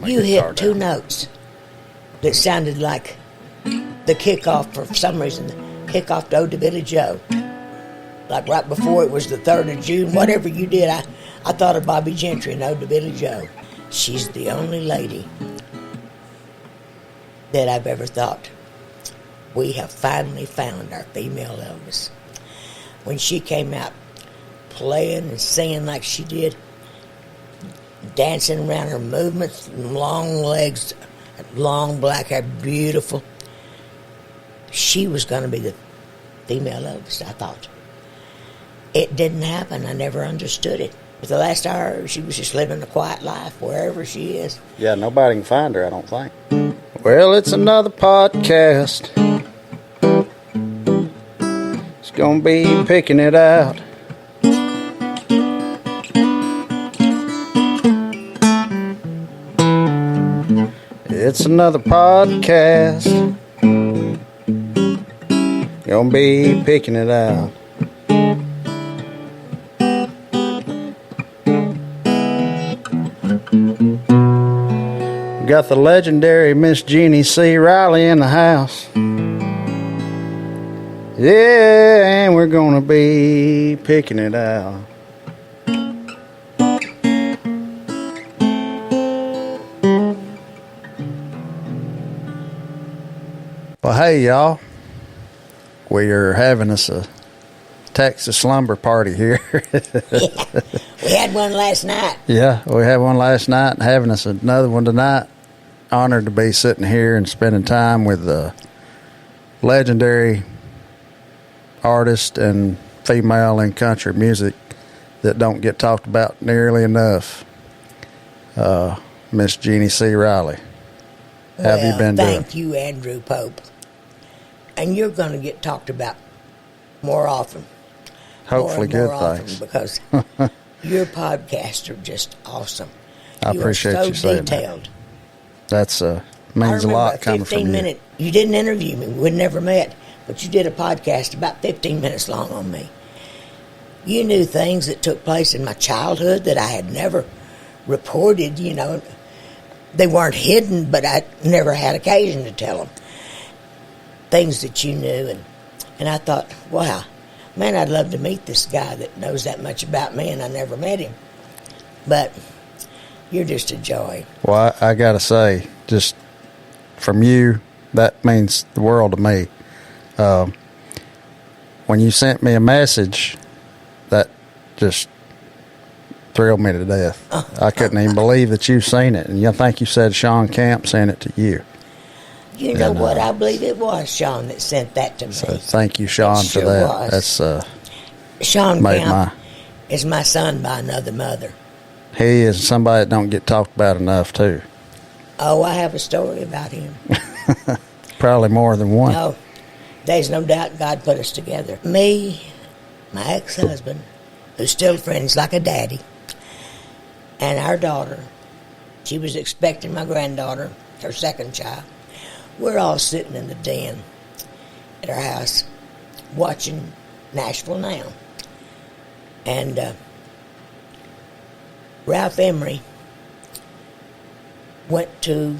my You guitar hit two down. notes that sounded like the kickoff, for some reason, the kickoff to Ode to Billy Joe. Like right before it was the 3rd of June, whatever you did, I thought of Bobby Gentry and Ode to Billy Joe. She's the only lady that I've ever thought, we have finally found our female Elvis. When she came out playing and singing like she did, dancing around, her movements, long legs, long black hair, beautiful. She was going to be the female Elvis, I thought. It didn't happen. I never understood it. But the last I heard, she was just living a quiet life wherever she is. Yeah, nobody can find her, I don't think. Well, it's another podcast. It's gonna be picking it out. It's another podcast. Gonna be picking it out. Got the legendary Miss Jeannie C. Riley in the house. Yeah, and we're gonna be picking it out. Well, hey, y'all. We are having us a Texas slumber party here. Yeah, we had one last night. Yeah, we had one last night and having us another one tonight. Honored to be sitting here and spending time with the legendary artist and female in country music that don't get talked about nearly enough. Miss Jeannie C. Riley. How have you been doing? Thank you, Andrew Pope. And you're going to get talked about more often. Hopefully more good often, things. Because your podcasts are just awesome. I appreciate are so you saying detailed. that. That's means a lot coming from you. You didn't interview me. We'd never met. But you did a podcast about 15 minutes long on me. You knew things that took place in my childhood that I had never reported, you know. They weren't hidden, but I never had occasion to tell them. Things that you knew. And I thought, wow, man, I'd love to meet this guy that knows that much about me, and I never met him. But you're just a joy. Well, I got to say, just from you, that means the world to me. When you sent me a message, that just thrilled me to death. I couldn't even believe that you've seen it. And I think you said Sean Camp sent it to you. You know what? I believe it was Sean that sent that to me. So thank you, Sean, It sure for that. was. That's Sean made Camp is my son by another mother. he is somebody that don't get talked about enough, too. Oh, I have a story about him. Probably more than one. No, there's no doubt God put us together. Me, my ex-husband, who's still friends like a daddy, and our daughter. She was expecting my granddaughter, her second child. We're all sitting in the den at our house watching Nashville Now. And Ralph Emery went to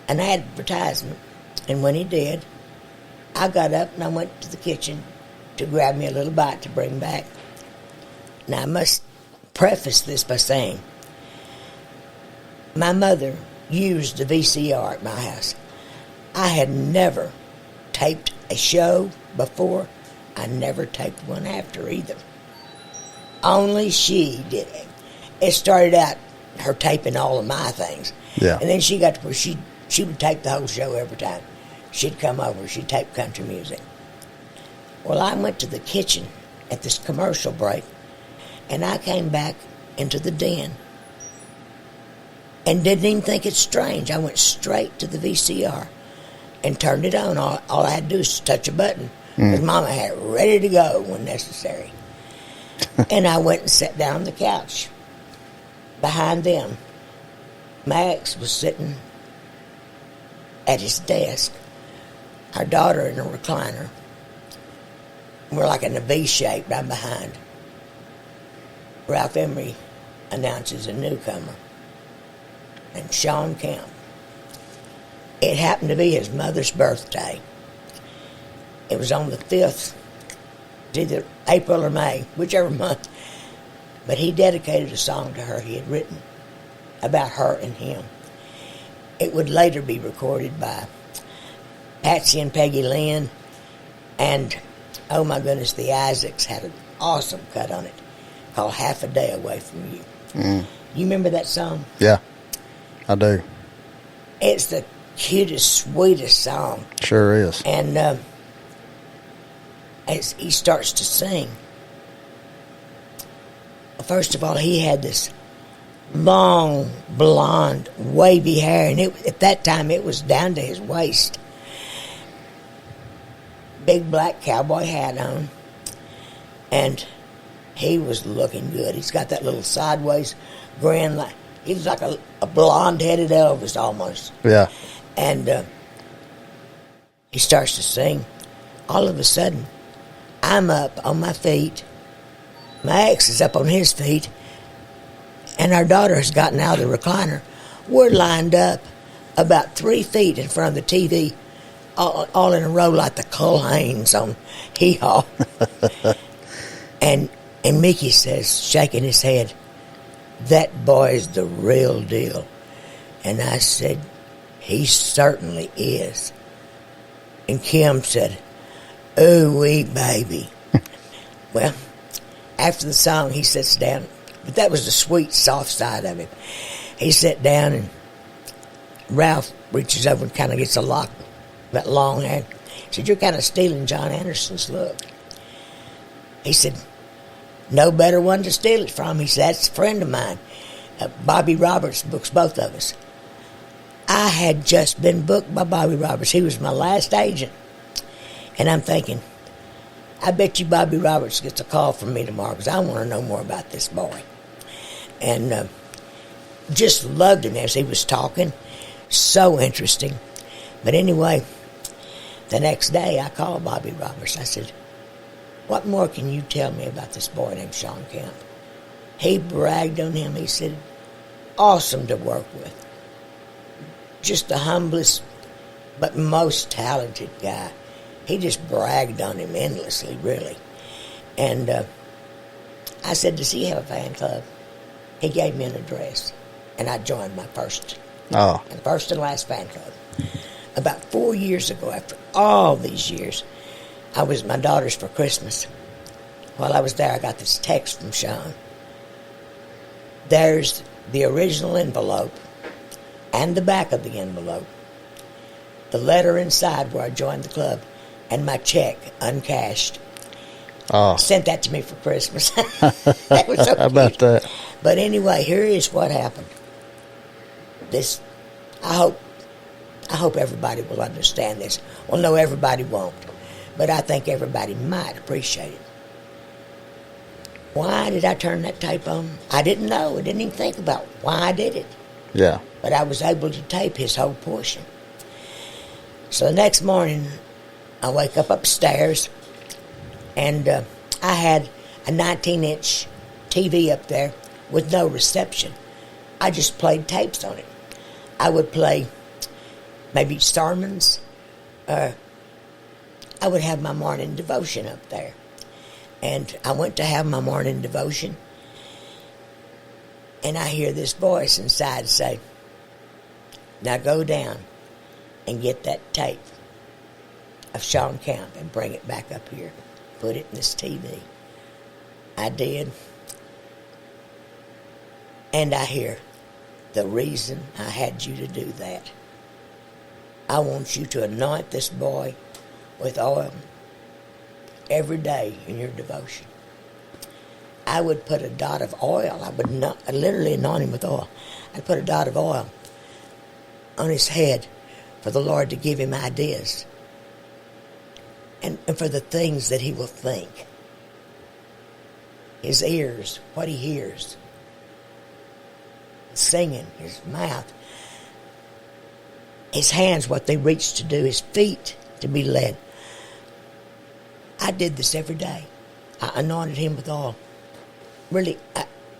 an advertisement, and when he did, I got up and I went to the kitchen to grab me a little bite to bring back. Now, I must preface this by saying, my mother used the VCR at my house. I had never taped a show before. I never taped one after either. Only she did it. It started out her taping all of my things. Yeah. And then she got to where she would tape the whole show every time. She'd come over, she'd tape country music. Well, I went to the kitchen at this commercial break, and I came back into the den and didn't even think it's strange. I went straight to the VCR and turned it on. All I had to do was touch a button, because Mama had it ready to go when necessary. And I went and sat down on the couch behind them. Max was sitting at his desk, our daughter in a recliner. We're like in a V shape right behind. Ralph Emery announces a newcomer. named Sean Kemp. It happened to be his mother's birthday. It was on the 5th, either April or May, whichever month. But he dedicated a song to her he had written about her and him. It would later be recorded by Patsy and Peggy Lynn, and, oh my goodness, the Isaacs had an awesome cut on it called Half a Day Away From You. You remember that song? Yeah, I do. It's the cutest, sweetest song. Sure is. And as he starts to sing, first of all, he had this long, blonde, wavy hair, and at that time it was down to his waist. Big black cowboy hat on, and he was looking good. He's got that little sideways grin, like he was like a blonde-headed Elvis almost. Yeah. And he starts to sing. All of a sudden, I'm up on my feet. My ex is up on his feet, and our daughter has gotten out of the recliner. We're lined up about 3 feet in front of the TV, all in a row like the Culhanes on Hee-Haw. and Mickey says, shaking his head, "That boy's the real deal." And I said, "He certainly is." And Kim said, "Ooh-wee, baby." Well, after the song, he sits down. But that was the sweet, soft side of him. He sat down, and Ralph reaches over and kind of gets a lock of that long hair. He said, "You're kind of stealing John Anderson's look." He said, "No better one to steal it from." He said, "That's a friend of mine. Bobby Roberts books both of us." I had just been booked by Bobby Roberts. He was my last agent. And I'm thinking, I bet you Bobby Roberts gets a call from me tomorrow because I want to know more about this boy. And just loved him as he was talking. So interesting. But anyway, the next day I called Bobby Roberts. I said, "What more can you tell me about this boy named Sean Kemp?" He bragged on him. He said, "Awesome to work with. Just the humblest but most talented guy." He just bragged on him endlessly, really. And I said, "Does he have a fan club?" He gave me an address, and I joined my first and last fan club. About 4 years ago, after all these years, I was at my daughter's for Christmas. While I was there, I got this text from Sean. There's the original envelope and the back of the envelope, the letter inside where I joined the club, and my check uncashed. Sent that to me for Christmas. That was so How about that? But anyway, here is what happened. This, I hope everybody will understand this. Well, no, everybody won't, but I think everybody might appreciate it. Why did I turn that tape on? I didn't know. I didn't even think about why I did it. Yeah. But I was able to tape his whole portion. So the next morning, I wake up upstairs, and I had a 19-inch TV up there with no reception. I just played tapes on it. I would play maybe sermons. I would have my morning devotion up there. And I went to have my morning devotion, and I hear this voice inside say, "Now go down and get that tape of Sean Kemp and bring it back up here. Put it in this TV." I did. And I hear, "The reason I had you to do that, I want you to anoint this boy with oil every day in your devotion." I would put a dot of oil. I literally anoint him with oil. I'd put a dot of oil on his head for the Lord to give him ideas and for the things that he will think. His ears, what he hears. Singing, his mouth. His hands, what they reach to do. His feet, to be led. I did this every day. I anointed him with oil. Really,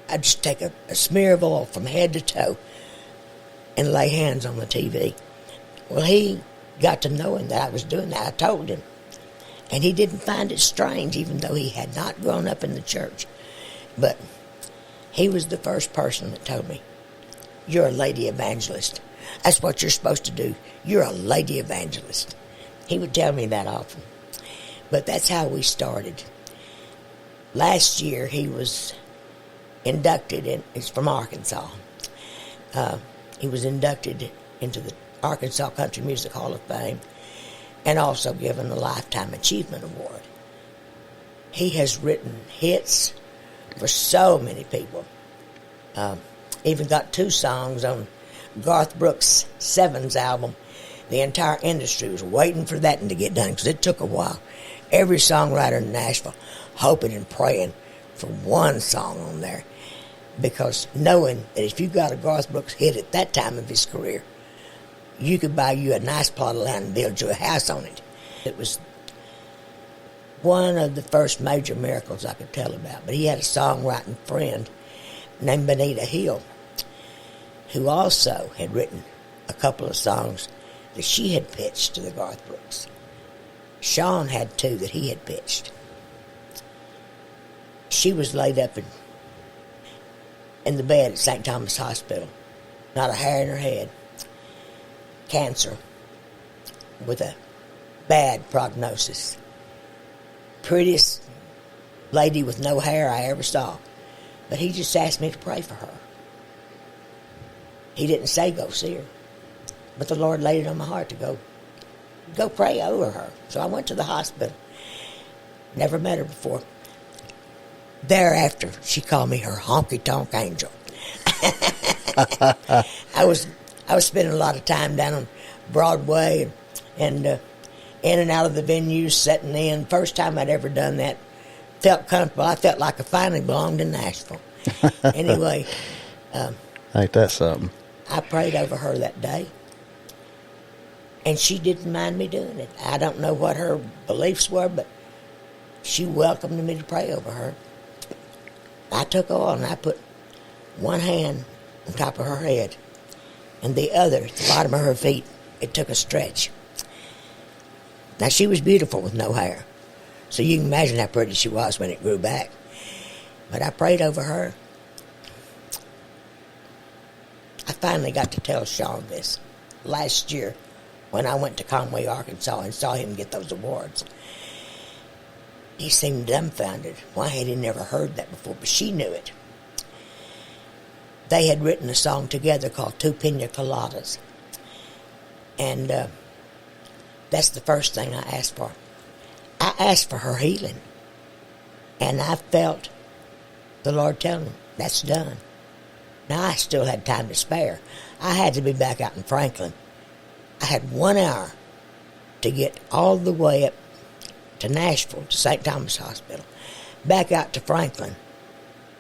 I just take a smear of oil from head to toe. and lay hands on the TV. Well, he got to knowing that I was doing that. I told him. And he didn't find it strange, even though he had not grown up in the church. But he was the first person that told me, "You're a lady evangelist. That's what you're supposed to do. You're a lady evangelist." He would tell me that often. But that's how we started. Last year, he was inducted he's from Arkansas. He was inducted into the Arkansas Country Music Hall of Fame and also given a Lifetime Achievement Award. He has written hits for so many people. Even got 2 songs on Garth Brooks' Sevens album. The entire industry was waiting for that one to get done because it took a while. Every songwriter in Nashville hoping and praying for one song on there, because knowing that if you got a Garth Brooks hit at that time of his career, you could buy you a nice plot of land and build you a house on it. It was one of the first major miracles I could tell about. But he had a songwriting friend named Benita Hill, who also had written a couple of songs that she had pitched to the Garth Brooks. Sean had 2 that he had pitched. She was laid up in the bed at St. Thomas Hospital, not a hair in her head, cancer, with a bad prognosis. Prettiest lady with no hair I ever saw. But he just asked me to pray for her. He didn't say go see her, but the Lord laid it on my heart to go pray over her. So I went to the hospital. Never met her before. Thereafter, she called me her honky-tonk angel. I was spending a lot of time down on Broadway and in and out of the venues, setting in. First time I'd ever done that. Felt comfortable. I felt like I finally belonged in Nashville. Anyway. Ain't that something? I prayed over her that day, and she didn't mind me doing it. I don't know what her beliefs were, but she welcomed me to pray over her. I took oil and I put one hand on top of her head and the other at the bottom of her feet. It took a stretch. Now, she was beautiful with no hair, so you can imagine how pretty she was when it grew back. But I prayed over her. I finally got to tell Sean this last year when I went to Conway, Arkansas, and saw him get those awards. He seemed dumbfounded. Why had he never heard that before? But she knew it. They had written a song together called Two Pina Coladas. And that's the first thing I asked for. I asked for her healing. And I felt the Lord tell me, that's done. Now, I still had time to spare. I had to be back out in Franklin. I had 1 hour to get all the way up to Nashville, to St. Thomas Hospital, back out to Franklin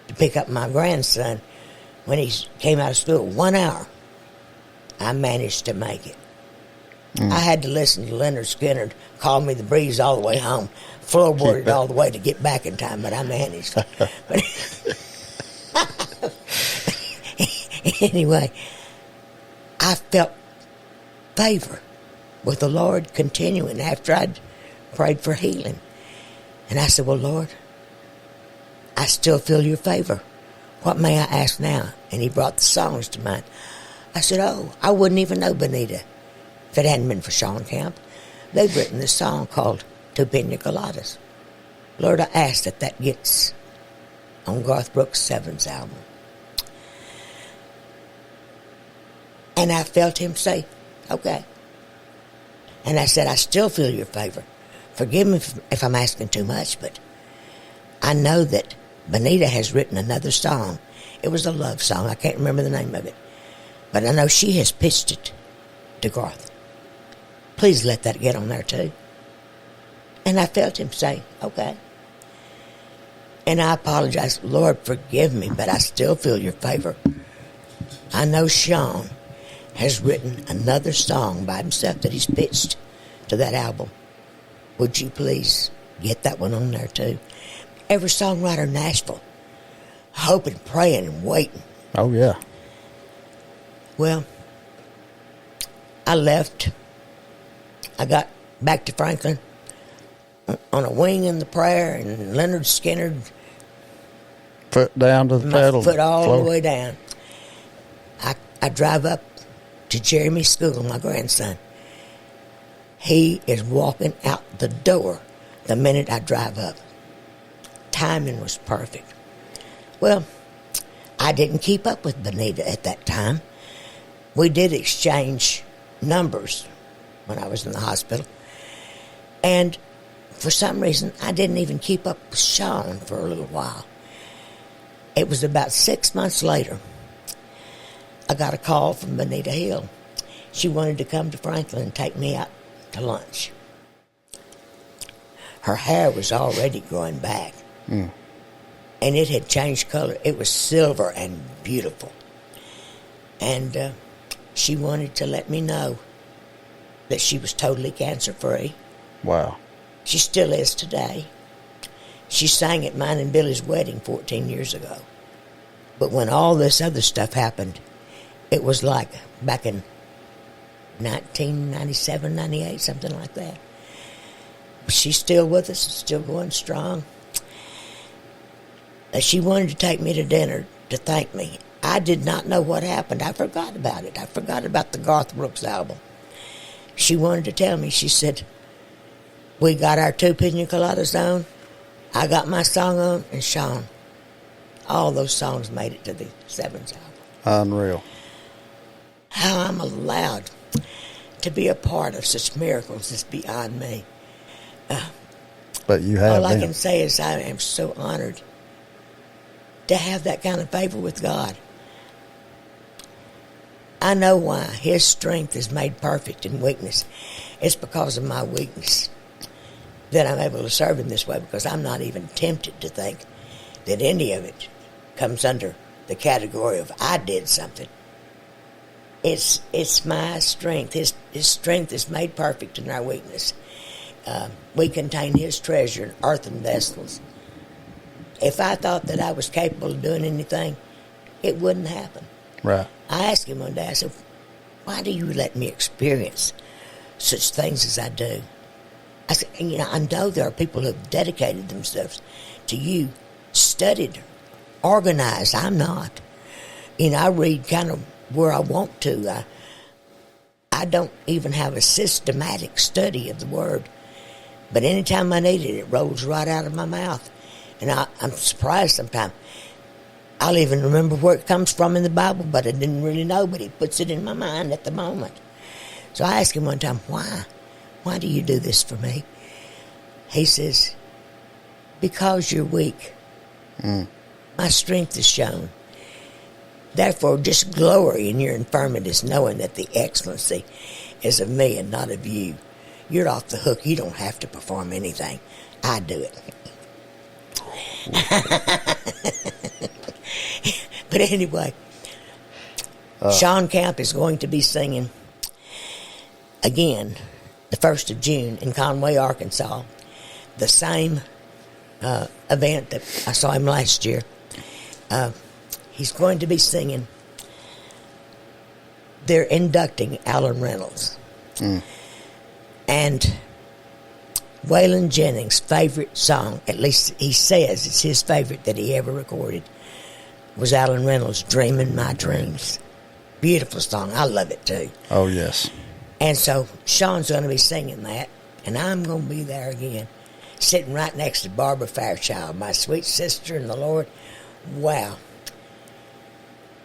to pick up my grandson when he came out of school. 1 hour. I managed to make it. I had to listen to Leonard Skinner call me the breeze all the way home, floorboarded all the way to get back in time, but I managed. But anyway, I felt favor with the Lord continuing after I'd prayed for healing. And I said, well, Lord, I still feel your favor. What may I ask now? And he brought the songs to mind. I said, oh, I wouldn't even know Benita if it hadn't been for Sean Camp. They've written this song called Two Pina Coladas. Lord, I ask that gets on Garth Brooks' Sevens album. And I felt him say, okay. And I said, I still feel your favor. Forgive me if I'm asking too much, but I know that Benita has written another song. It was a love song. I can't remember the name of it. But I know she has pitched it to Garth. Please let that get on there too. And I felt him say, okay. And I apologize. Lord, forgive me, but I still feel your favor. I know Sean has written another song by himself that he's pitched to that album. Would you please get that one on there too? Every songwriter in Nashville, hoping, praying, and waiting. Oh, yeah. Well, I left. I got back to Franklin on a wing in the prayer, and Leonard Skinner, Foot down to the my pedal. foot all floor. the way down. I drive up to Jeremy's school, my grandson. He is walking out the door the minute I drive up. Timing was perfect. Well, I didn't keep up with Benita at that time. We did exchange numbers when I was in the hospital. And for some reason, I didn't even keep up with Sean for a little while. It was about 6 months later, I got a call from Benita Hill. She wanted to come to Franklin and take me out to lunch. Her hair was already growing back. And it had changed color. It was silver and beautiful. And she wanted to let me know that she was totally cancer-free. Wow. She still is today. She sang at mine and Billy's wedding 14 years ago. But when all this other stuff happened, it was like back in 1997, 98, something like that. She's still with us, still going strong. She wanted to take me to dinner to thank me. I did not know what happened. I forgot about it. I forgot about the Garth Brooks album. She wanted to tell me. She said, we got our 2 pina coladas on. I got my song on, and Sean. All those songs made it to the Sevens album. Unreal. How I'm allowed to be a part of such miracles is beyond me. But you have All I been. can say is I am so honored to have that kind of favor with God. I know why. His strength is made perfect in weakness. It's because of my weakness that I'm able to serve him this way, because I'm not even tempted to think that any of it comes under the category of I did something. It's my strength. His strength is made perfect in our weakness. We contain his treasure in earthen vessels. If I thought that I was capable of doing anything, it wouldn't happen. Right. I asked him one day, I said, why do you let me experience such things as I do? I said, I know there are people who have dedicated themselves to you, studied, organized. I'm not. I read kind of where I want to. I don't even have a systematic study of the Word. But anytime I need it, it rolls right out of my mouth. And I'm surprised sometimes. I'll even remember where it comes from in the Bible, but I didn't really know, but he puts it in my mind at the moment. So I asked him one time, why? Why do you do this for me? He says, because you're weak. My strength is shown. Therefore, just glory in your infirmities, knowing that the excellency is of me and not of you. You're off the hook. You don't have to perform anything. I do it. But anyway, Sean Camp is going to be singing again the 1st of June in Conway, Arkansas. The same event that I saw him last year. He's going to be singing. They're inducting Alan Reynolds. And Waylon Jennings' favorite song, at least he says it's his favorite that he ever recorded, was Alan Reynolds' Dreaming My Dreams. Beautiful song. I love it too. Oh, yes. And so Sean's going to be singing that, and I'm going to be there again, sitting right next to Barbara Fairchild, my sweet sister in the Lord. Wow.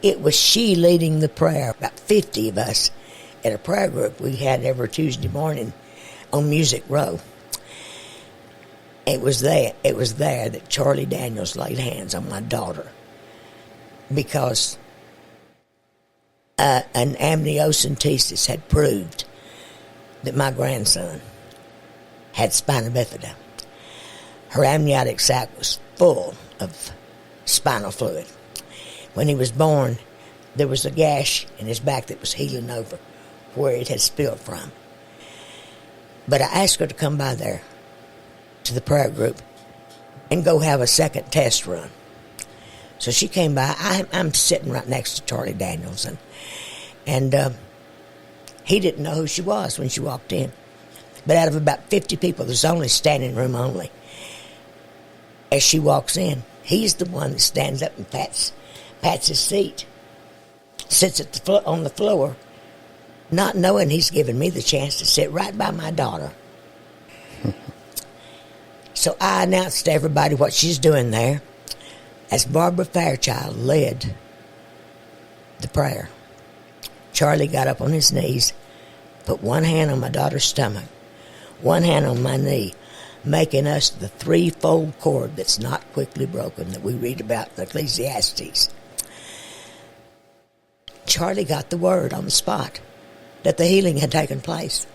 It was she leading the prayer. About 50 of us at a prayer group we had every Tuesday morning on Music Row. It was there that Charlie Daniels laid hands on my daughter, because an amniocentesis had proved that my grandson had spina bifida. Her amniotic sac was full of spinal fluid. When he was born, there was a gash in his back that was healing over where it had spilled from. But I asked her to come by there to the prayer group and go have a second test run. So she came by. I'm sitting right next to Charlie Daniels, and He didn't know who she was when she walked in. But out of about 50 people, there's only standing room only. As she walks in, he's the one that stands up and pats his seat, sits on the floor, not knowing he's given me the chance to sit right by my daughter. So I announced to everybody what she's doing there as Barbara Fairchild led the prayer. Charlie got up on his knees, put one hand on my daughter's stomach, one hand on my knee, making us the threefold cord that's not quickly broken that we read about in Ecclesiastes. Charlie got the word on the spot that the healing had taken place.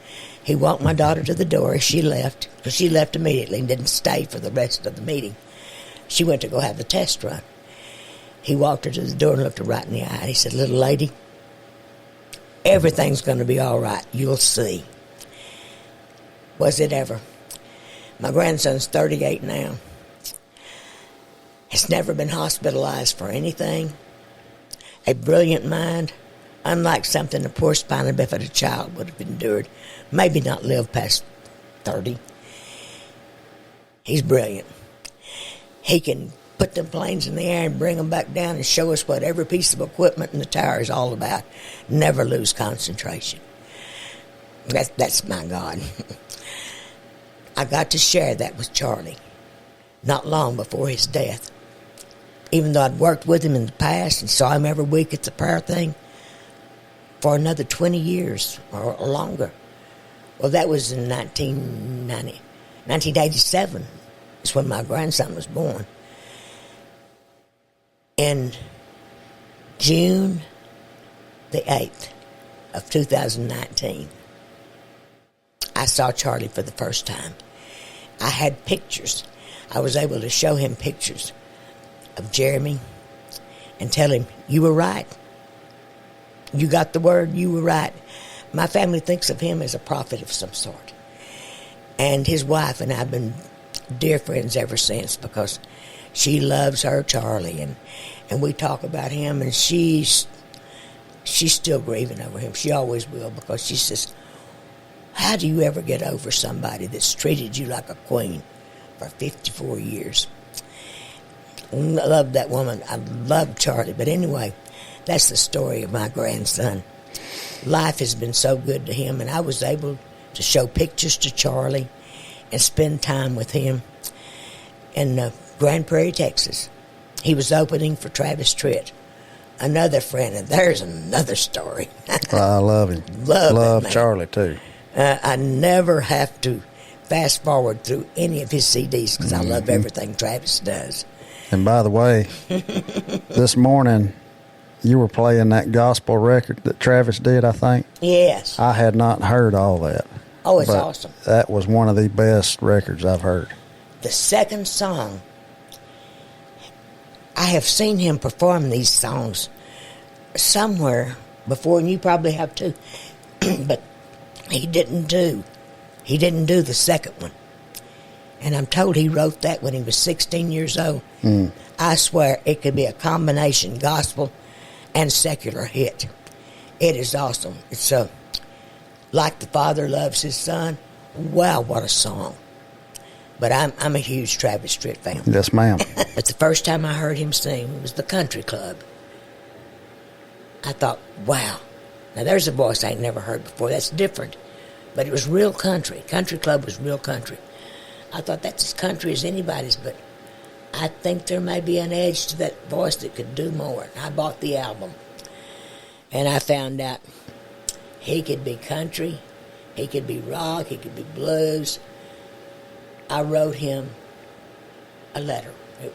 He walked my daughter to the door as she left, because she left immediately and didn't stay for the rest of the meeting. She went to go have the test run. He walked her to the door and looked her right in the eye. He said, "Little lady, everything's going to be all right. You'll see." Was it ever? My grandson's 38 now. Has never been hospitalized for anything. A brilliant mind, unlike something a poor spina bifida child would have endured. Maybe not live past 30. He's brilliant. He can put them planes in the air and bring them back down and show us what every piece of equipment in the tower is all about. Never lose concentration. That's my God. I got to share that with Charlie not long before his death. Even though I'd worked with him in the past and saw him every week at the prayer thing for another 20 years or longer. Well, that was in 1987 is when my grandson was born. In June the 8th of 2019, I saw Charlie for the first time. I had pictures. I was able to show him pictures of Jeremy and tell him, "You were right. You got the word, you were right." My family thinks of him as a prophet of some sort. And his wife and I have been dear friends ever since, because she loves her Charlie, and we talk about him, and she's still grieving over him. She always will, because she says, "How do you ever get over somebody that's treated you like a queen for 54 years?" I love that woman. I love Charlie. But anyway, that's the story of my grandson. Life has been so good to him, and I was able to show pictures to Charlie and spend time with him in Grand Prairie, Texas. He was opening for Travis Tritt, another friend, and there's another story. I love him. Love Charlie, too. I never have to fast forward through any of his CDs, because I love everything Travis does. And by the way, this morning you were playing that gospel record that Travis did, I think. Yes. I had not heard all that. Oh, it's awesome. That was one of the best records I've heard. The second song, I have seen him perform these songs somewhere before, and you probably have too. But he didn't do the second one. And I'm told he wrote that when he was 16 years old. I swear it could be a combination gospel and secular hit. It is awesome. It's Like the Father Loves His Son. Wow, what a song. But I'm a huge Travis Tritt fan. Yes, ma'am. But the first time I heard him sing, it was the Country Club. I thought, wow. Now there's a voice I ain't never heard before. That's different. But it was real country. Country Club was real country. I thought that's as country as anybody's, but I think there may be an edge to that voice that could do more. I bought the album, and I found out he could be country, he could be rock, he could be blues. I wrote him a letter. It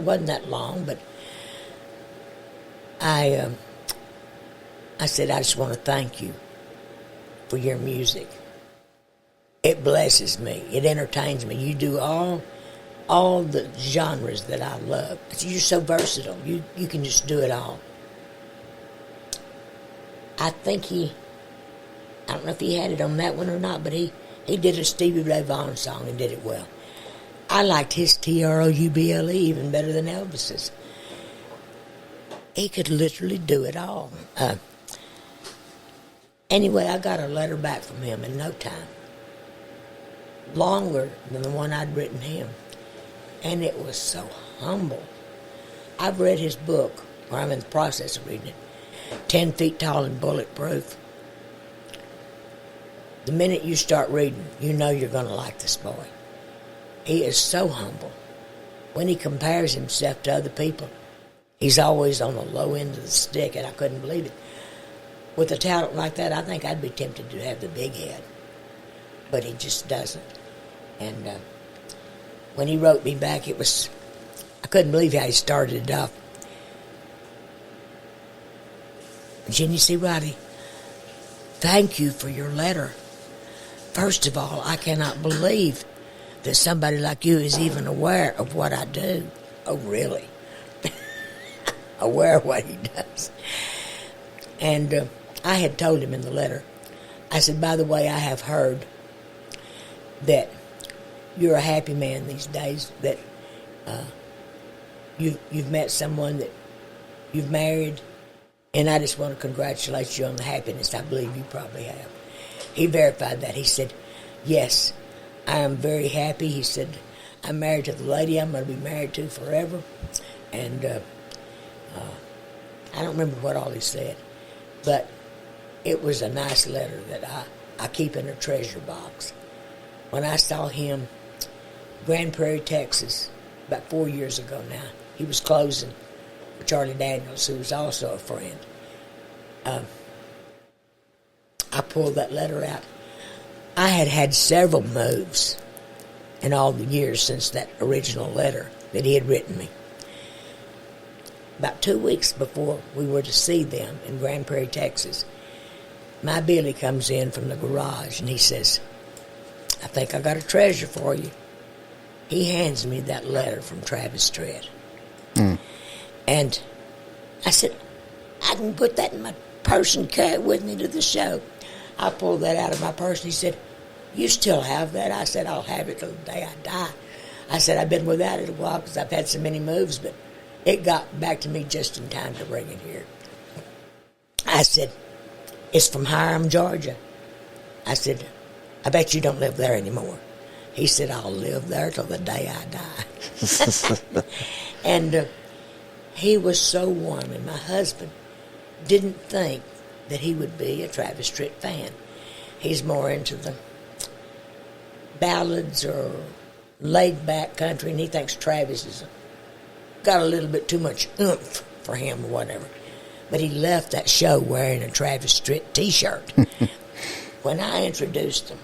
wasn't that long, but I said, "I just want to thank you for your music. It blesses me. It entertains me. You do all the genres that I love. You're so versatile. You can just do it all." I think I don't know if he had it on that one or not, but he did a Stevie Ray Vaughan song and did it well. I liked his Trouble even better than Elvis's. He could literally do it all. Anyway, I got a letter back from him in no time. Longer than the one I'd written him. And it was so humble. I've read his book, or I'm in the process of reading it, 10 Feet Tall and Bulletproof. The minute you start reading, you know you're going to like this boy. He is so humble. When he compares himself to other people, he's always on the low end of the stick, and I couldn't believe it. With a talent like that, I think I'd be tempted to have the big head. But he just doesn't. And when he wrote me back, I couldn't believe how he started it off. Jeannie, see, Roddy, thank you for your letter. First of all, I cannot believe that somebody like you is even aware of what I do. Oh, really? Aware of what he does. And I had told him in the letter, I said, by the way, I have heard that you're a happy man these days, that you've met someone that you've married, and I just want to congratulate you on the happiness I believe you probably have. He verified that. He said, yes, I am very happy. He said, I'm married to the lady I'm going to be married to forever. And I don't remember what all he said, but it was a nice letter that I keep in a treasure box. When I saw him, Grand Prairie, Texas, about 4 years ago now, he was closing for Charlie Daniels, who was also a friend. I pulled that letter out. I had had several moves in all the years since that original letter that he had written me. About 2 weeks before we were to see them in Grand Prairie, Texas, my Billy comes in from the garage and he says, I think I got a treasure for you. He hands me that letter from Travis Tritt. And I said, I can put that in my purse and carry it with me to the show. I pulled that out of my purse and he said, you still have that? I said, I'll have it till the day I die. I said, I've been without it a while because I've had so many moves, but it got back to me just in time to bring it here. I said, it's from Hiram, Georgia. I said, I bet you don't live there anymore. He said, I'll live there till the day I die. And he was so warm, and my husband didn't think that he would be a Travis Tritt fan. He's more into the ballads or laid-back country, and he thinks Travis has got a little bit too much oomph for him or whatever. But he left that show wearing a Travis Tritt T-shirt. When I introduced him,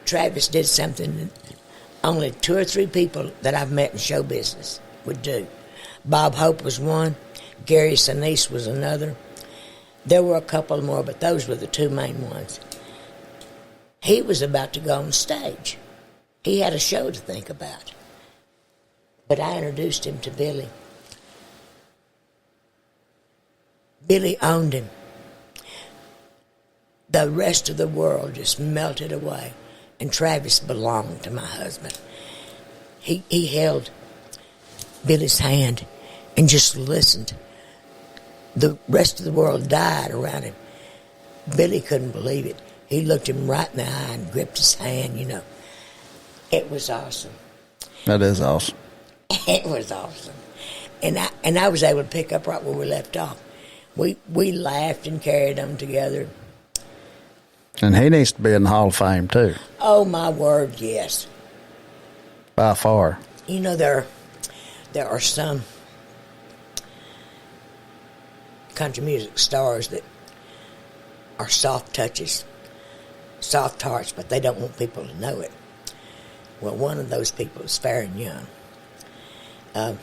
Travis did something that only 2 or 3 people that I've met in show business would do. Bob Hope was one. Gary Sinise was another. There were a couple more, but those were the 2 main ones. He was about to go on stage. He had a show to think about. But I introduced him to Billy. Billy owned him. The rest of the world just melted away, and Travis belonged to my husband. He held Billy's hand and just listened. The rest of the world died around him. Billy couldn't believe it. He looked him right in the eye and gripped his hand, you know. It was awesome. That is awesome. It was awesome. And I was able to pick up right where we left off. We laughed and carried them together. And he needs to be in the Hall of Fame, too. Oh, my word, yes. By far. You know, there are some country music stars that are soft touches, soft hearts, but they don't want people to know it. Well, one of those people is Farron Young. I've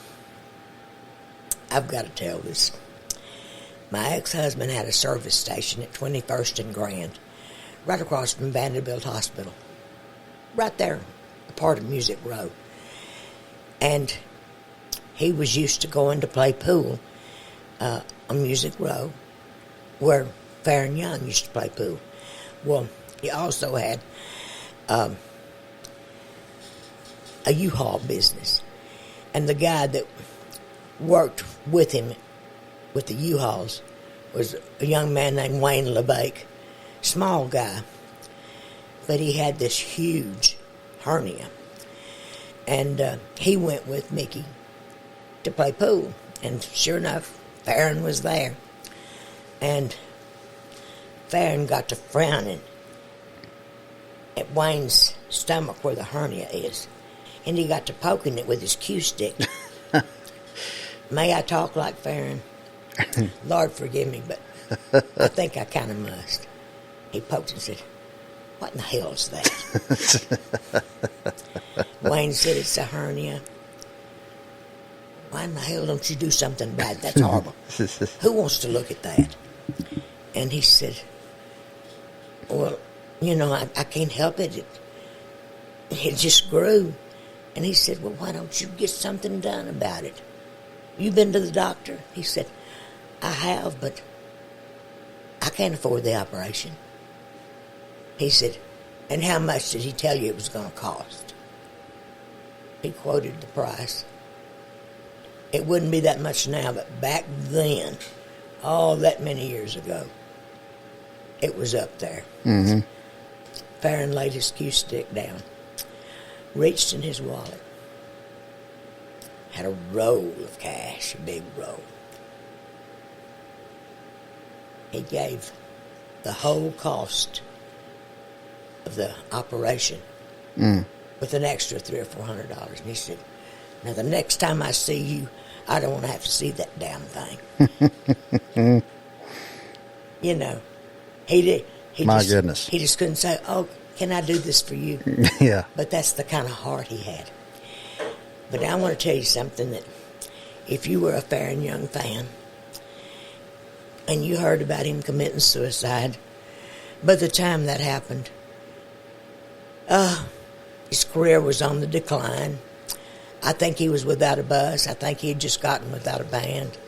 got to tell this. My ex-husband had a service station at 21st and Grand, right across from Vanderbilt Hospital, right there, a part of Music Row. And he was used to going to play pool on Music Row, where Farron Young used to play pool. Well, he also had a U-Haul business. And the guy that worked with him with the U-Hauls was a young man named Wayne LeBake, small guy, but he had this huge hernia. And he went with Mickey to play pool. And sure enough, Farron was there. And Farron got to frowning at Wayne's stomach where the hernia is. And he got to poking it with his cue stick. May I talk like Farron? Lord forgive me, but I think I kind of must. He poked and said, "What in the hell is that?" Wayne said, "It's a hernia." "Why in the hell don't you do something about it? That's horrible. Who wants to look at that?" And he said, "Well, I can't help it. It just grew." And he said, "Well, why don't you get something done about it? You been to the doctor?" He said, "I have, but I can't afford the operation." He said, "And how much did he tell you it was going to cost?" He quoted the price. It wouldn't be that much now, but back then, that many years ago, it was up there. Mm-hmm. Farron laid his cue stick down, reached in his wallet, had a roll of cash, a big roll. He gave the whole cost of the operation with an extra $300 or $400. And he said, "Now the next time I see you, I don't want to have to see that damn thing." He did. Goodness. He just couldn't say, "Oh, can I do this for you?" Yeah. But that's the kind of heart he had. But I want to tell you something, that if you were a Farron Young fan and you heard about him committing suicide, by the time that happened, his career was on the decline. I think he was without a bus. I think he had just gotten without a band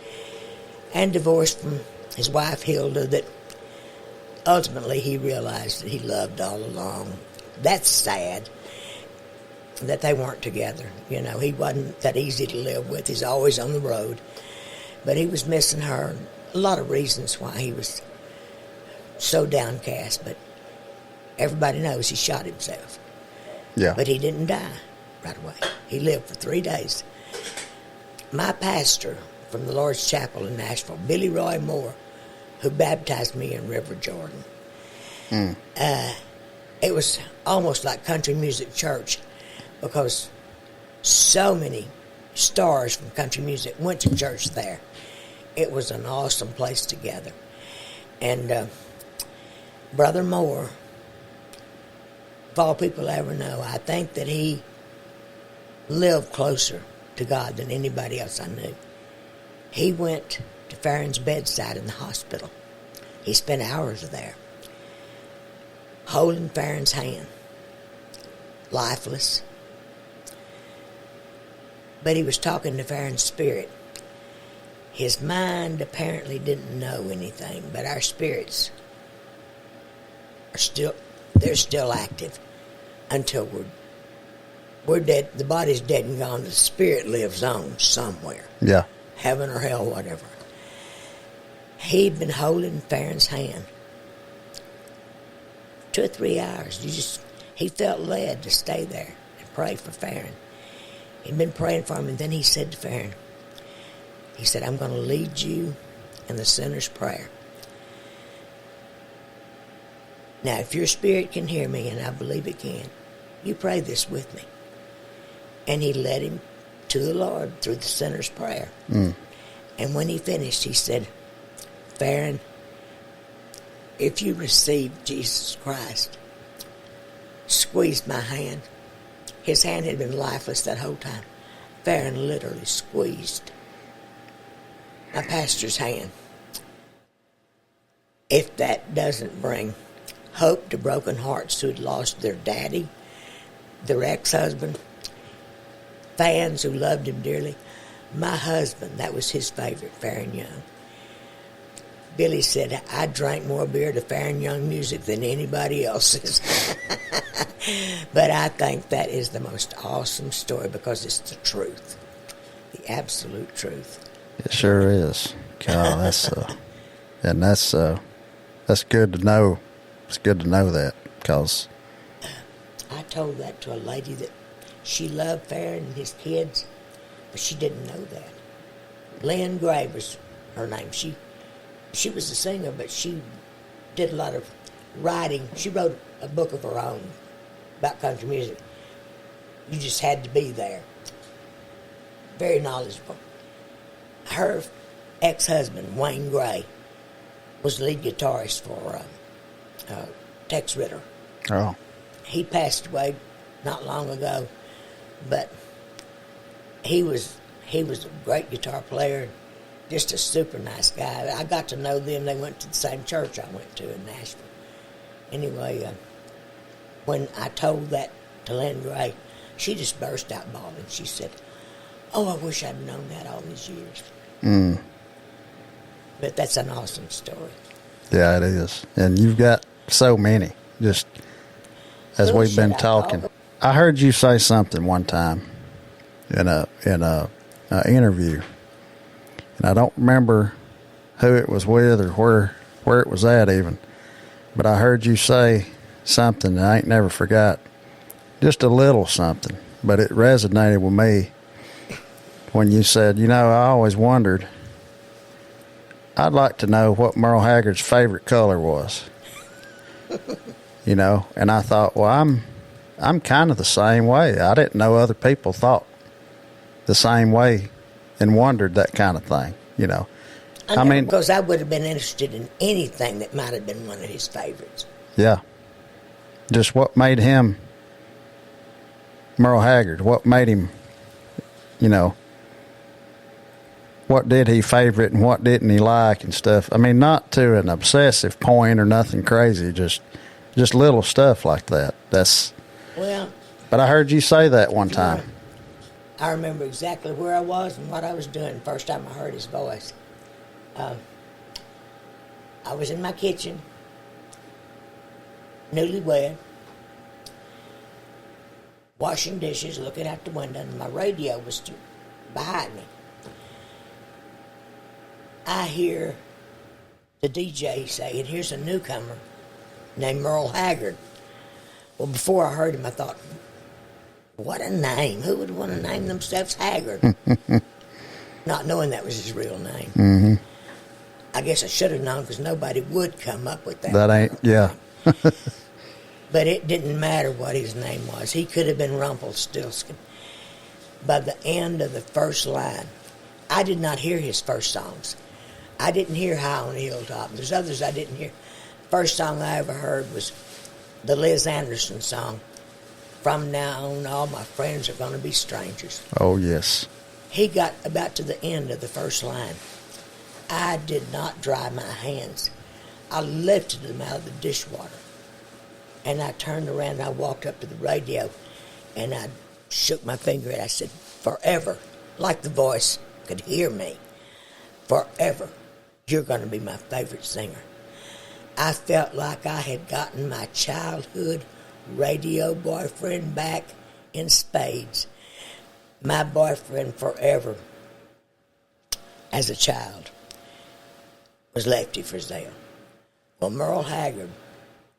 and divorced from his wife, Hilda, that ultimately he realized that he loved all along. That's sad that they weren't together. He wasn't that easy to live with. He's always on the road. But he was missing her. A lot of reasons why he was so downcast. But everybody knows he shot himself. Yeah. But he didn't die right away. He lived for 3 days. My pastor from the Lord's Chapel in Nashville, Billy Roy Moore, who baptized me in River Jordan, it was almost like country music church, because so many stars from country music went to church there. It was an awesome place together. And Brother Moore, of all people ever know, I think that he lived closer to God than anybody else I knew. He went to Farron's bedside in the hospital. He spent hours there, holding Farron's hand, lifeless. But he was talking to Farron's spirit. His mind apparently didn't know anything, but our spirits are still active until we're dead. The body's dead and gone. The spirit lives on somewhere. Yeah. Heaven or hell, whatever. He'd been holding Farron's hand 2 or 3 hours. He felt led to stay there and pray for Farron. He'd been praying for him, and then he said to Farron, he said, "I'm going to lead you in the sinner's prayer. Now, if your spirit can hear me, and I believe it can, you pray this with me." And he led him to the Lord through the sinner's prayer. And when he finished, he said, "Farron, if you receive Jesus Christ, squeeze my hand." His hand had been lifeless that whole time. Farron literally squeezed my pastor's hand. If that doesn't bring hope to broken hearts who had lost their daddy, their ex-husband, fans who loved him dearly, my husband, that was his favorite, Farron Young. Billy said, "I drank more beer to Farron Young music than anybody else's." But I think that is the most awesome story because it's the truth, the absolute truth. It sure is. God, And that's good to know. It's good to know that, because I told that to a lady that she loved Farron and his kids, but she didn't know that. Lynn Gray was her name. She was a singer, but she did a lot of writing. She wrote a book of her own about country music. You just had to be there. Very knowledgeable. Her ex-husband, Wayne Gray, was lead guitarist for Tex Ritter. oh, He passed away not long ago, but he was a great guitar player, just a super nice guy. I got to know them. They went to the same church I went to in Nashville. Anyway, when I told that to Lynn Gray, she just burst out bawling. She said, "Oh, I wish I'd known that all these years." But that's an awesome story. yeah, it is. And you've got so many, just as Who we've should been I talking. talk? I heard you say something one time in a interview, and I don't remember who it was with or where it was at even, but I heard you say something that I ain't never forgot. Just a little something, but it resonated with me when you said, I always wondered, I'd like to know what Merle Haggard's favorite color was. And I thought, well, I'm kind of the same way. I didn't know other people thought the same way and wondered that kind of thing, I mean, because I would have been interested in anything that might have been one of his favorites. Yeah. Just what made him Merle Haggard? What made him, what did he favorite and what didn't he like and stuff? I mean, not to an obsessive point or nothing crazy, just little stuff like that. But I heard you say that one time. I remember exactly where I was and what I was doing the first time I heard his voice. I was in my kitchen, newlywed, washing dishes, looking out the window, and my radio was behind me. I hear the DJ say, and here's a newcomer named Merle Haggard. Well, before I heard him, I thought, what a name. Who would want to name themselves Haggard? Not knowing that was his real name. Mm-hmm. I guess I should have known because nobody would come up with that. That ain't, yeah. But it didn't matter what his name was. He could have been Rumpelstiltskin. By the end of the first line, I did not hear his first songs. I didn't hear High on a Hilltop. There's others I didn't hear. First song I ever heard was the Liz Anderson song, From Now On All My Friends Are Gonna Be Strangers. Oh, yes. He got about to the end of the first line. I did not dry my hands. I lifted them out of the dishwater. And I turned around and I walked up to the radio and I shook my finger and I said, forever, like the voice could hear me, forever, you're going to be my favorite singer. I felt like I had gotten my childhood radio boyfriend back in spades. My boyfriend forever as a child was Lefty Frizzell. Well, Merle Haggard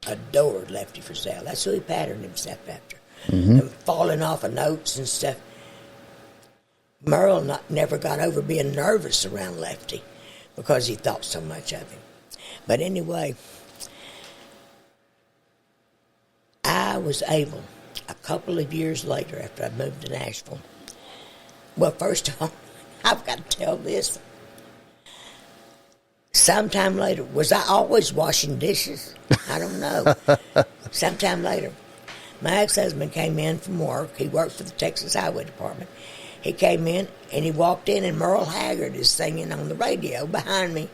adored Lefty Frizzell. That's who he patterned himself after. Mm-hmm. And falling off of notes and stuff. Merle never got over being nervous around Lefty because he thought so much of him. But anyway, I was able, a couple of years later after I moved to Nashville, well, first of all, I've got to tell this. Sometime later, was I always washing dishes? I don't know. Sometime later, my ex-husband came in from work. He worked for the Texas Highway Department. He came in, and he walked in, and Merle Haggard is singing on the radio behind me.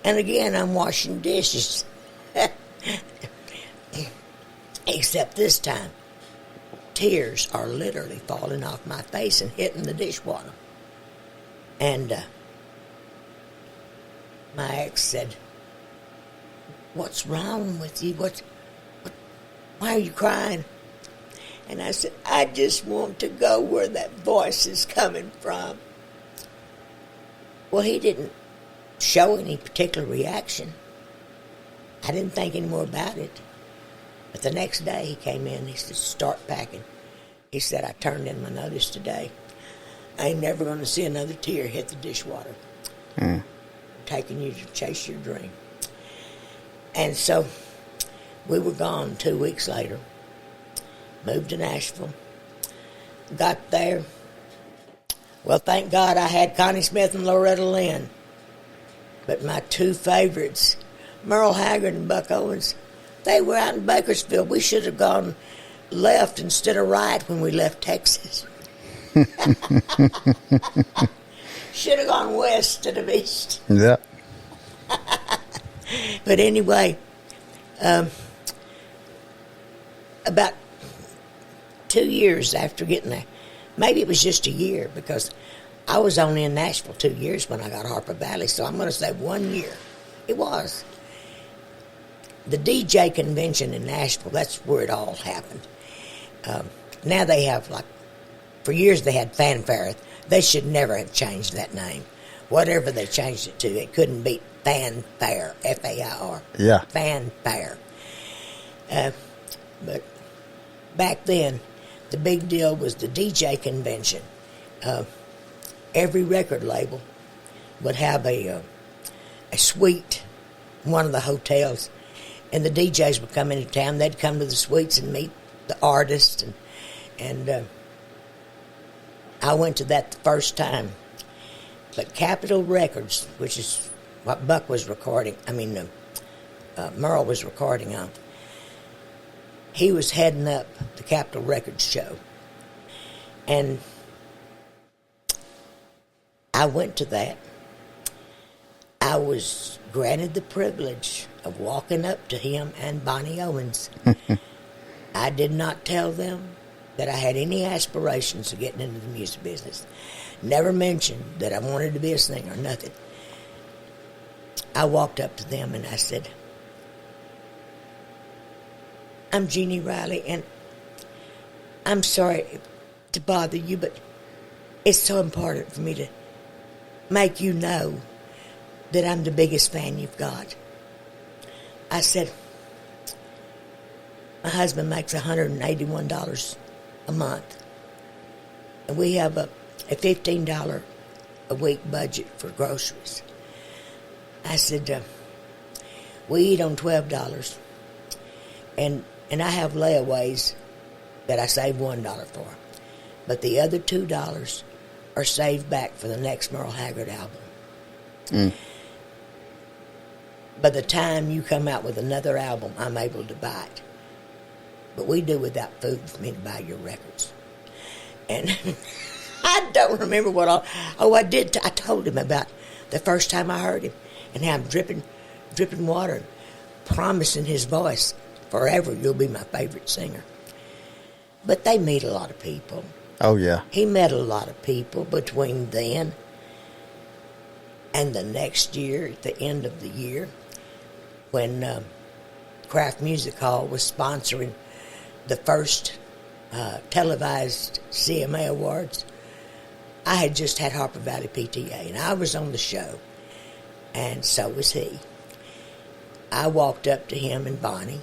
And again, I'm washing dishes. Except this time, tears are literally falling off my face and hitting the dishwater. And my ex said, "What's wrong with you? Why are you crying?" And I said, "I just want to go where that voice is coming from." Well, he didn't show any particular reaction. I didn't think any more about it. But the next day he came in, he said, start packing. He said, I turned in my notice today. I ain't never going to see another tear hit the dishwater. I'm taking you to chase your dream. And so we were gone 2 weeks later. Moved to Nashville. Got there. Well, thank God I had Connie Smith and Loretta Lynn. But my two favorites, Merle Haggard and Buck Owens, they were out in Bakersfield. We should have gone left instead of right when we left Texas. Should have gone west instead of east. Yeah. But anyway, about 2 years after getting there, maybe it was just a year, because I was only in Nashville 2 years when I got Harper Valley, so I'm going to say 1 year. It was. The DJ convention in Nashville, that's where it all happened. Now they have, like, for years they had Fanfare. They should never have changed that name. Whatever they changed it to, it couldn't beat Fanfare, F-A-I-R. Yeah. Fanfare. But back then, the big deal was the DJ convention. Every record label would have a suite in one of the hotels, and the DJs would come into town. They'd come to the suites and meet the artists, and I went to that the first time. But Capitol Records, which is what Buck was recording, Merle was recording on, he was heading up the Capitol Records show. And I went to that. I was granted the privilege of walking up to him and Bonnie Owens. I did not tell them that I had any aspirations of getting into the music business. Never mentioned that I wanted to be a singer, nothing. I walked up to them and I said, I'm Jeannie Riley, and I'm sorry to bother you, but it's so important for me to make you know that I'm the biggest fan you've got. I said, my husband makes $181 a month, and we have a $15 a week budget for groceries. I said, we eat on $12, and I have layaways that I save $1 for, but the other $2 are saved back for the next Merle Haggard album. By the time you come out with another album, I'm able to buy it. But we do without food for me to buy your records. And I don't remember what all... I did. I told him about the first time I heard him and how I'm dripping water and promising his voice, forever you'll be my favorite singer. But they meet a lot of people. Oh, yeah. He met a lot of people between then and the next year, at the end of the year, when Kraft Music Hall was sponsoring the first televised CMA Awards. I had just had Harper Valley PTA, and I was on the show, and so was he. I walked up to him and Bonnie,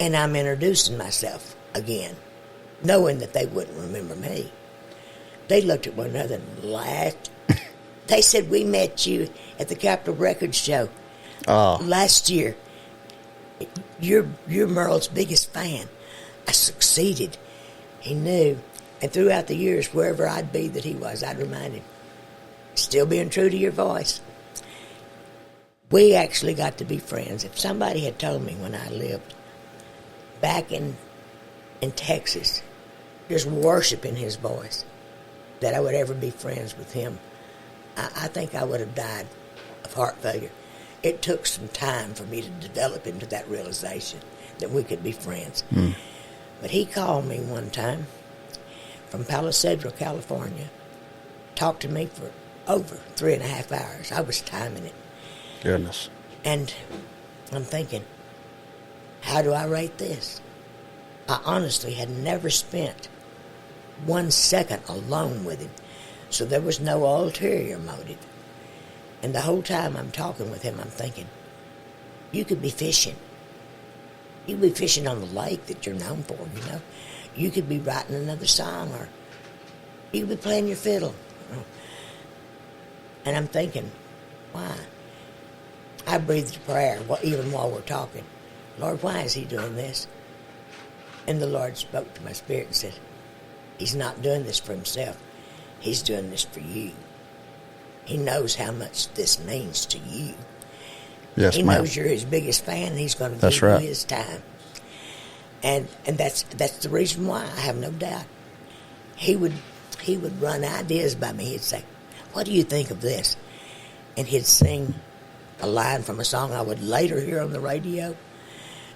and I'm introducing myself again, knowing that they wouldn't remember me. They looked at one another and laughed. They said, we met you at the Capitol Records show last year. You're Merle's biggest fan. I succeeded. He knew. And throughout the years, wherever I'd be that he was, I'd remind him, still being true to your voice. We actually got to be friends. If somebody had told me when I lived back in Texas, just worshiping his voice, that I would ever be friends with him, I think I would have died of heart failure. It took some time for me to develop into that realization that we could be friends. But he called me one time from Palisadro, California, talked to me for over 3.5 hours. I was timing it. Goodness. And I'm thinking, how do I rate this? I honestly had never spent 1 second alone with him, so there was no ulterior motive. And the whole time I'm talking with him, I'm thinking, you could be fishing. You could be fishing on the lake that you're known for, you know. You could be writing another song, or you could be playing your fiddle. You know? And I'm thinking, why? I breathed a prayer even while we're talking. Lord, why is he doing this? And the Lord spoke to my spirit and said, he's not doing this for himself. He's doing this for you. He knows how much this means to you. Yes, he ma'am. knows you're his biggest fan, and he's going to give right. you his time. And that's the reason why, I have no doubt. He would run ideas by me. He'd say, what do you think of this? And he'd sing a line from a song I would later hear on the radio.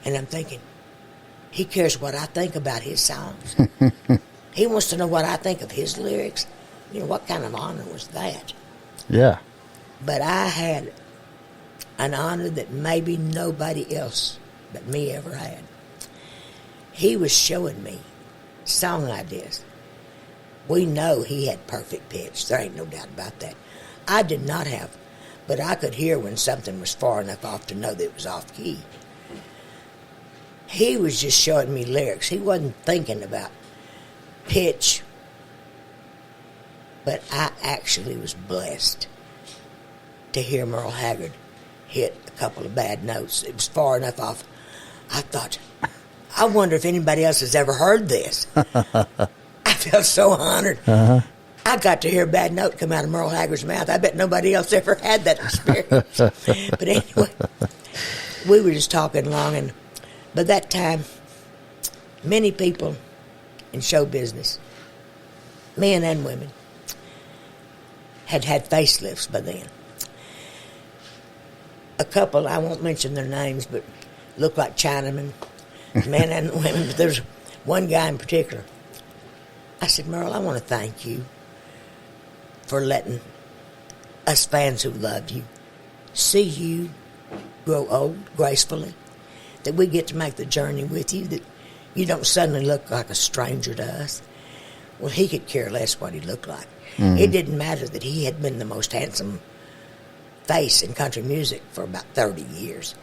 And I'm thinking, he cares what I think about his songs. He wants to know what I think of his lyrics. You know, what kind of honor was that? Yeah. But I had an honor that maybe nobody else but me ever had. He was showing me song ideas. We know he had perfect pitch. There ain't no doubt about that. I did not have, but I could hear when something was far enough off to know that it was off key. He was just showing me lyrics. He wasn't thinking about pitch. But I actually was blessed to hear Merle Haggard hit a couple of bad notes. It was far enough off. I thought, I wonder if anybody else has ever heard this. I felt so honored. Uh-huh. I got to hear a bad note come out of Merle Haggard's mouth. I bet nobody else ever had that experience. But anyway, we were just talking along, and by that time, many people in show business, men and women, had facelifts by then. A couple, I won't mention their names, but looked like Chinamen, men and women. But there's one guy in particular. I said, Merle, I want to thank you for letting us fans who loved you see you grow old gracefully, that we get to make the journey with you, that you don't suddenly look like a stranger to us. Well, he could care less what he looked like. Mm-hmm. It didn't matter that he had been the most handsome face in country music for about 30 years.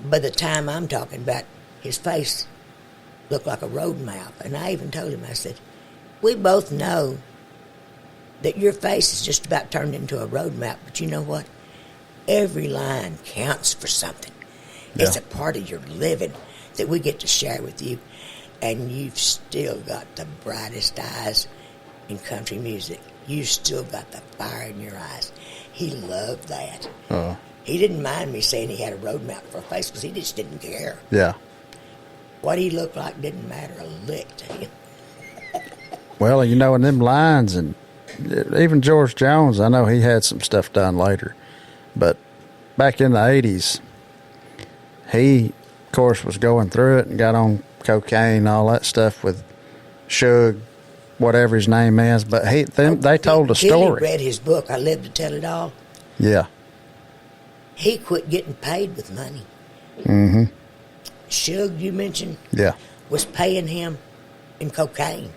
By the time I'm talking about, his face looked like a road map. And I even told him, I said, we both know that your face is just about turned into a road map, but you know what? Every line counts for something. Yeah. It's a part of your living that we get to share with you. And you've still got the brightest eyes in country music. You've still got the fire in your eyes. He loved that. Uh-huh. He didn't mind me saying he had a road map for a face because he just didn't care. Yeah. What he looked like didn't matter a lick to him. Well, you know, in them lines, and even George Jones, I know he had some stuff done later. But back in the 80s, he, of course, was going through it and got on cocaine and all that stuff with Suge, whatever his name is. But they told a story. Billy read his book, I Live to Tell It All. Yeah. He quit getting paid with money. Mm-hmm. Suge, you mentioned, was paying him in cocaine.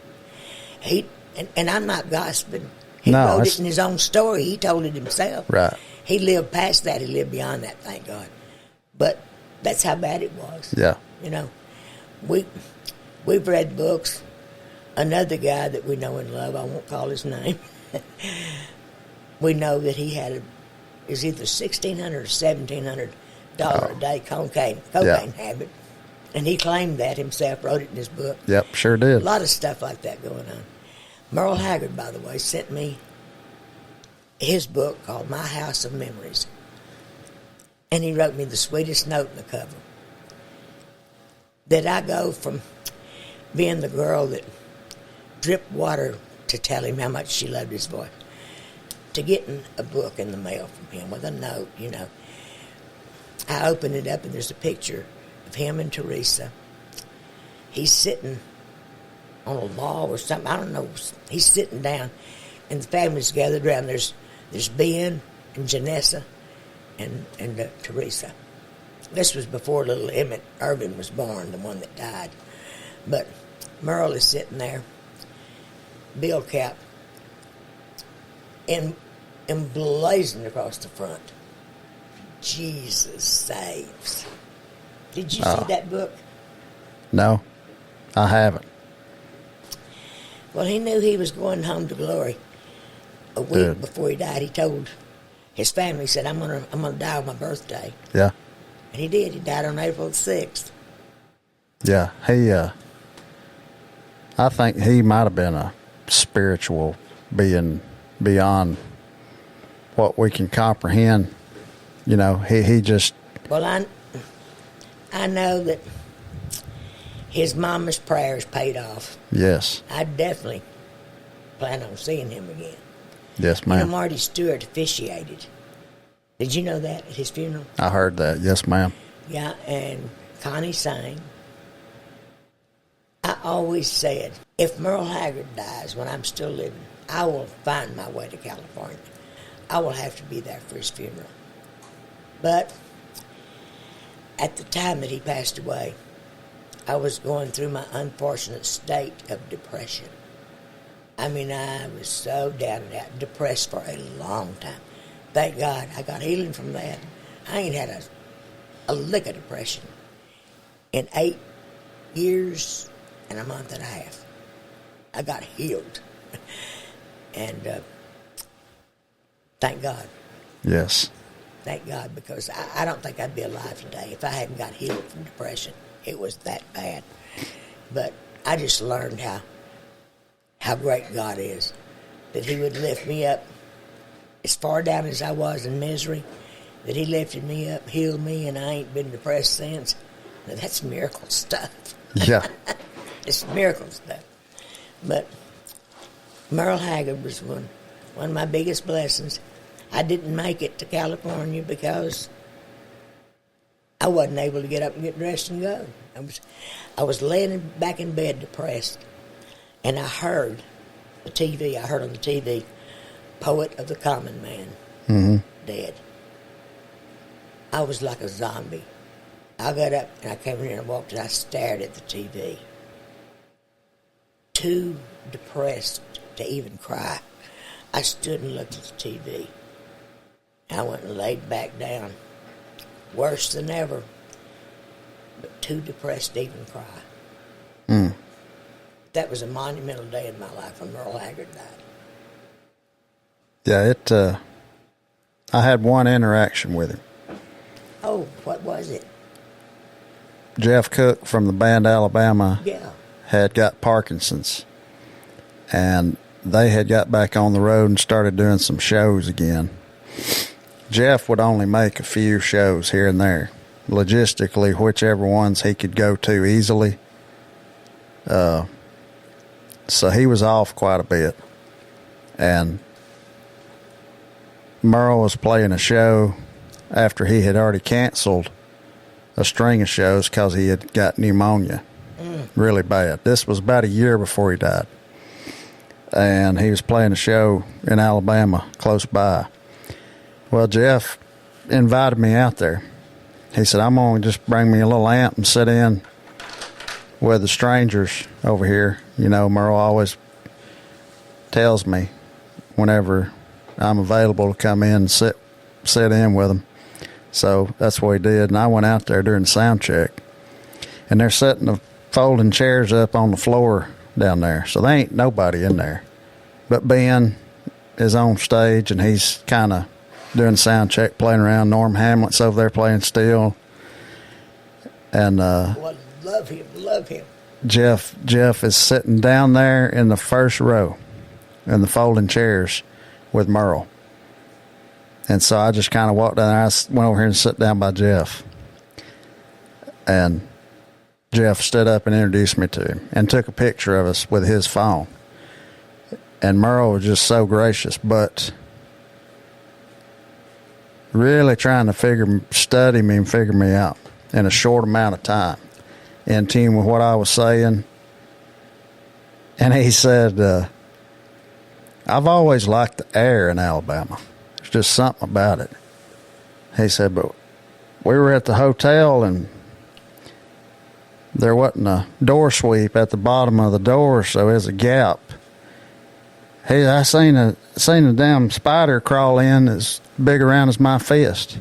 And I'm not gossiping. He wrote it in his own story. He told it himself. Right. He lived past that. He lived beyond that, thank God. But that's how bad it was. Yeah. You know, we've read books. Another guy that we know and love, I won't call his name, we know that he had is either $1,600 or $1,700 a day cocaine habit. And he claimed that himself, wrote it in his book. Yep, sure did. A lot of stuff like that going on. Merle Haggard, by the way, sent me his book called My House of Memories. And he wrote me the sweetest note in the cover. That I go from being the girl that dripped water to tell him how much she loved his voice, to getting a book in the mail from him with a note, you know. I open it up and there's a picture of him and Teresa. He's sitting on a log or something, I don't know. He's sitting down and the family's gathered around. There's Ben and Janessa and Teresa. This was before little Emmett Irvin was born, the one that died. But Merle is sitting there, Bill Cap, in emblazoned across the front. Jesus saves. Did you see that book? No, I haven't. Well, he knew he was going home to glory. A week Good. before he died, he told his family, he said, I'm gonna die on my birthday. Yeah. And he did. He died on April the 6th. Yeah, I think he might have been a spiritual being beyond what we can comprehend. You know, he just... Well, I know that his mama's prayers paid off. Yes. I definitely plan on seeing him again. Yes, You know, ma'am. Marty Stewart officiated. Did you know that at his funeral? I heard that. Yes, ma'am. Yeah, and Connie sang. I always said, if Merle Haggard dies when I'm still living, I will find my way to California. I will have to be there for his funeral. But at the time that he passed away, I was going through my unfortunate state of depression. I mean, I was so down and out, depressed for a long time. Thank God I got healing from that. I ain't had a lick of depression in 8 years and a month and a half. I got healed. And thank God. Yes. Thank God, because I don't think I'd be alive today if I hadn't got healed from depression. It was that bad. But I just learned how great God is, that he would lift me up as far down as I was in misery, that he lifted me up, healed me, and I ain't been depressed since. Now, that's miracle stuff. Yeah. It's miracle stuff. But Merle Haggard was one of my biggest blessings. I didn't make it to California because I wasn't able to get up and get dressed and go. I was laying back in bed depressed, and I heard on the TV, Poet of the Common Man, dead. I was like a zombie. I got up and I came in here and walked and I stared at the TV. Too depressed to even cry. I stood and looked at the TV. I went and laid back down. Worse than ever, but too depressed to even cry. That was a monumental day in my life when Merle Haggard died. Yeah, I had one interaction with him. Oh, what was it? Jeff Cook from the band Alabama Yeah. had got Parkinson's, and they had got back on the road and started doing some shows again. Jeff would only make a few shows here and there, logistically, whichever ones he could go to easily. So he was off quite a bit, and Merle was playing a show after he had already canceled a string of shows because he had got pneumonia really bad. This was about a year before he died, and he was playing a show in Alabama close by. Well, Jeff invited me out there. He said, I'm going to just bring me a little amp and sit in with the strangers over here. You know, Merle always tells me whenever I'm available to come in and sit in with them. So that's what he did. And I went out there during the sound check, and they're setting the folding chairs up on the floor down there. So there ain't nobody in there. But Ben is on stage, and he's kind of doing sound check, playing around. Norm Hamlet's over there playing steel. And Well, love him. Jeff is sitting down there in the first row in the folding chairs with Merle. And so I just kind of walked down there. I went over here and sat down by Jeff. And Jeff stood up and introduced me to him and took a picture of us with his phone. And Merle was just so gracious, but really trying to study me and figure me out in a short amount of time, in tune with what I was saying. And he said, I've always liked the air in Alabama. There's just something about it. He said, but we were at the hotel and there wasn't a door sweep at the bottom of the door, so there's a gap. Hey, I seen a damn spider crawl in that's big around as my fist.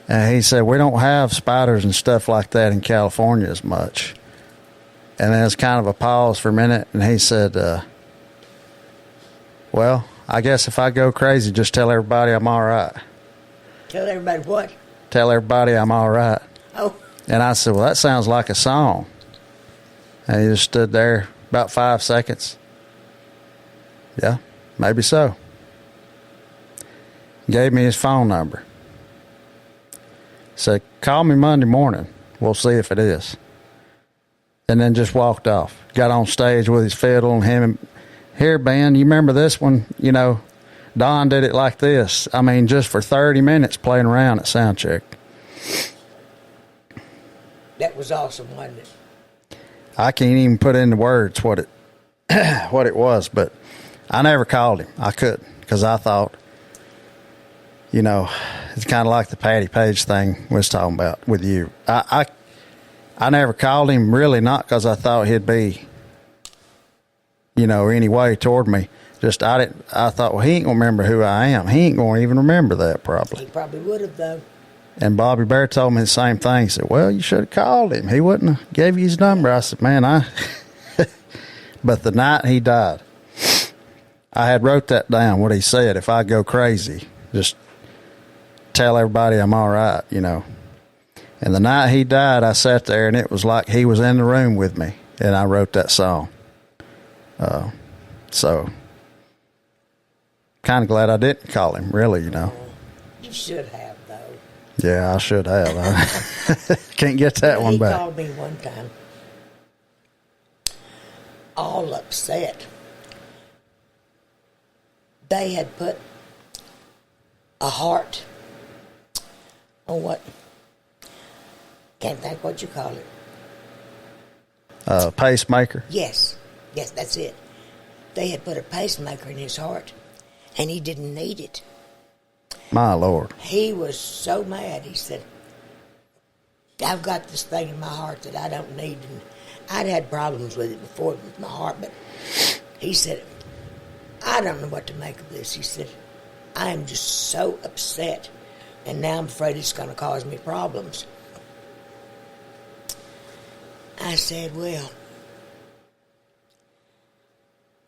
And he said, we don't have spiders and stuff like that in California as much. And there was kind of a pause for a minute, and he said, well, I guess if I go crazy, just tell everybody I'm all right. Tell everybody what? Tell everybody I'm all right. Oh. And I said, well, that sounds like a song. And he just stood there about 5 seconds. Yeah, maybe so. Gave me his phone number. Said, call me Monday morning. We'll see if it is. And then just walked off. Got on stage with his fiddle and him. Here, Ben, you remember this one? You know, Don did it like this. I mean, just for 30 minutes playing around at sound check. That was awesome, wasn't it? I can't even put into words what it what it was, but I never called him. I couldn't, because I thought, you know, it's kind of like the Patty Page thing we was talking about with you. I never called him, really, not because I thought he'd be, you know, any way toward me. Just I thought, well, he ain't gonna remember who I am. He ain't gonna even remember that probably. He probably would have, though. And Bobby Bear told me the same thing. He said, well, you should have called him. He wouldn't have gave you his number. I said, man, But the night he died, I had wrote that down, what he said. If I go crazy, just tell everybody I'm all right, you know. And the night he died, I sat there, and it was like he was in the room with me, and I wrote that song. So, kind of glad I didn't call him, really, you know. You should have, though. Yeah, I should have. I can't get that one back. He called me one time, all upset. They had put a heart on what? Can't think what you call it. Pacemaker? Yes, that's it. They had put a pacemaker in his heart, and he didn't need it. My Lord. He was so mad. He said, I've got this thing in my heart that I don't need. And I'd had problems with it before with my heart, but he said, I don't know what to make of this. He said, I am just so upset, and now I'm afraid it's going to cause me problems. I said, well,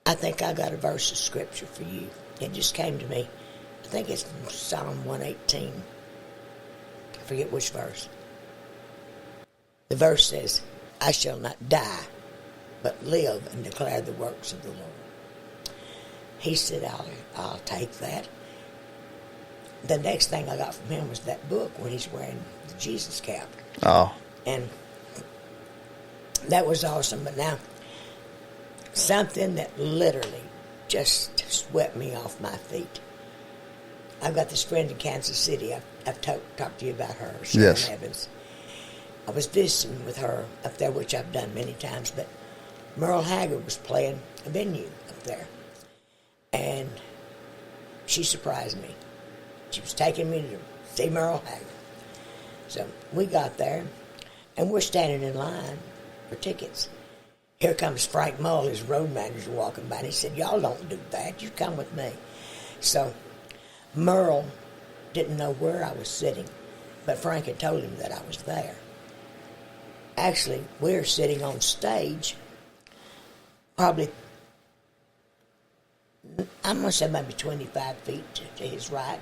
I think I got a verse of scripture for you. It just came to me. I think it's from Psalm 118. I forget which verse. The verse says, I shall not die, but live and declare the works of the Lord. He said, I'll take that. The next thing I got from him was that book when he's wearing the Jesus cap. Oh. And that was awesome. But now, something that literally just swept me off my feet. I've got this friend in Kansas City. I've talked to you about her, Sharon Yes. Evans. I was visiting with her up there, which I've done many times, but Merle Haggard was playing a venue up there. And she surprised me. She was taking me to see Merle Haggard. So we got there, and we're standing in line for tickets. Here comes Frank Mull, his road manager, walking by, and he said, y'all don't do that. You come with me. So Merle didn't know where I was sitting, but Frank had told him that I was there. Actually, we're sitting on stage, probably, I'm going to say maybe 25 feet to his right,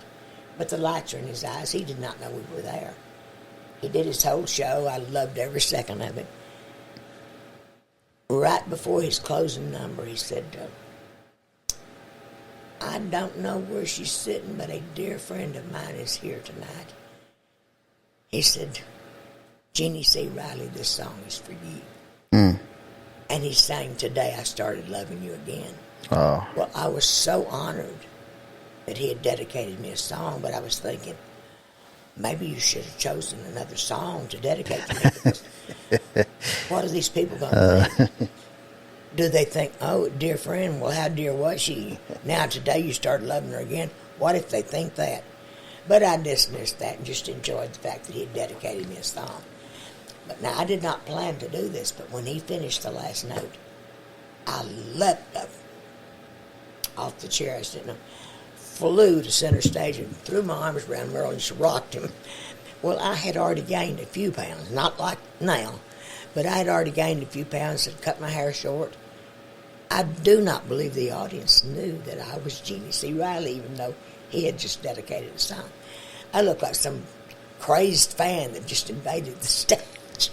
but the lights are in his eyes. He did not know we were there. He did his whole show. I loved every second of it. Right before his closing number, he said, I don't know where she's sitting, but a dear friend of mine is here tonight. He said, Jeannie C. Riley, this song is for you. Mm. And he sang, Today I Started Loving You Again. Oh. Well, I was so honored that he had dedicated me a song, but I was thinking, maybe you should have chosen another song to dedicate to me. Because what are these people going to think? Do they think, oh, dear friend, well, how dear was she? Now today you started loving her again. What if they think that? But I dismissed that and just enjoyed the fact that he had dedicated me a song. But now I did not plan to do this, but when he finished the last note, I leapt up off the chair. I said, no. Flew to center stage and threw my arms around Merle and just rocked him. Well, I had already gained a few pounds, not like now, but I had already gained a few pounds and cut my hair short. I do not believe the audience knew that I was Jeannie C. Riley, even though he had just dedicated a song. I looked like some crazed fan that just invaded the stage.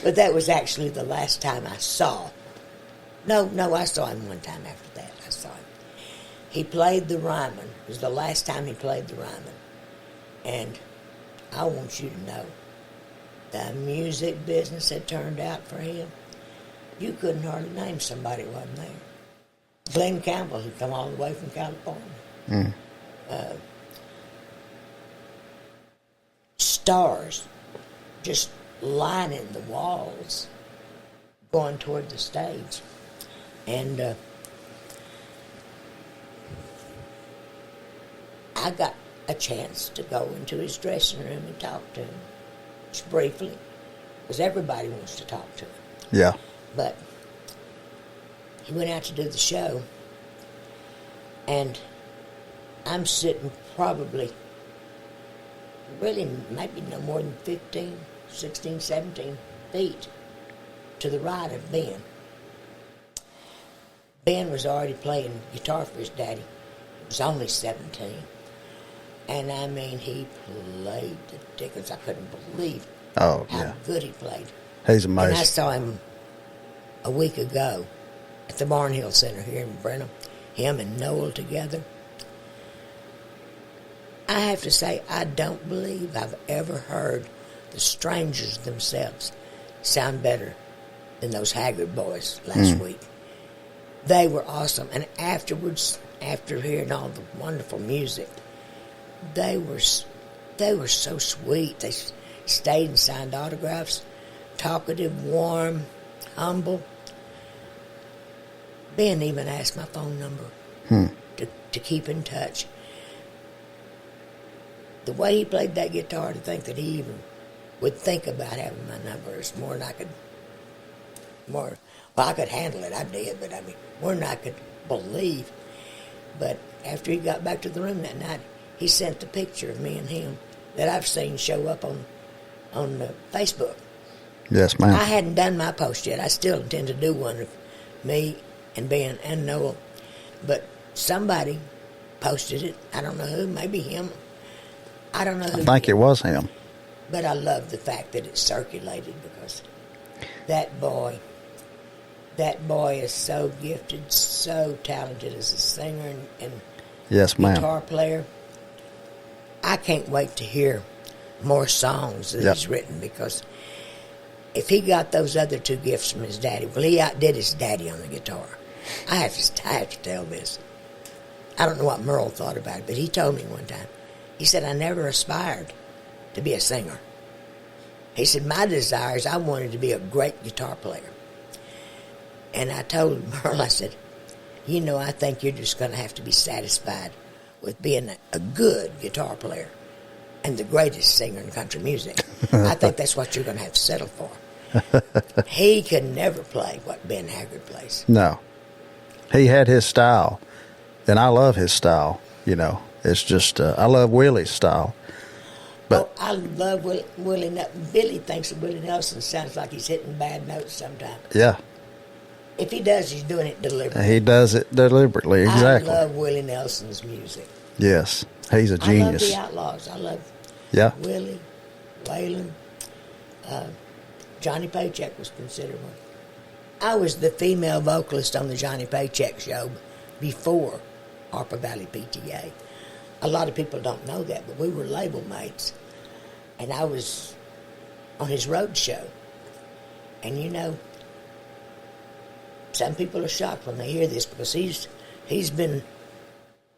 But that was actually the last time I saw. No, I saw him one time after that. I saw him. He played the Ryman. It was the last time he played the Ryman. And I want you to know, the music business had turned out for him. You couldn't hardly name somebody who wasn't there. Glenn Campbell, who'd come all the way from California. Stars just lining the walls going toward the stage. And I got a chance to go into his dressing room and talk to him, just briefly, because everybody wants to talk to him. Yeah. But he went out to do the show, and I'm sitting probably, really maybe no more than 15, 16, 17 feet to the right of Ben. Ben was already playing guitar for his daddy. He was only 17. And I mean, he played the dickens. I couldn't believe how good he played. He's amazing. And I saw him a week ago at the Barnhill Center here in Brenham. Him and Noel together. I have to say, I don't believe I've ever heard the Strangers themselves sound better than those Haggard boys last week. They were awesome. And afterwards, after hearing all the wonderful music, they were so sweet. They stayed and signed autographs. Talkative, warm, humble. Ben even asked my phone number to keep in touch. The way he played that guitar, to think that he even would think about having my number is more than I could. Well, I could handle it. I did, but I mean, more than I could believe. But after he got back to the room that night, he sent the picture of me and him that I've seen show up on Facebook. Yes, ma'am. I hadn't done my post yet. I still intend to do one of me and Ben and Noel. But somebody posted it. I don't know who. Maybe him. I don't know who. I think it was him. But I love the fact that it circulated, because that boy is so gifted, so talented as a singer and yes, ma'am. guitar player. I can't wait to hear more songs that he's written, because if he got those other two gifts from his daddy, well, he outdid his daddy on the guitar. I have to tell this. I don't know what Merle thought about it, but he told me one time. He said, I never aspired to be a singer. He said, my desire is I wanted to be a great guitar player. And I told Merle, I said, you know, I think you're just going to have to be satisfied with being a good guitar player and the greatest singer in country music. I think that's what you're going to have to settle for. He could never play what Ben Haggard plays. No. He had his style, and I love his style, you know. It's just, I love Willie's style. But I love Willie Nelson. Billy thinks that Willie Nelson sounds like he's hitting bad notes sometimes. Yeah. If he does, he's doing it deliberately. He does it deliberately, exactly. I love Willie Nelson's music. Yes, he's a genius. I love the Outlaws. I love Willie, Waylon. Johnny Paycheck was considered one. I was the female vocalist on the Johnny Paycheck show before Harper Valley PTA. A lot of people don't know that, but we were label mates. And I was on his road show. And you know, some people are shocked when they hear this, because he's been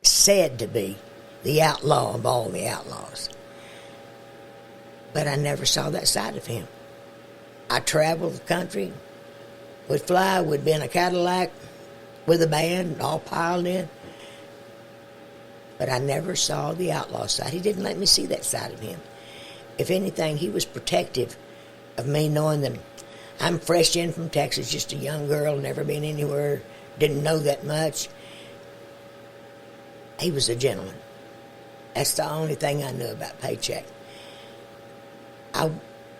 said to be the outlaw of all the outlaws. But I never saw that side of him. I traveled the country, would fly, would be in a Cadillac with a band all piled in. But I never saw the outlaw side. He didn't let me see that side of him. If anything, he was protective of me, knowing that I'm fresh in from Texas, just a young girl, never been anywhere, didn't know that much. He was a gentleman. That's the only thing I knew about Paycheck. I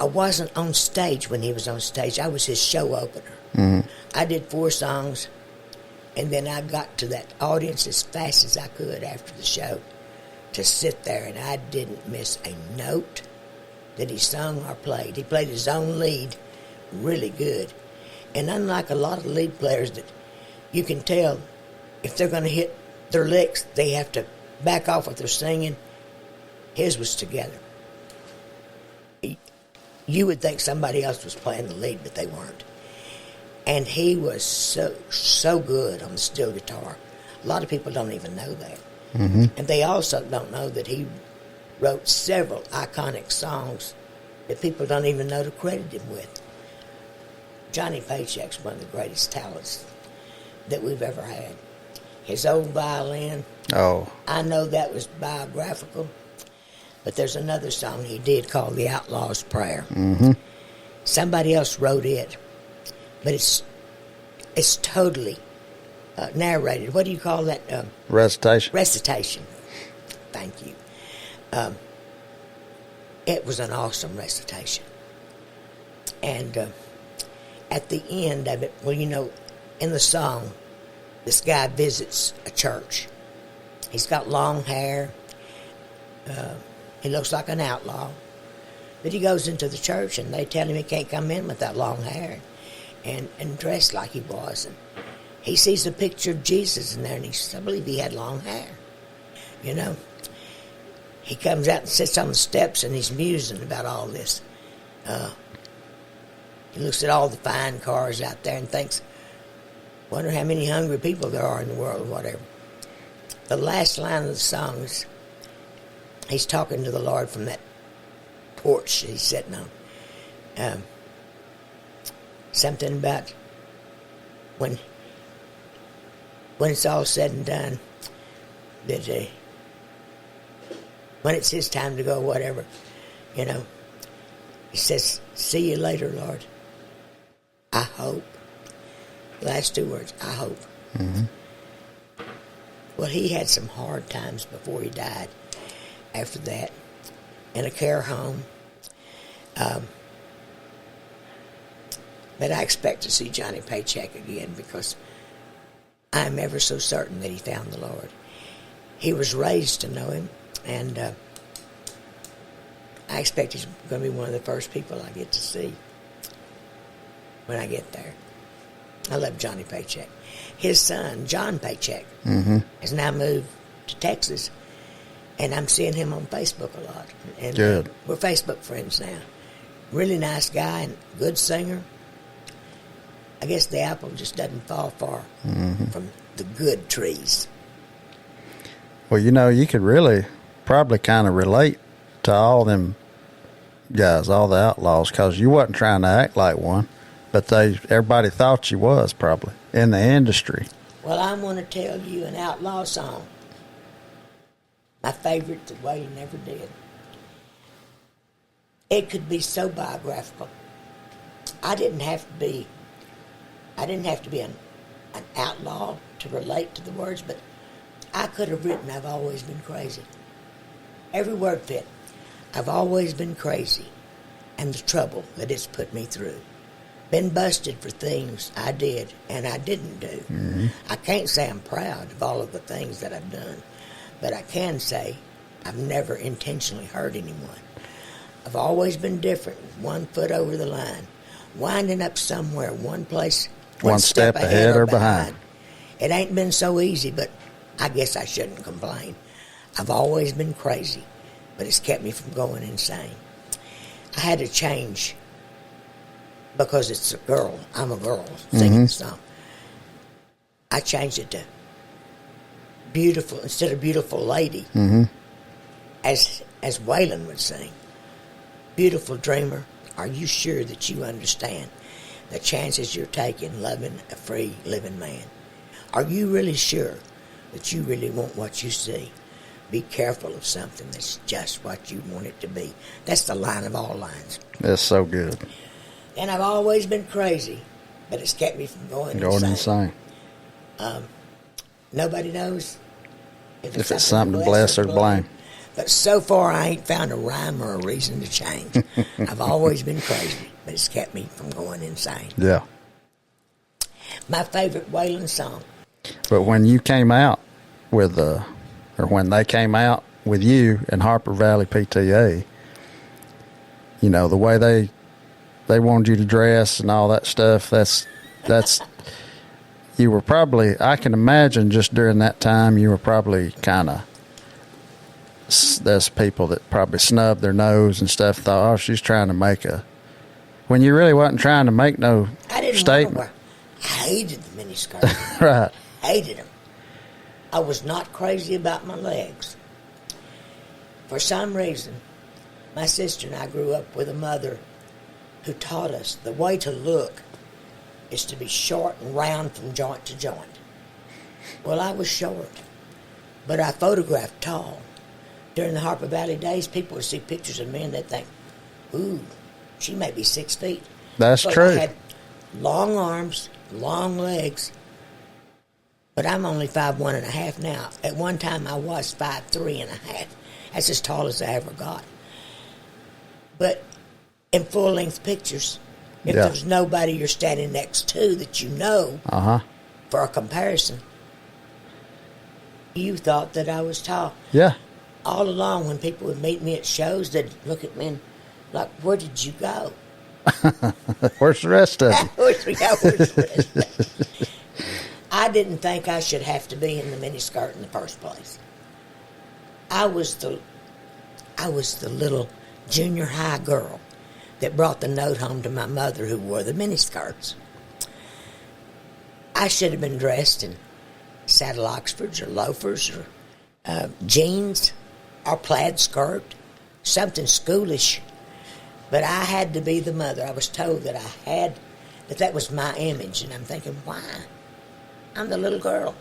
wasn't on stage when he was on stage. I was his show opener. Mm-hmm. I did 4 songs, and then I got to that audience as fast as I could after the show to sit there, and I didn't miss a note that he sung or played. He played his own lead really good. And unlike a lot of lead players that you can tell if they're going to hit their licks, they have to back off what they're singing, his was together. You would think somebody else was playing the lead, but they weren't. And he was so good on the steel guitar. A lot of people don't even know that. Mm-hmm. And they also don't know that he wrote several iconic songs that people don't even know to credit him with. Johnny Paycheck's one of the greatest talents that we've ever had. His old violin, Oh, I know that was biographical, but there's another song he did called The Outlaw's Prayer. mm-hmm. Somebody else wrote it, but it's totally narrated. What do you call that? Recitation. Recitation. Thank you. It was an awesome recitation. And at the end of it, well, you know, in the song, this guy visits a church. He's got long hair. He looks like an outlaw. But he goes into the church, and they tell him he can't come in with that long hair and dressed like he was. And he sees a picture of Jesus in there, and he says, I believe he had long hair. You know? He comes out and sits on the steps, and he's musing about all this. He looks at all the fine cars out there and thinks, wonder how many hungry people there are in the world or whatever. The last line of the song is, he's talking to the Lord from that porch he's sitting on. Something about when it's all said and done, that when it's his time to go, whatever, you know, he says, see you later, Lord. I hope. Last 2 words, I hope. Mm-hmm. Well, he had some hard times before he died after that in a care home. But I expect to see Johnny Paycheck again because I'm ever so certain that he found the Lord. He was raised to know him, and I expect he's going to be one of the first people I get to see when I get there. I love Johnny Paycheck. His son, John Paycheck, Mm-hmm. has now moved to Texas, and I'm seeing him on Facebook a lot. And Good. We're Facebook friends now. Really nice guy and good singer. I guess the apple just doesn't fall far from the good trees. Well, you know, you could really probably kind of relate to all them guys, all the outlaws, because you wasn't trying to act like one, but everybody thought you was probably in the industry. Well, I'm going to tell you an outlaw song. My favorite, The Way You Never Did. It could be so biographical. I didn't have to be an outlaw to relate to the words, but I could have written, I've always been crazy. Every word fit. I've always been crazy, and the trouble that it's put me through. Been busted for things I did and I didn't do. Mm-hmm. I can't say I'm proud of all of the things that I've done, but I can say I've never intentionally hurt anyone. I've always been different, 1 foot over the line, winding up somewhere, one place, One step ahead or behind. It ain't been so easy, but I guess I shouldn't complain. I've always been crazy, but it's kept me from going insane. I had to change because it's a girl. I'm a girl singing the song. I changed it to beautiful instead of beautiful lady, as Waylon would sing. Beautiful dreamer, are you sure that you understand the chances you're taking loving a free living man? Are you really sure that you really want what you see? Be careful of something that's just what you want it to be. That's the line of all lines. That's so good. And I've always been crazy, but it's kept me from going insane. Nobody knows if it's something to bless or to blame. But so far, I ain't found a rhyme or a reason to change. I've always been crazy, but it's kept me from going insane. Yeah. My favorite wailing song. But when you came out with, or when they came out with you and Harper Valley PTA, you know, the way they wanted you to dress and all that stuff, that's you were probably, I can imagine just during that time, you were probably kind of, there's people that probably snubbed their nose and stuff, thought, oh, she's trying to make when you really wasn't trying to make no statement. I hated the miniskirt. Right. Hated them. I was not crazy about my legs. For some reason, my sister and I grew up with a mother who taught us the way to look is to be short and round from joint to joint. Well, I was short, but I photographed tall. During the Harper Valley days, people would see pictures of me and they'd think, ooh, she may be 6 feet. That's true. I had long arms, long legs, but I'm only 5'1.5" now. At one time, I was 5'3.5". That's as tall as I ever got. But in full-length pictures, if there's nobody you're standing next to that you know, for a comparison, you thought that I was tall. Yeah. All along, when people would meet me at shows, they'd look at me and like, where did you go? Where's the rest of them? Where's the rest of them? I didn't think I should have to be in the miniskirt in the first place. I was the little junior high girl that brought the note home to my mother who wore the miniskirts. I should have been dressed in saddle Oxfords or loafers or jeans or plaid skirt, something schoolish. But I had to be the mother. I was told that that was my image. And I'm thinking, why? I'm the little girl.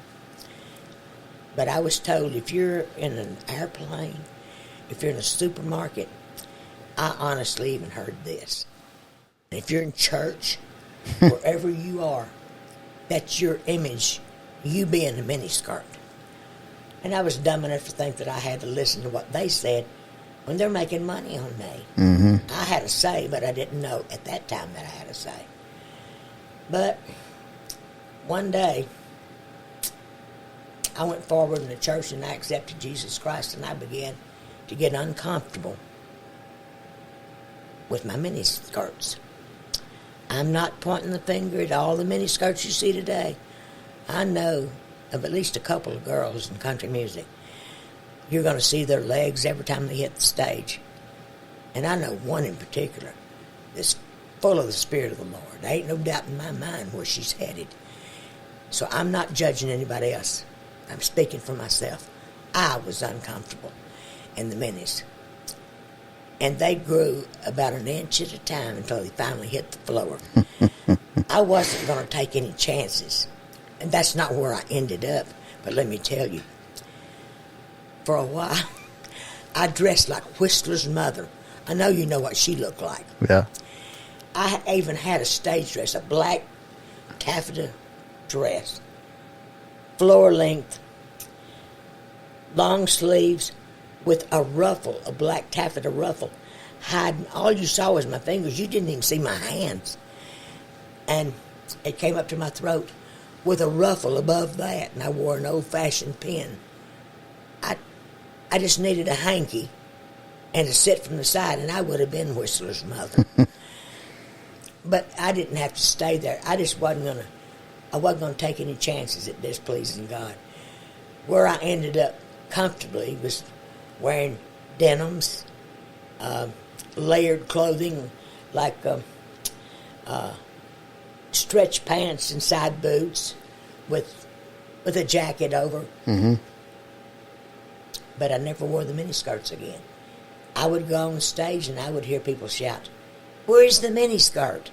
But I was told if you're in an airplane, if you're in a supermarket, I honestly even heard this. If you're in church, wherever you are, that's your image, you be in a miniskirt. And I was dumb enough to think that I had to listen to what they said when they're making money on me. Mm-hmm. I had a say, but I didn't know at that time that I had a say. But one day, I went forward in the church and I accepted Jesus Christ, and I began to get uncomfortable with my miniskirts. I'm not pointing the finger at all the miniskirts you see today. I know of at least a couple of girls in country music. You're going to see their legs every time they hit the stage. And I know one in particular that's full of the Spirit of the Lord. There ain't no doubt in my mind where she's headed. So I'm not judging anybody else. I'm speaking for myself. I was uncomfortable in the minis. And they grew about an inch at a time until they finally hit the floor. I wasn't going to take any chances. And that's not where I ended up. But let me tell you, for a while, I dressed like Whistler's mother. I know you know what she looked like. Yeah. I even had a stage dress, a black taffeta dress, floor length, long sleeves, with a ruffle, a black taffeta ruffle, hiding. All you saw was my fingers. You didn't even see my hands. And it came up to my throat with a ruffle above that, and I wore an old-fashioned pin. I just needed a hanky and to sit from the side, and I would have been Whistler's mother. But I didn't have to stay there. I wasn't going to take any chances at displeasing God. Where I ended up comfortably was wearing denims, layered clothing like stretch pants and side boots with a jacket over. Mm-hmm. But I never wore the miniskirts again. I would go on stage and I would hear people shout, "Where's the miniskirt?"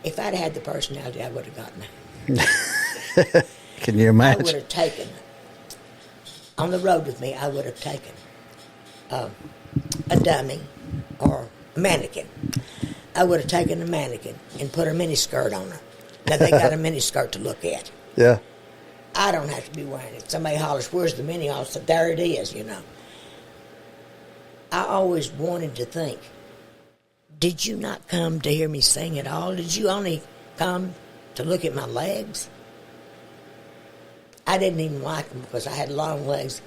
If I'd had the personality, I would have gotten it. Can you imagine? I would have taken it. On the road with me, I would have taken a dummy or a mannequin. I would have taken a mannequin and put a mini skirt on her. Now they got a mini skirt to look at. Yeah. I don't have to be wearing it. Somebody hollers, "Where's the mini?" I said, "There it is," I always wanted to think, did you not come to hear me sing at all? Did you only come to look at my legs? I didn't even like them because I had long legs,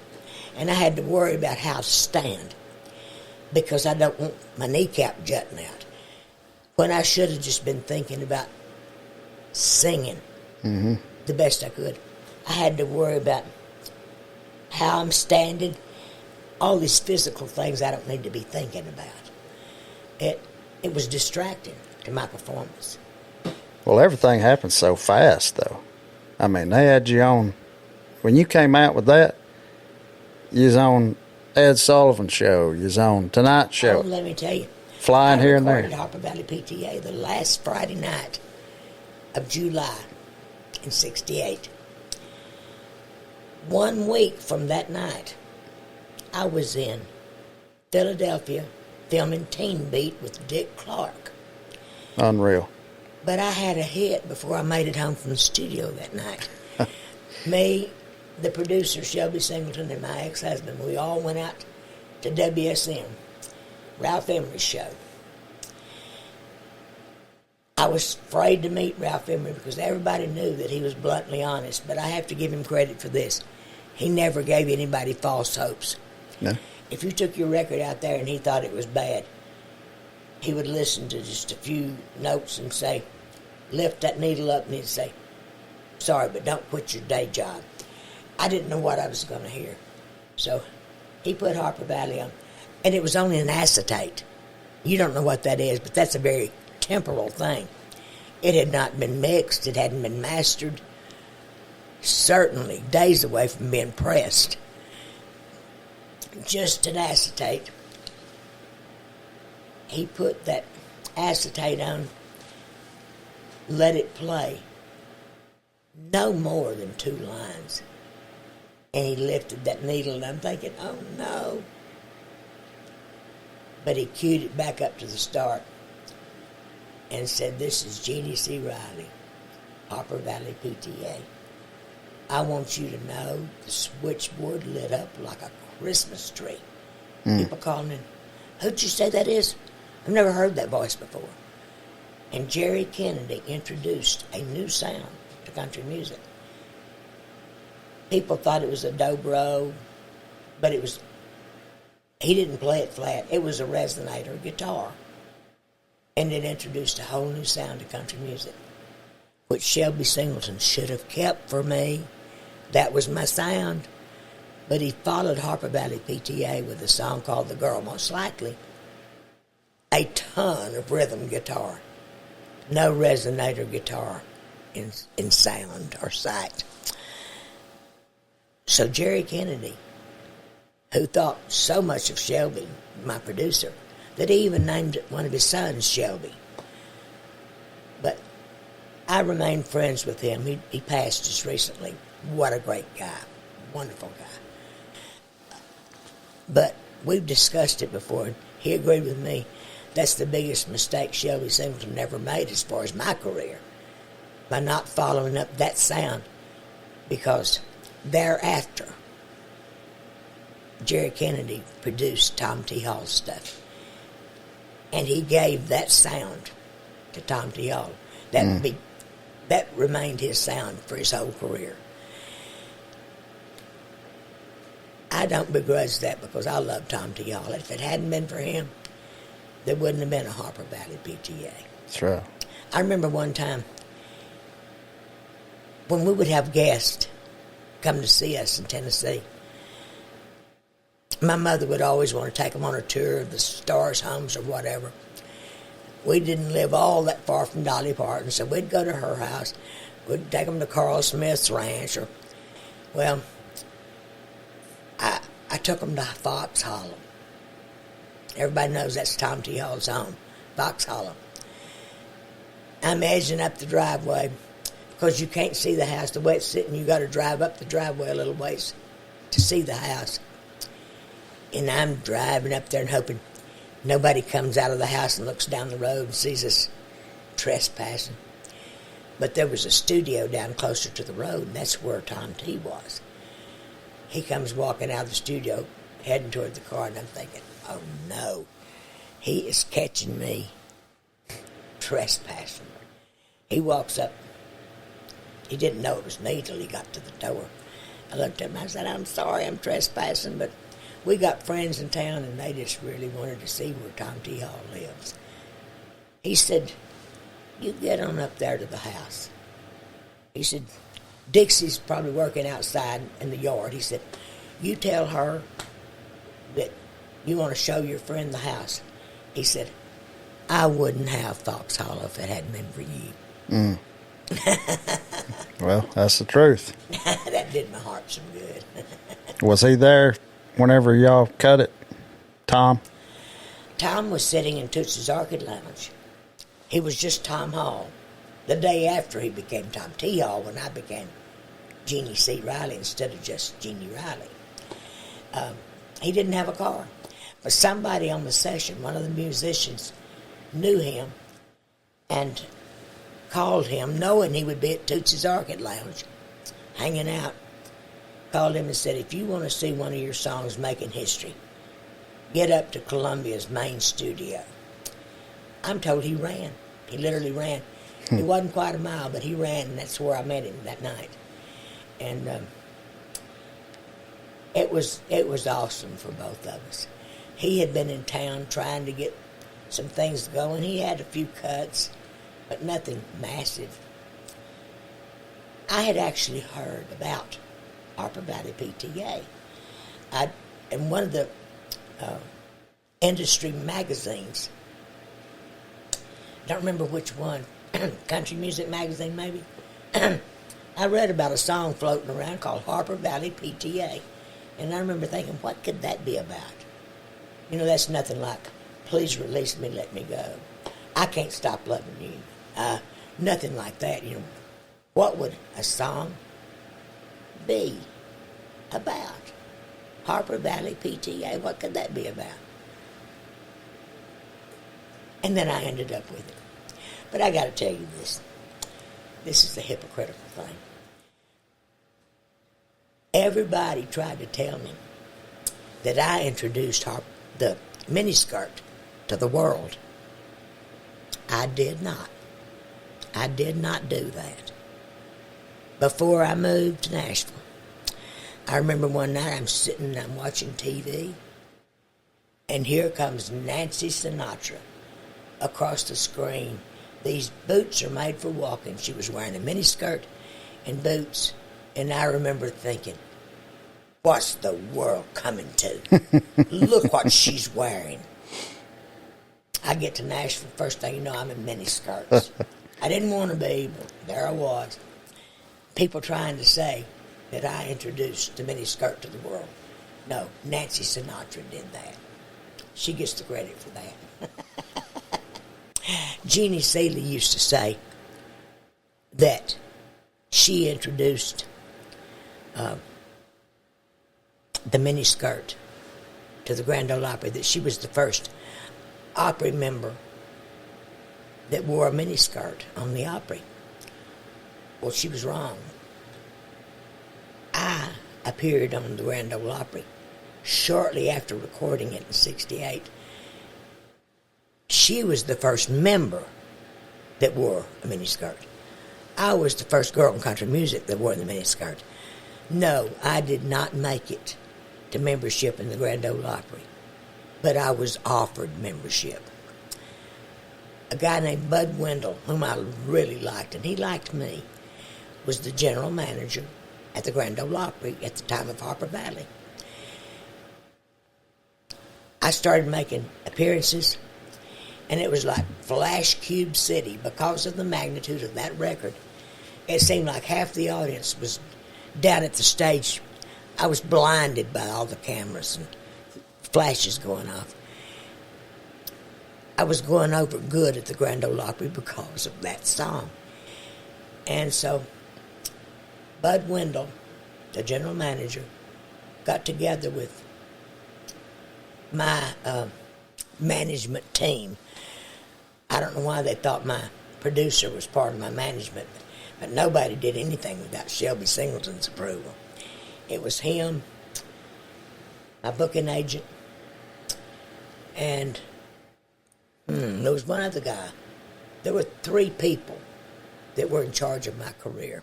and I had to worry about how to stand because I don't want my kneecap jutting out. When I should have just been thinking about singing the best I could. I had to worry about how I'm standing, all these physical things I don't need to be thinking about. It was distracting to my performance. Well, everything happened so fast, though. I mean, they had you on, when you came out with that, you was on Ed Sullivan's show, you was on Tonight's Show. Oh, let me tell you. Flying here and there. I recorded Harper Valley PTA the last Friday night of July in '68. 1 week from that night, I was in Philadelphia filming Teen Beat with Dick Clark. Unreal. But I had a hit before I made it home from the studio that night. Me, the producer, Shelby Singleton, and my ex-husband, we all went out to WSM, Ralph Emery's show. I was afraid to meet Ralph Emery because everybody knew that he was bluntly honest, but I have to give him credit for this. He never gave anybody false hopes. No. If you took your record out there and he thought it was bad, he would listen to just a few notes and say, lift that needle up, and he'd say, sorry, but don't quit your day job. I didn't know what I was going to hear. So he put Harper Valley on, and it was only an acetate. You don't know what that is, but that's a very temporal thing. It had not been mixed. It hadn't been mastered. Certainly days away from being pressed. Just an acetate. He put that acetate on, let it play. No more than 2 lines. And he lifted that needle, and I'm thinking, oh no. But he cued it back up to the start and said, this is Jeannie C. Riley, Harper Valley PTA. I want you to know the switchboard lit up like a Christmas tree. People calling in, who'd you say that is? I've never heard that voice before. And Jerry Kennedy introduced a new sound to country music. People thought it was a dobro, but he didn't play it flat. It was a resonator guitar. And it introduced a whole new sound to country music, which Shelby Singleton should have kept for me. That was my sound. But he followed Harper Valley PTA with a song called The Girl, most likely. A ton of rhythm guitar. No resonator guitar in sound or sight. So Jerry Kennedy, who thought so much of Shelby, my producer, that he even named one of his sons Shelby. But I remained friends with him. He passed just recently. What a great guy. Wonderful guy. But we've discussed it before, and he agreed with me. That's the biggest mistake Shelby Singleton ever made as far as my career, by not following up that sound, because thereafter, Jerry Kennedy produced Tom T. Hall's stuff, and he gave that sound to Tom T. Hall. That remained his sound for his whole career. I don't begrudge that because I love Tom T. Hall. If it hadn't been for him, there wouldn't have been a Harper Valley PTA. That's right. I remember one time when we would have guests come to see us in Tennessee. My mother would always want to take them on a tour of the stars' homes or whatever. We didn't live all that far from Dolly Parton, so we'd go to her house. We'd take them to Carl Smith's ranch. I took them to Fox Hollow. Everybody knows that's Tom T. Hall's home, Fox Hollow. I'm edging up the driveway because you can't see the house. The way it's sitting, you got to drive up the driveway a little ways to see the house. And I'm driving up there and hoping Nobody comes out of the house and looks down the road and sees us trespassing. But there was a studio down closer to the road, and that's where Tom T was. He comes walking out of the studio, heading toward the car, and I'm thinking, oh no, he is catching me trespassing. He walks up. He didn't know it was me till he got to the door. I looked at him, I said, I'm sorry, I'm trespassing, but we got friends in town, and they just really wanted to see where Tom T. Hall lives. He said, you get on up there to the house. He said, Dixie's probably working outside in the yard. He said, you tell her that you want to show your friend the house. He said, I wouldn't have Fox Hollow if it hadn't been for you. Mm. Well, that's the truth. That did my heart some good. Was he there whenever y'all cut it, Tom? Tom was sitting in Tootsie's Orchid Lounge. He was just Tom Hall. The day after he became Tom T. Hall, when I became Jeannie C. Riley instead of just Jeannie Riley. He didn't have a car. But somebody on the session, one of the musicians, knew him and called him, knowing he would be at Tootsie's Orchid Lounge, hanging out. Called him and said, if you want to see one of your songs making history, get up to Columbia's main studio. I'm told he ran. He literally ran. It wasn't quite a mile, but he ran, and that's where I met him that night. And it was awesome for both of us. He had been in town trying to get some things going. He had a few cuts, but nothing massive. I had actually heard about Harper Valley PTA. In one of the industry magazines, don't remember which one, Country Music Magazine maybe, I read about a song floating around called Harper Valley PTA. And I remember thinking, what could that be about? You know, that's nothing like, please release me, let me go. I can't stop loving you. Nothing like that, you know. What would a song be about? Harper Valley PTA, what could that be about? And then I ended up with it. But I got to tell you this. This is the hypocritical thing. Everybody tried to tell me that I introduced the miniskirt to the world. I did not. I did not do that. Before I moved to Nashville, I remember one night I'm watching TV, and here comes Nancy Sinatra across the screen. These boots are made for walking. She was wearing a miniskirt and boots, and I remember thinking, what's the world coming to? Look what she's wearing. I get to Nashville, first thing you know, I'm in miniskirts. I didn't want to be, but there I was. People trying to say that I introduced the miniskirt to the world. No, Nancy Sinatra did that. She gets the credit for that. Jeannie Seeley used to say that she introduced the miniskirt to the Grand Ole Opry, that she was the first Opry member that wore a miniskirt on the Opry. Well, she was wrong. I appeared on the Grand Ole Opry shortly after recording it in '68. She was the first member that wore a miniskirt. I was the first girl in country music that wore the miniskirt. No, I did not make it to membership in the Grand Ole Opry, but I was offered membership. A guy named Bud Wendell, whom I really liked, and he liked me, was the general manager at the Grand Ole Opry at the time of Harper Valley. I started making appearances, and it was like Flash Cube City because of the magnitude of that record. It seemed like half the audience was down at the stage. I was blinded by all the cameras and flashes going off. I was going over good at the Grand Ole Opry because of that song. And so Bud Wendell, the general manager, got together with my management team. I don't know why they thought my producer was part of my management, but nobody did anything without Shelby Singleton's approval. It was him, my booking agent, and there was one other guy. There were 3 people that were in charge of my career.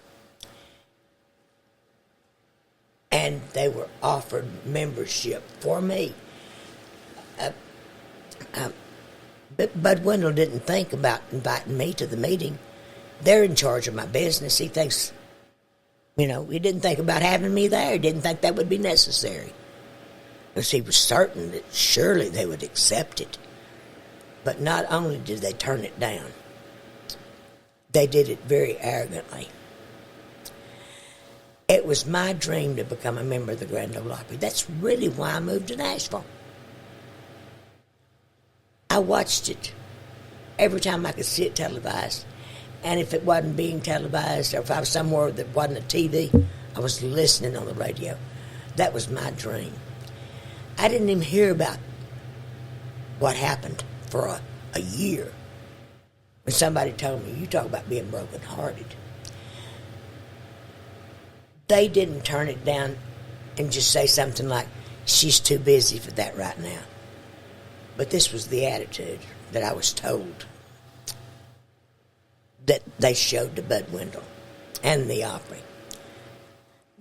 And they were offered membership for me. But Bud Wendell didn't think about inviting me to the meeting. They're in charge of my business. He thinks, he didn't think about having me there. He didn't think that would be necessary. Because he was certain that surely they would accept it. But not only did they turn it down, they did it very arrogantly. It was my dream to become a member of the Grand Ole Opry. That's really why I moved to Nashville. I watched it every time I could see it televised. And if it wasn't being televised, or if I was somewhere that wasn't a TV, I was listening on the radio. That was my dream. I didn't even hear about what happened for a year. When somebody told me, you talk about being brokenhearted. They didn't turn it down and just say something like, she's too busy for that right now. But this was the attitude that I was told that they showed to Bud Wendell and the Opry.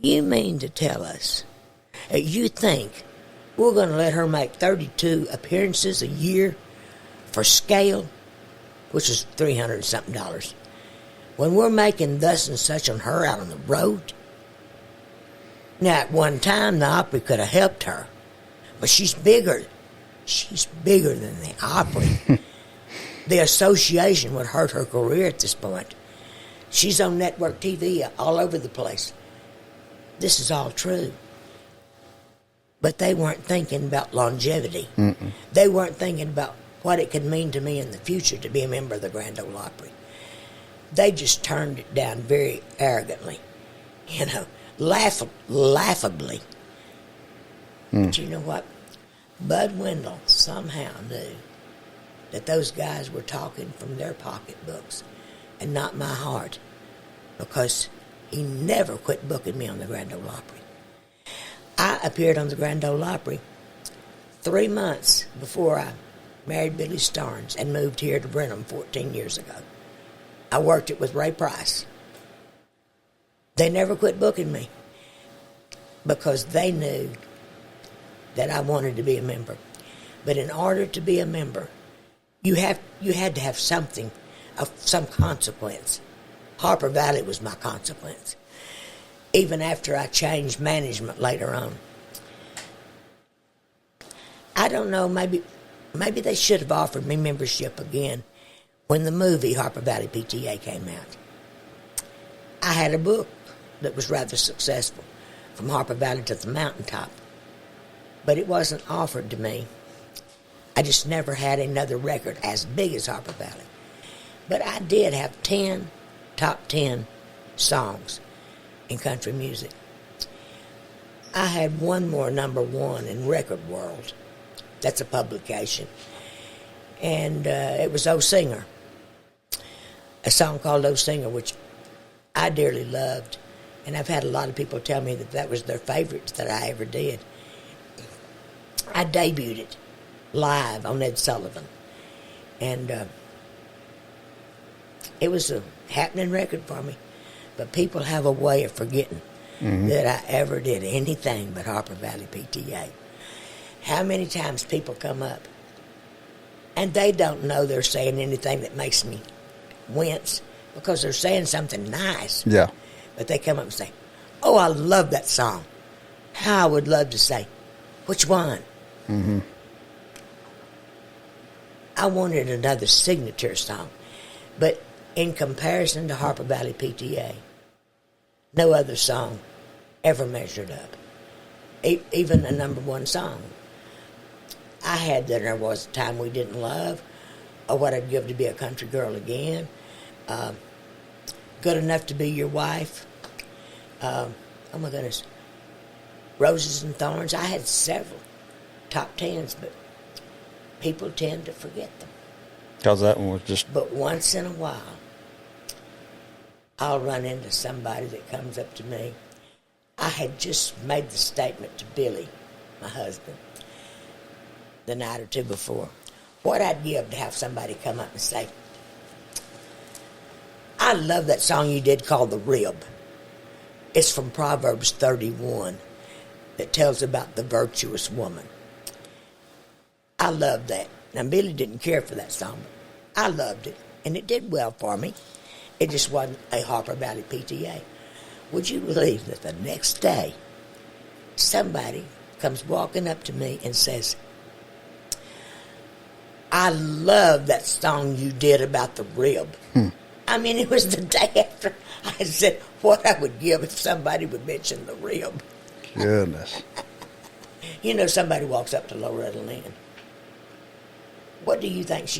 You mean to tell us that you think we're going to let her make 32 appearances a year for scale, which is $300-something, when we're making thus and such on her out on the road? Now, at one time, the Opry could have helped her, but she's bigger. She's bigger than the Opry. The association would hurt her career at this point. She's on network TV all over the place. This is all true. But they weren't thinking about longevity. Mm-mm. They weren't thinking about what it could mean to me in the future to be a member of the Grand Ole Opry. They just turned it down very arrogantly, laughably. But you know what? Bud Wendell somehow knew that those guys were talking from their pocketbooks and not my heart, because he never quit booking me on the Grand Ole Opry. I appeared on the Grand Ole Opry 3 months before I married Billy Starnes and moved here to Brenham 14 years ago. I worked it with Ray Price. They never quit booking me because they knew that I wanted to be a member. But in order to be a member, you had to have something of some consequence. Harper Valley was my consequence, even after I changed management later on. I don't know, maybe they should have offered me membership again when the movie Harper Valley PTA came out. I had a book that was rather successful, From Harper Valley to the Mountaintop, but it wasn't offered to me. I just never had another record as big as Harper Valley. But I did have 10 top 10 songs in country music. I had one more number one in Record World. That's a publication. And it was O Singer. A song called O Singer, which I dearly loved. And I've had a lot of people tell me that that was their favorite that I ever did. I debuted it live on Ed Sullivan. And it was a happening record for me. But people have a way of forgetting that I ever did anything but Harper Valley PTA. How many times people come up and they don't know they're saying anything that makes me wince because they're saying something nice. Yeah. But they come up and say, "Oh, I love that song." How I would love to say, "Which one?" Mm-hmm. I wanted another signature song. But in comparison to Harper Valley PTA, no other song ever measured up. Even a number one song. I had that There Was a Time We Didn't Love, or What I'd Give to Be a Country Girl Again, Good Enough to Be Your Wife, oh my goodness, Roses and Thorns. I had several top tens, but people tend to forget them. Because that one was just... But once in a while, I'll run into somebody that comes up to me. I had just made the statement to Billy, my husband, the night or two before, what I'd give to have somebody come up and say, I love that song you did called The Rib. It's from Proverbs 31 that tells about the virtuous woman. I loved that. Now, Billy didn't care for that song, but I loved it, and it did well for me. It just wasn't a Harper Valley PTA. Would you believe that the next day, somebody comes walking up to me and says, I love that song you did about the rib. I mean, it was the day after I said what I would give if somebody would mention the rib. Goodness. You know, somebody walks up to Loretta Lynn. What do you think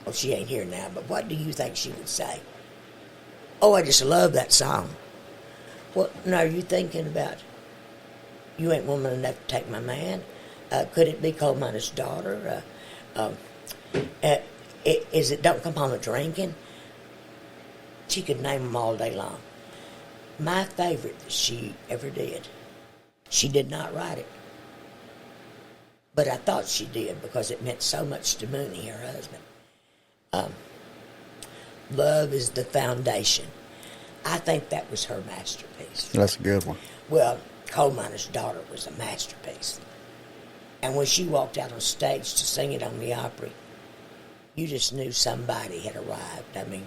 well, she ain't here now, but what do you think she would say? Oh, I just love that song. Well, now are you thinking about, you ain't woman enough to take my man? Could it be coal miner's daughter? Is it don't come home a drinking? She could name them all day long. My favorite that she ever did, she did not write it. But I thought she did because it meant so much to Mooney, her husband. Love is the foundation. I think that was her masterpiece. That's a good one. Well, Coal Miner's Daughter was a masterpiece. And when she walked out on stage to sing it on the Opry, you just knew somebody had arrived. I mean,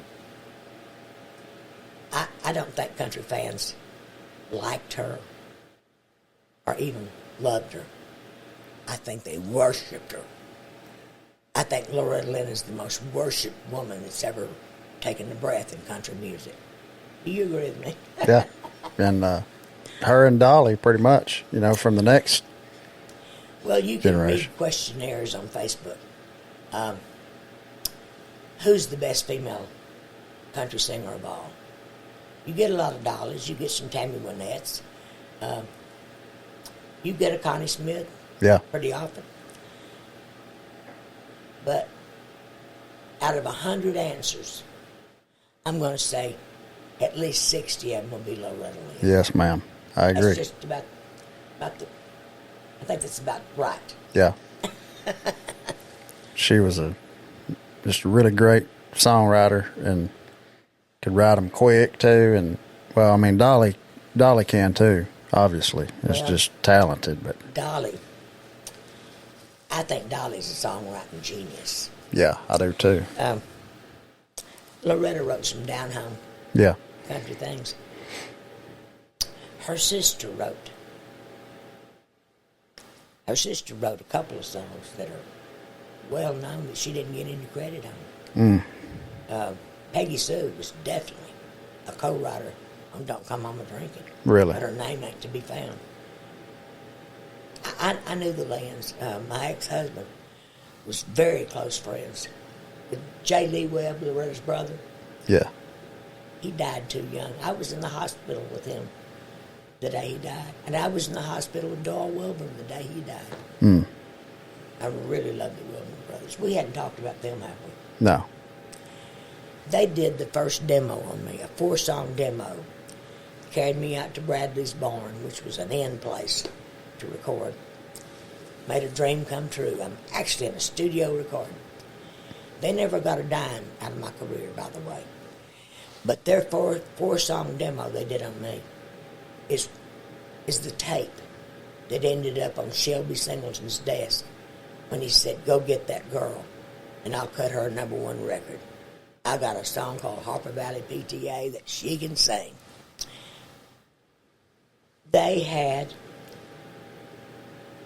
I don't think country fans liked her or even loved her. I think they worshipped her. I think Loretta Lynn is the most worshipped woman that's ever taken a breath in country music. Do you agree with me? Yeah. And her and Dolly, pretty much, you know, from the next well, you can generation. read questionnaires on Facebook. Who's the best female country singer of all? You get a lot of Dollys. You get some Tammy Wynette's. You get a Connie Smith. Yeah. Pretty often. But out of 100 answers, I'm going to say at least 60 of them will be Loretta Lynn. Yes, ma'am. I agree. That's just about the, I think that's about right. Yeah. She was just a really great songwriter and could write them quick too. And well, I mean, Dolly can too. Obviously, it's just talented. But Dolly, I think Dolly's a songwriting genius. Yeah, I do too. Loretta wrote some down home Yeah. country things. Her sister wrote a couple of songs that are well known that she didn't get any credit on. Peggy Sue was definitely a co-writer on Don't Come Home a Drinking. Really? But her name ain't to be found. I knew the Lynn's. My ex-husband was very close friends with J. Lee Webb, Loretta's brother. Yeah. He died too young. I was in the hospital with him the day he died. And I was in the hospital with Doyle Wilburn the day he died. I really loved the Wilburn brothers. We hadn't talked about them, have we? No. They did the first demo on me, a 4-song demo. Carried me out to Bradley's barn, which was an end place to record. Made a dream come true. I'm actually in a studio recording. They never got a dime out of my career, by the way. But their 4-song demo they did on me is the tape that ended up on Shelby Singleton's desk when he said, go get that girl, and I'll cut her a #1 record. I got a song called Harper Valley PTA that she can sing. They had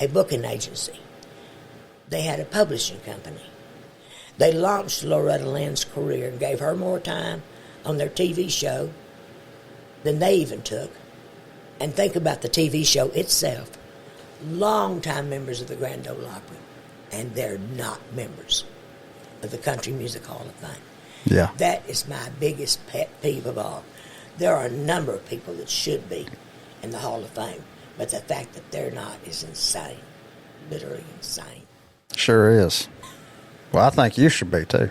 a booking agency. They had a publishing company. They launched Loretta Lynn's career and gave her more time on their TV show than they even took. And think about the TV show itself. Longtime members of the Grand Ole Opry, and they're not members of the Country Music Hall of Fame. Yeah. That is my biggest pet peeve of all. There are a number of people that should be in the Hall of Fame, but the fact that they're not is insane. Literally insane. Sure is. Well, I think you should be too.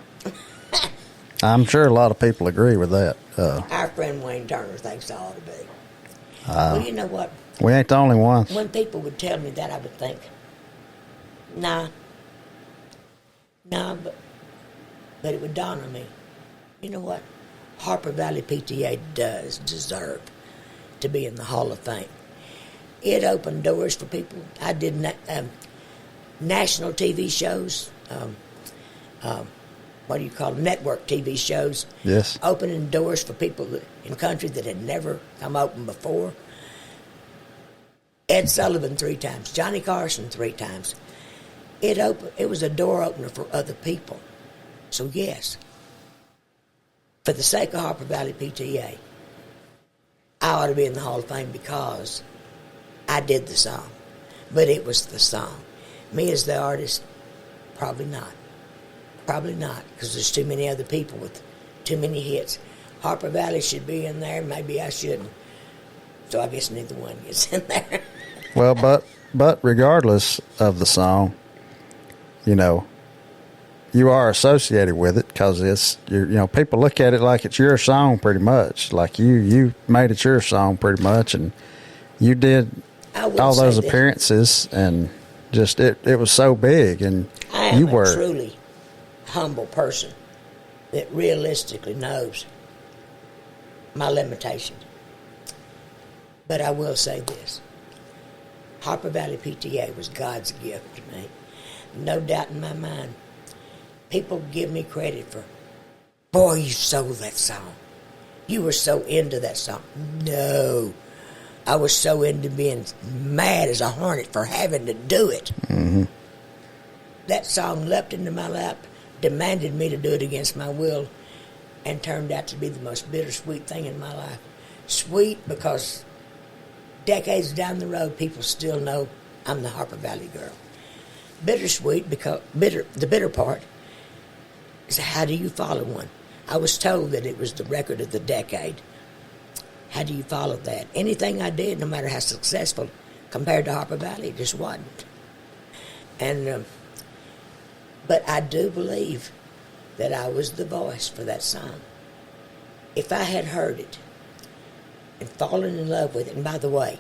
I'm sure a lot of people agree with that. Our friend Wayne Turner thinks I ought to be. Well, you know what? We ain't the only ones. When people would tell me that, I would think, nah, but it would dawn on me. You know what? Harper Valley PTA does deserve to be in the Hall of Fame. It opened doors for people. I did national TV shows, what do you call them, network TV shows. Yes. Opening doors for people in country that had never come open before. Ed Sullivan 3 times, Johnny Carson 3 times. It was a door opener for other people. So yes, for the sake of Harper Valley PTA, I ought to be in the Hall of Fame because I did the song. But it was the song. Me as the artist, probably not. Probably not, because there's too many other people with too many hits. Harper Valley should be in there, maybe I shouldn't. So I guess neither one gets in there. Well, but regardless of the song, you know, you are associated with it because people look at it like it's your song pretty much. Like you made it your song pretty much, and you did all those appearances, and just it was so big, and I am you were a truly humble person that realistically knows my limitations. But I will say this. Harper Valley PTA was God's gift to me. No doubt in my mind. People give me credit for, boy, you sold that song. You were so into that song. No. I was so into being mad as a hornet for having to do it. Mm-hmm. That song leapt into my lap, demanded me to do it against my will, and turned out to be the most bittersweet thing in my life. Sweet because decades down the road, people still know I'm the Harper Valley girl. Bittersweet because the bitter part is, how do you follow one? I was told that it was the record of the decade. How do you follow that? Anything I did, no matter how successful, compared to Harper Valley, just wasn't. And but I do believe that I was the voice for that song. If I had heard it and fallen in love with it, and by the way,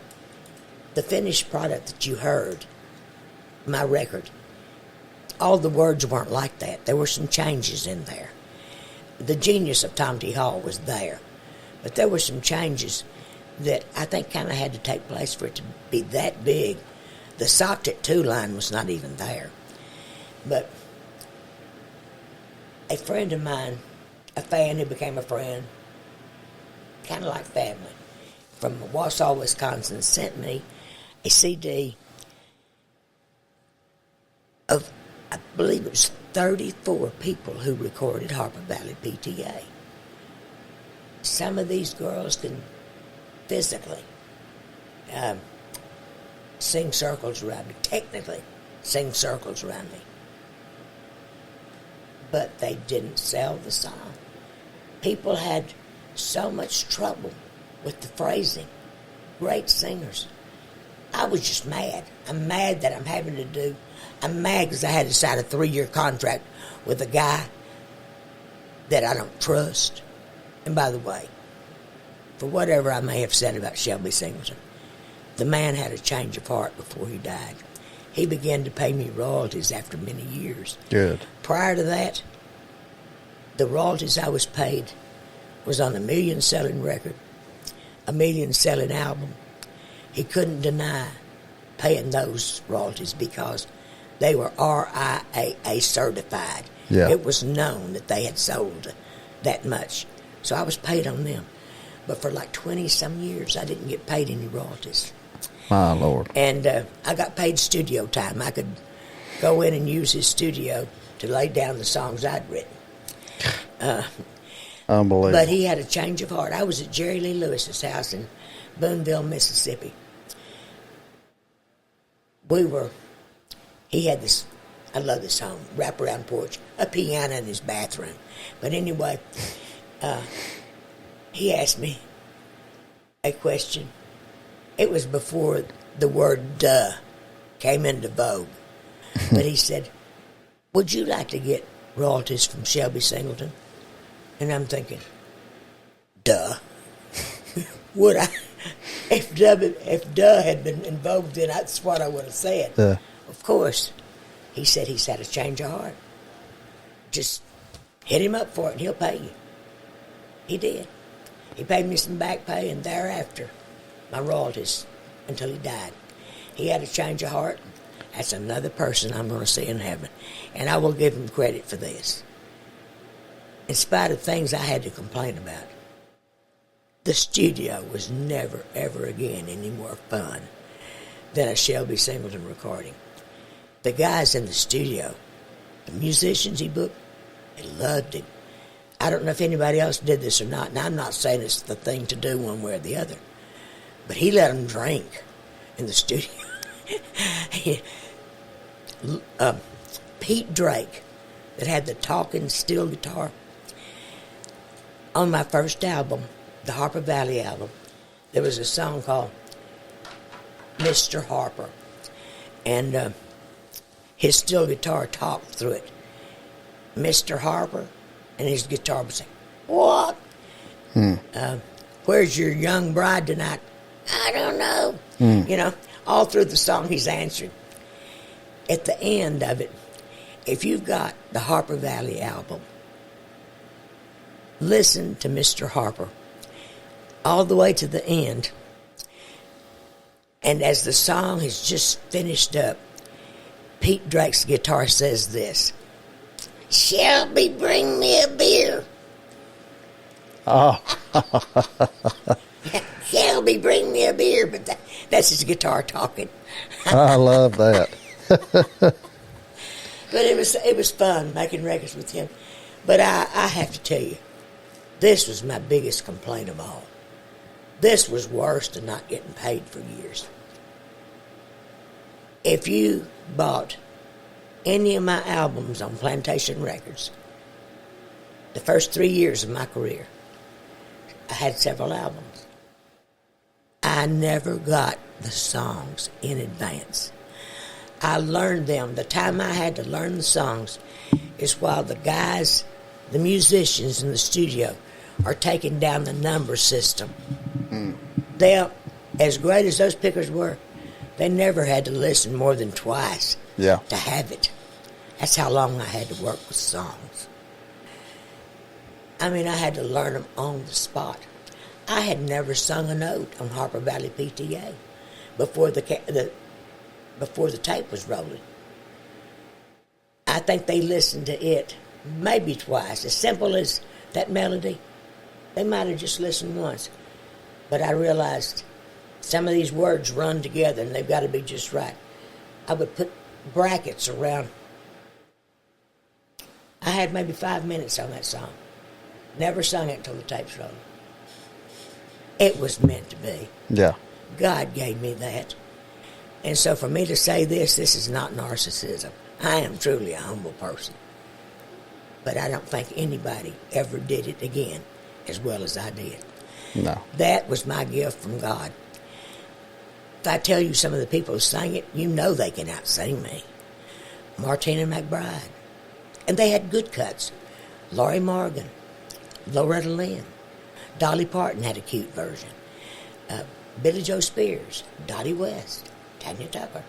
the finished product that you heard, my record, all the words weren't like that. There were some changes in there. The genius of Tom T. Hall was there, but there were some changes that I think kind of had to take place for it to be that big. The Socked It 2 line was not even there. But a friend of mine, a fan who became a friend, kind of like family, from Wausau, Wisconsin, sent me a CD of, I believe it was 34 people who recorded Harper Valley PTA. Some of these girls can physically sing circles around me, technically sing circles around me. But they didn't sell the song. People had so much trouble with the phrasing. Great singers. I was just mad. I'm mad that I'm mad because I had to sign a 3-year contract with a guy that I don't trust. And by the way, for whatever I may have said about Shelby Singleton, the man had a change of heart before he died. He began to pay me royalties after many years. Good. Prior to that, the royalties I was paid was on a 1 million selling record, a 1 million selling album. He couldn't deny paying those royalties because they were RIAA certified. Yeah. It was known that they had sold that much. So I was paid on them. But for like 20-some years, I didn't get paid any royalties. My Lord. And I got paid studio time. I could go in and use his studio to lay down the songs I'd written. Unbelievable. But he had a change of heart. I was at Jerry Lee Lewis's house in Boonville, Mississippi. He had this, I love this home, wraparound porch, a piano in his bathroom. But anyway, he asked me a question. It was before the word duh came into vogue. But he said, would you like to get royalties from Shelby Singleton? And I'm thinking, duh. Would I? If duh had been involved in it, that's what I would have said. Of course. He said he's had a change of heart. Just hit him up for it and he'll pay you. He did. He paid me some back pay and thereafter my royalties until he died. He had a change of heart. That's another person I'm going to see in heaven. And I will give him credit for this. In spite of things I had to complain about, the studio was never, ever again any more fun than a Shelby Singleton recording. The guys in the studio, the musicians he booked, they loved him. I don't know if anybody else did this or not, and I'm not saying it's the thing to do one way or the other, but he let them drink in the studio. Pete Drake, that had the talking steel guitar, on my first album, the Harper Valley album, there was a song called Mr. Harper, and his steel guitar talked through it. Mr. Harper, and his guitar would say, "What? Where's your young bride tonight?" "I don't know." You know, all through the song he's answering. At the end of it, if you've got the Harper Valley album, listen to Mr. Harper all the way to the end. And as the song has just finished up, Pete Drake's guitar says this, "Shelby, bring me a beer." Oh. "Shelby, bring me a beer." But that's his guitar talking. I love that. But it was fun making records with him. But I have to tell you, this was my biggest complaint of all. This was worse than not getting paid for years. If you bought any of my albums on Plantation Records, the first 3 years of my career, I had several albums. I never got the songs in advance. I learned them. The time I had to learn the songs is while the guys, the musicians in the studio, are taking down the number system. They, as great as those pickers were, they never had to listen more than twice to have it. That's how long I had to work with songs. I mean, I had to learn them on the spot. I had never sung a note on Harper Valley PTA before the tape was rolling. I think they listened to it maybe twice. As simple as that melody, they might have just listened once. But I realized some of these words run together and they've got to be just right. I would put brackets around. I had maybe 5 minutes on that song. Never sung it until the tape's rolling. It was meant to be. Yeah. God gave me that. And so for me to say this is not narcissism. I am truly a humble person. But I don't think anybody ever did it again as well as I did. No. That was my gift from God. If I tell you some of the people who sang it, you know they can out-sing me. Martina McBride. And they had good cuts. Laurie Morgan, Loretta Lynn, Dolly Parton had a cute version. Billy Joe Spears, Dottie West, Tanya Tucker,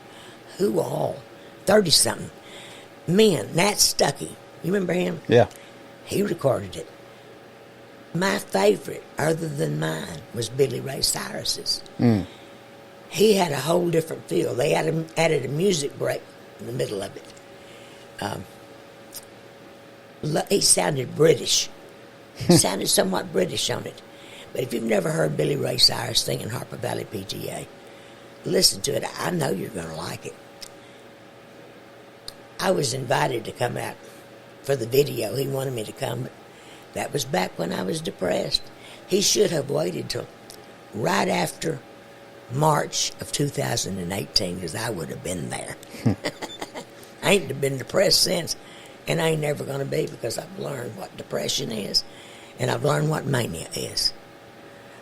who all, 30-something. Men, Nat Stuckey, you remember him? Yeah. He recorded it. My favorite, other than mine, was Billy Ray Cyrus's. He had a whole different feel. They added a music break in the middle of it. He sounded British. He sounded somewhat British on it. But if you've never heard Billy Ray Cyrus singing Harper Valley PTA, listen to it. I know you're going to like it. I was invited to come out for the video. He wanted me to come, but that was back when I was depressed. He should have waited till right after March of 2018, because I would have been there. I ain't been depressed since, and I ain't never going to be, because I've learned what depression is, and I've learned what mania is.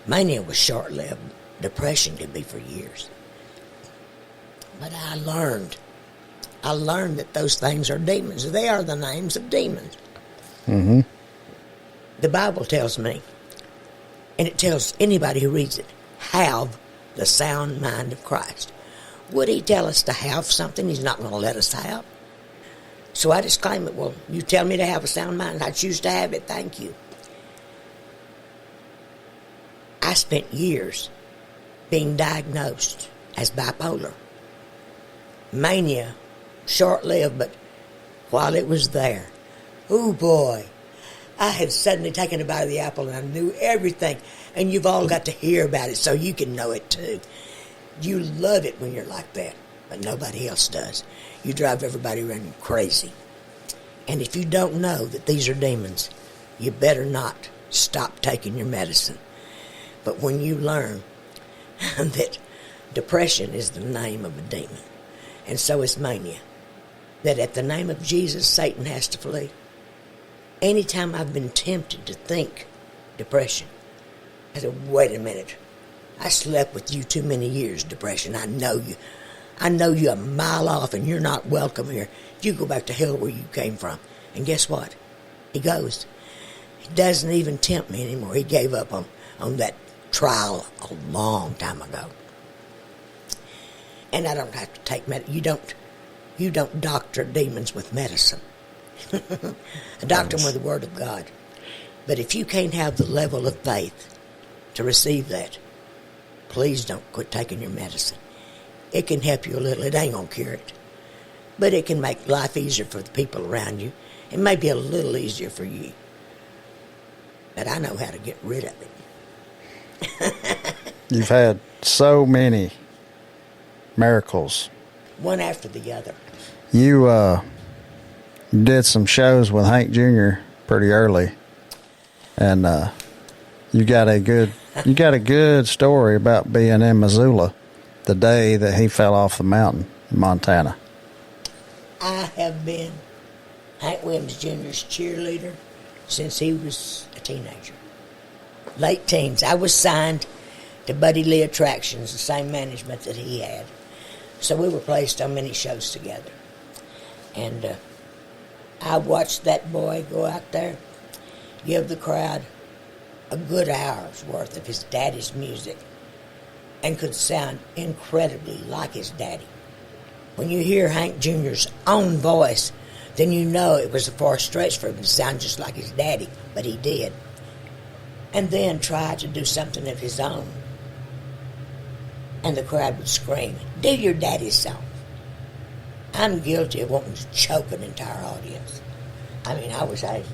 Mania was short-lived. Depression could be for years. But I learned I learned that those things are demons. They are the names of demons. Mm-hmm. The Bible tells me, and it tells anybody who reads it, have the sound mind of Christ. Would he tell us to have something he's not going to let us have? So I disclaim it. Well, you tell me to have a sound mind, I choose to have it. Thank you. I spent years being diagnosed as bipolar. Mania, short-lived, but while it was there, oh boy, I had suddenly taken a bite of the apple and I knew everything. And you've all got to hear about it so you can know it too. You love it when you're like that, but nobody else does. You drive everybody around crazy. And if you don't know that these are demons, you better not stop taking your medicine. But when you learn that depression is the name of a demon, and so is mania, that at the name of Jesus, Satan has to flee. Anytime I've been tempted to think depression, I said, wait a minute. I slept with you too many years, depression. I know you. I know you a mile off and you're not welcome here. You go back to hell where you came from. And guess what? He goes. He doesn't even tempt me anymore. He gave up on that trial a long time ago. And I don't have to take medicine. You don't doctor demons with medicine. I doctor them with the Word of God. But if you can't have the level of faith to receive that, please don't quit taking your medicine. It can help you a little. It ain't going to cure it. But it can make life easier for the people around you. It may be a little easier for you. But I know how to get rid of it. You've had so many miracles. One after the other. You did some shows with Hank Jr. pretty early. And you got a good story about being in Missoula the day that he fell off the mountain in Montana. I have been Hank Williams Jr.'s cheerleader since he was a teenager. Late teens. I was signed to Buddy Lee Attractions, the same management that he had. So we were placed on many shows together. And I watched that boy go out there, give the crowd a good hour's worth of his daddy's music, and could sound incredibly like his daddy. When you hear Hank Jr.'s own voice, then you know it was a far stretch for him to sound just like his daddy, but he did. And then try to do something of his own. And the crowd would scream, do your daddy's song. I'm guilty of wanting to choke an entire audience. I mean, I was angry.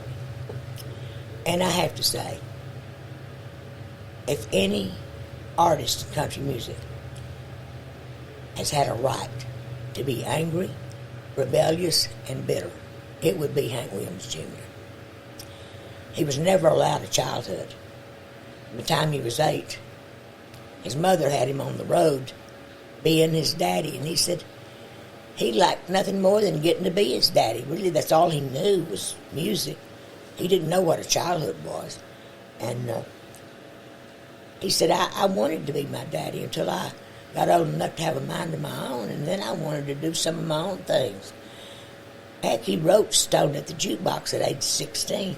And I have to say, if any artist in country music has had a right to be angry, rebellious, and bitter, it would be Hank Williams Jr. He was never allowed a childhood. By the time he was 8, his mother had him on the road being his daddy, and he said he liked nothing more than getting to be his daddy. Really, that's all he knew was music. He didn't know what a childhood was. And he said, I wanted to be my daddy until I got old enough to have a mind of my own, and then I wanted to do some of my own things. Heck, he wrote Stone at the Jukebox at age 16.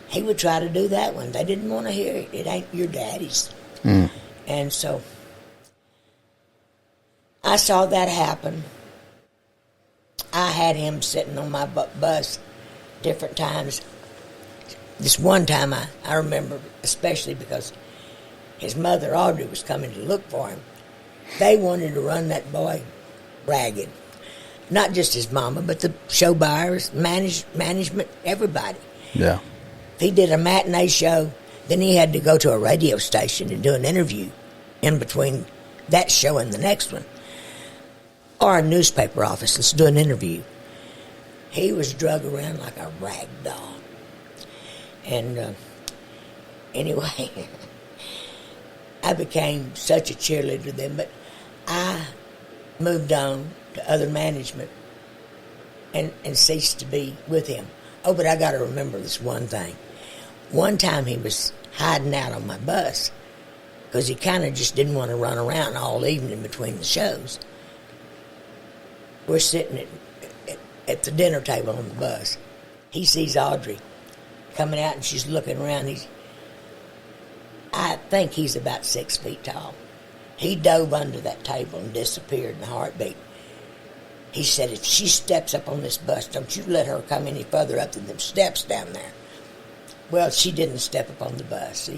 He would try to do that one. They didn't want to hear it. It ain't your daddy's. Mm. And so I saw that happen. I had him sitting on my bus different times. This one time I remember, especially because his mother, Audrey, was coming to look for him. They wanted to run that boy ragged. Not just his mama, but the show buyers, management, everybody. Yeah. If he did a matinee show, then he had to go to a radio station and do an interview in between that show and the next one. Or a newspaper office, let's do an interview. He was drug around like a rag doll. And anyway, I became such a cheerleader then, but I moved on to other management and ceased to be with him. Oh, but I got to remember this one thing. One time he was hiding out on my bus because he kind of just didn't want to run around all evening between the shows. We're sitting at the dinner table on the bus. He sees Audrey coming out, and she's looking around. I think he's about 6 feet tall. He dove under that table and disappeared in a heartbeat. He said, if she steps up on this bus, don't you let her come any further up than them steps down there. Well, she didn't step up on the bus.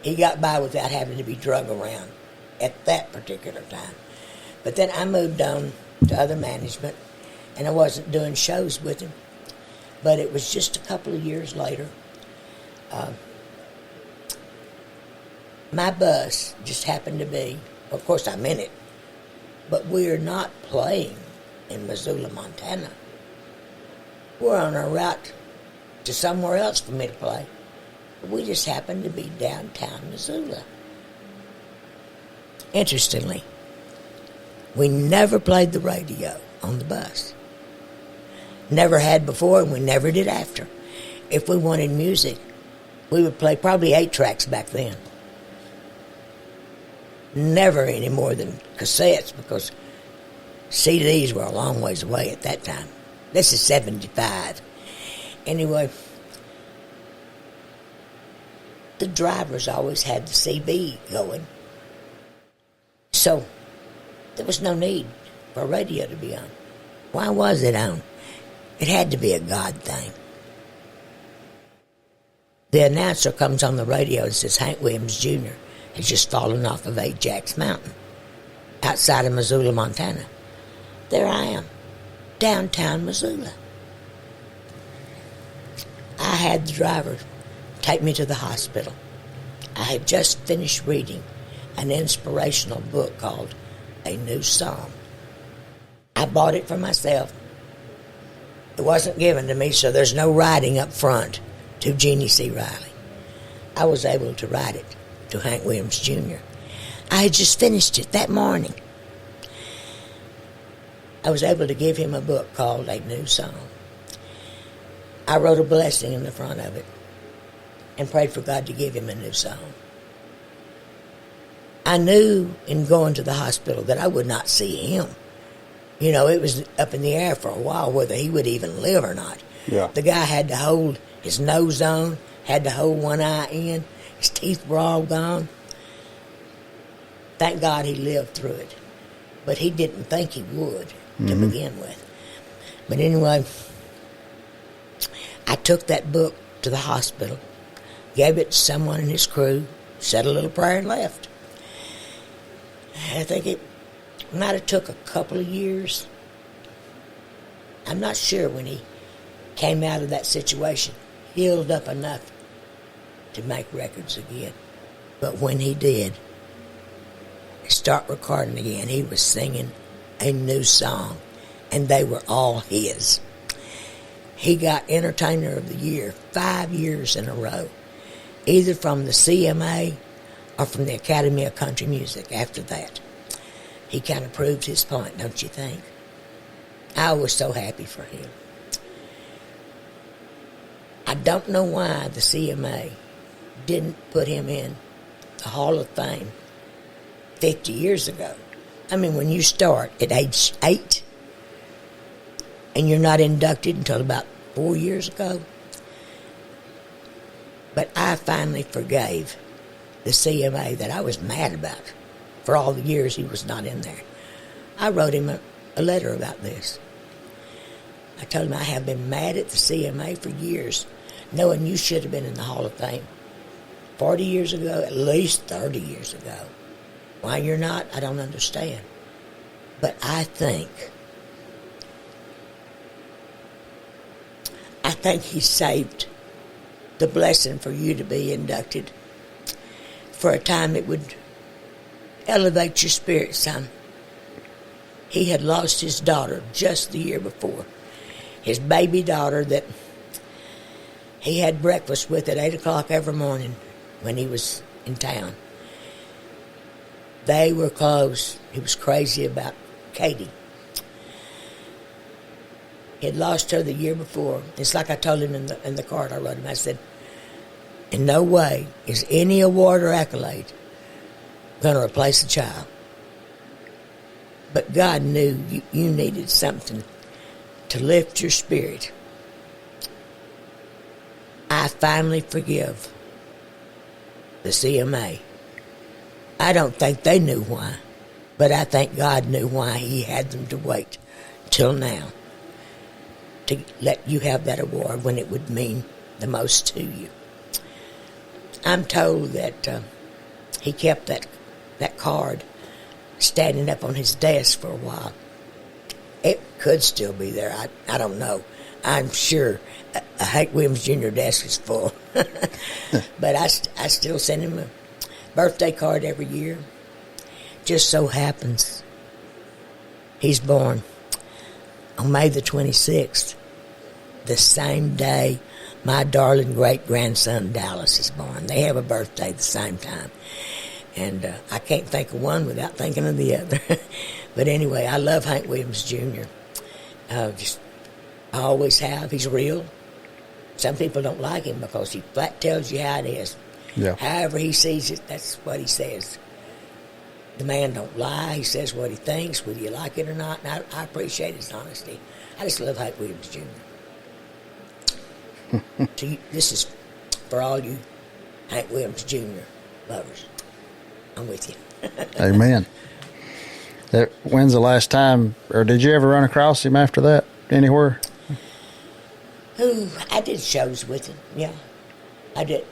He got by without having to be drug around at that particular time. But then I moved on to other management, and I wasn't doing shows with him. But it was just a couple of years later. My bus just happened to be, of course I'm in it, but we're not playing in Missoula, Montana. We're on our route to somewhere else for me to play. We just happened to be downtown Missoula. Interestingly, we never played the radio on the bus. Never had before, and we never did after. If we wanted music, we would play probably 8 tracks back then. Never any more than cassettes, because CDs were a long ways away at that time. This is 75. Anyway, the drivers always had the CB going. So there was no need for radio to be on. Why was it on? It had to be a God thing. The announcer comes on the radio and says Hank Williams Jr. has just fallen off of Ajax Mountain outside of Missoula, Montana. There I am, downtown Missoula. I had the driver take me to the hospital. I had just finished reading an inspirational book called A New Song. I bought it for myself. It wasn't given to me, so there's no writing up front to Jeannie C. Riley. I was able to write it to Hank Williams Jr. I had just finished it that morning. I was able to give him a book called A New Song. I wrote a blessing in the front of it and prayed for God to give him a new song. I knew in going to the hospital that I would not see him. You know, it was up in the air for a while whether he would even live or not. Yeah. The guy had to hold his nose on, had to hold one eye in. His teeth were all gone. Thank God he lived through it. But he didn't think he would to begin with. But anyway, I took that book to the hospital, gave it to someone in his crew, said a little prayer and left. I think it might have took a couple of years. I'm not sure when he came out of that situation, healed up enough to make records again. But when he did start recording again, he was singing a new song, and they were all his. He got Entertainer of the Year 5 years in a row, either from the CMA or from the Academy of Country Music after that. He kind of proved his point, don't you think? I was so happy for him. I don't know why the CMA didn't put him in the Hall of Fame 50 years ago. I mean, when you start at age 8 and you're not inducted until about 4 years ago. But I finally forgave the CMA that I was mad about for all the years he was not in there. I wrote him a letter about this. I told him I have been mad at the CMA for years, knowing you should have been in the Hall of Fame 40 years ago, at least 30 years ago. Why you're not, I don't understand. But I think he saved the blessing for you to be inducted for a time it would elevate your spirit some. He had lost his daughter just the year before. His baby daughter that he had breakfast with at 8 o'clock every morning when he was in town. They were close. He was crazy about Katie. He had lost her the year before. It's like I told him in the card I wrote him. I said, in no way is any award or accolade going to replace a child. But God knew you needed something to lift your spirit. I finally forgive the CMA. I don't think they knew why, but I think God knew why he had them to wait till now to let you have that award when it would mean the most to you. I'm told that he kept that card standing up on his desk for a while. It could still be there. I don't know. I'm sure a Hank Williams Jr. desk is full. But I still send him a birthday card every year. Just so happens he's born on May the 26th, the same day my darling great-grandson Dallas is born. They have a birthday the same time. And I can't think of one without thinking of the other. But anyway, I love Hank Williams Jr. I always have. He's real. Some people don't like him because he flat tells you how it is. Yeah. However he sees it, that's what he says. The man don't lie. He says what he thinks, whether you like it or not. And I appreciate his honesty. I just love Hank Williams Jr. This is for all you Hank Williams Jr. lovers. I'm with you. Amen. When's the last time, or did you ever run across him after that anywhere? Ooh, I did shows with him, yeah. I did.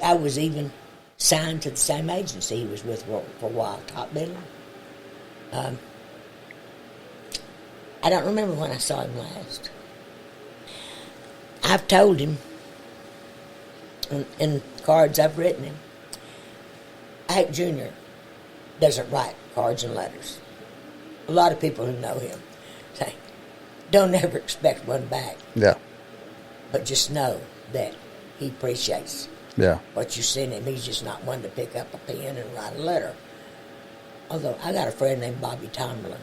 I was even signed to the same agency he was with for a while, Top Billing. I don't remember when I saw him last. I've told him, in cards I've written him, Hank Jr. doesn't write cards and letters. A lot of people who know him say, don't ever expect one back. Yeah. But just know that he appreciates what you send him. He's just not one to pick up a pen and write a letter. Although I got a friend named Bobby Tomlin,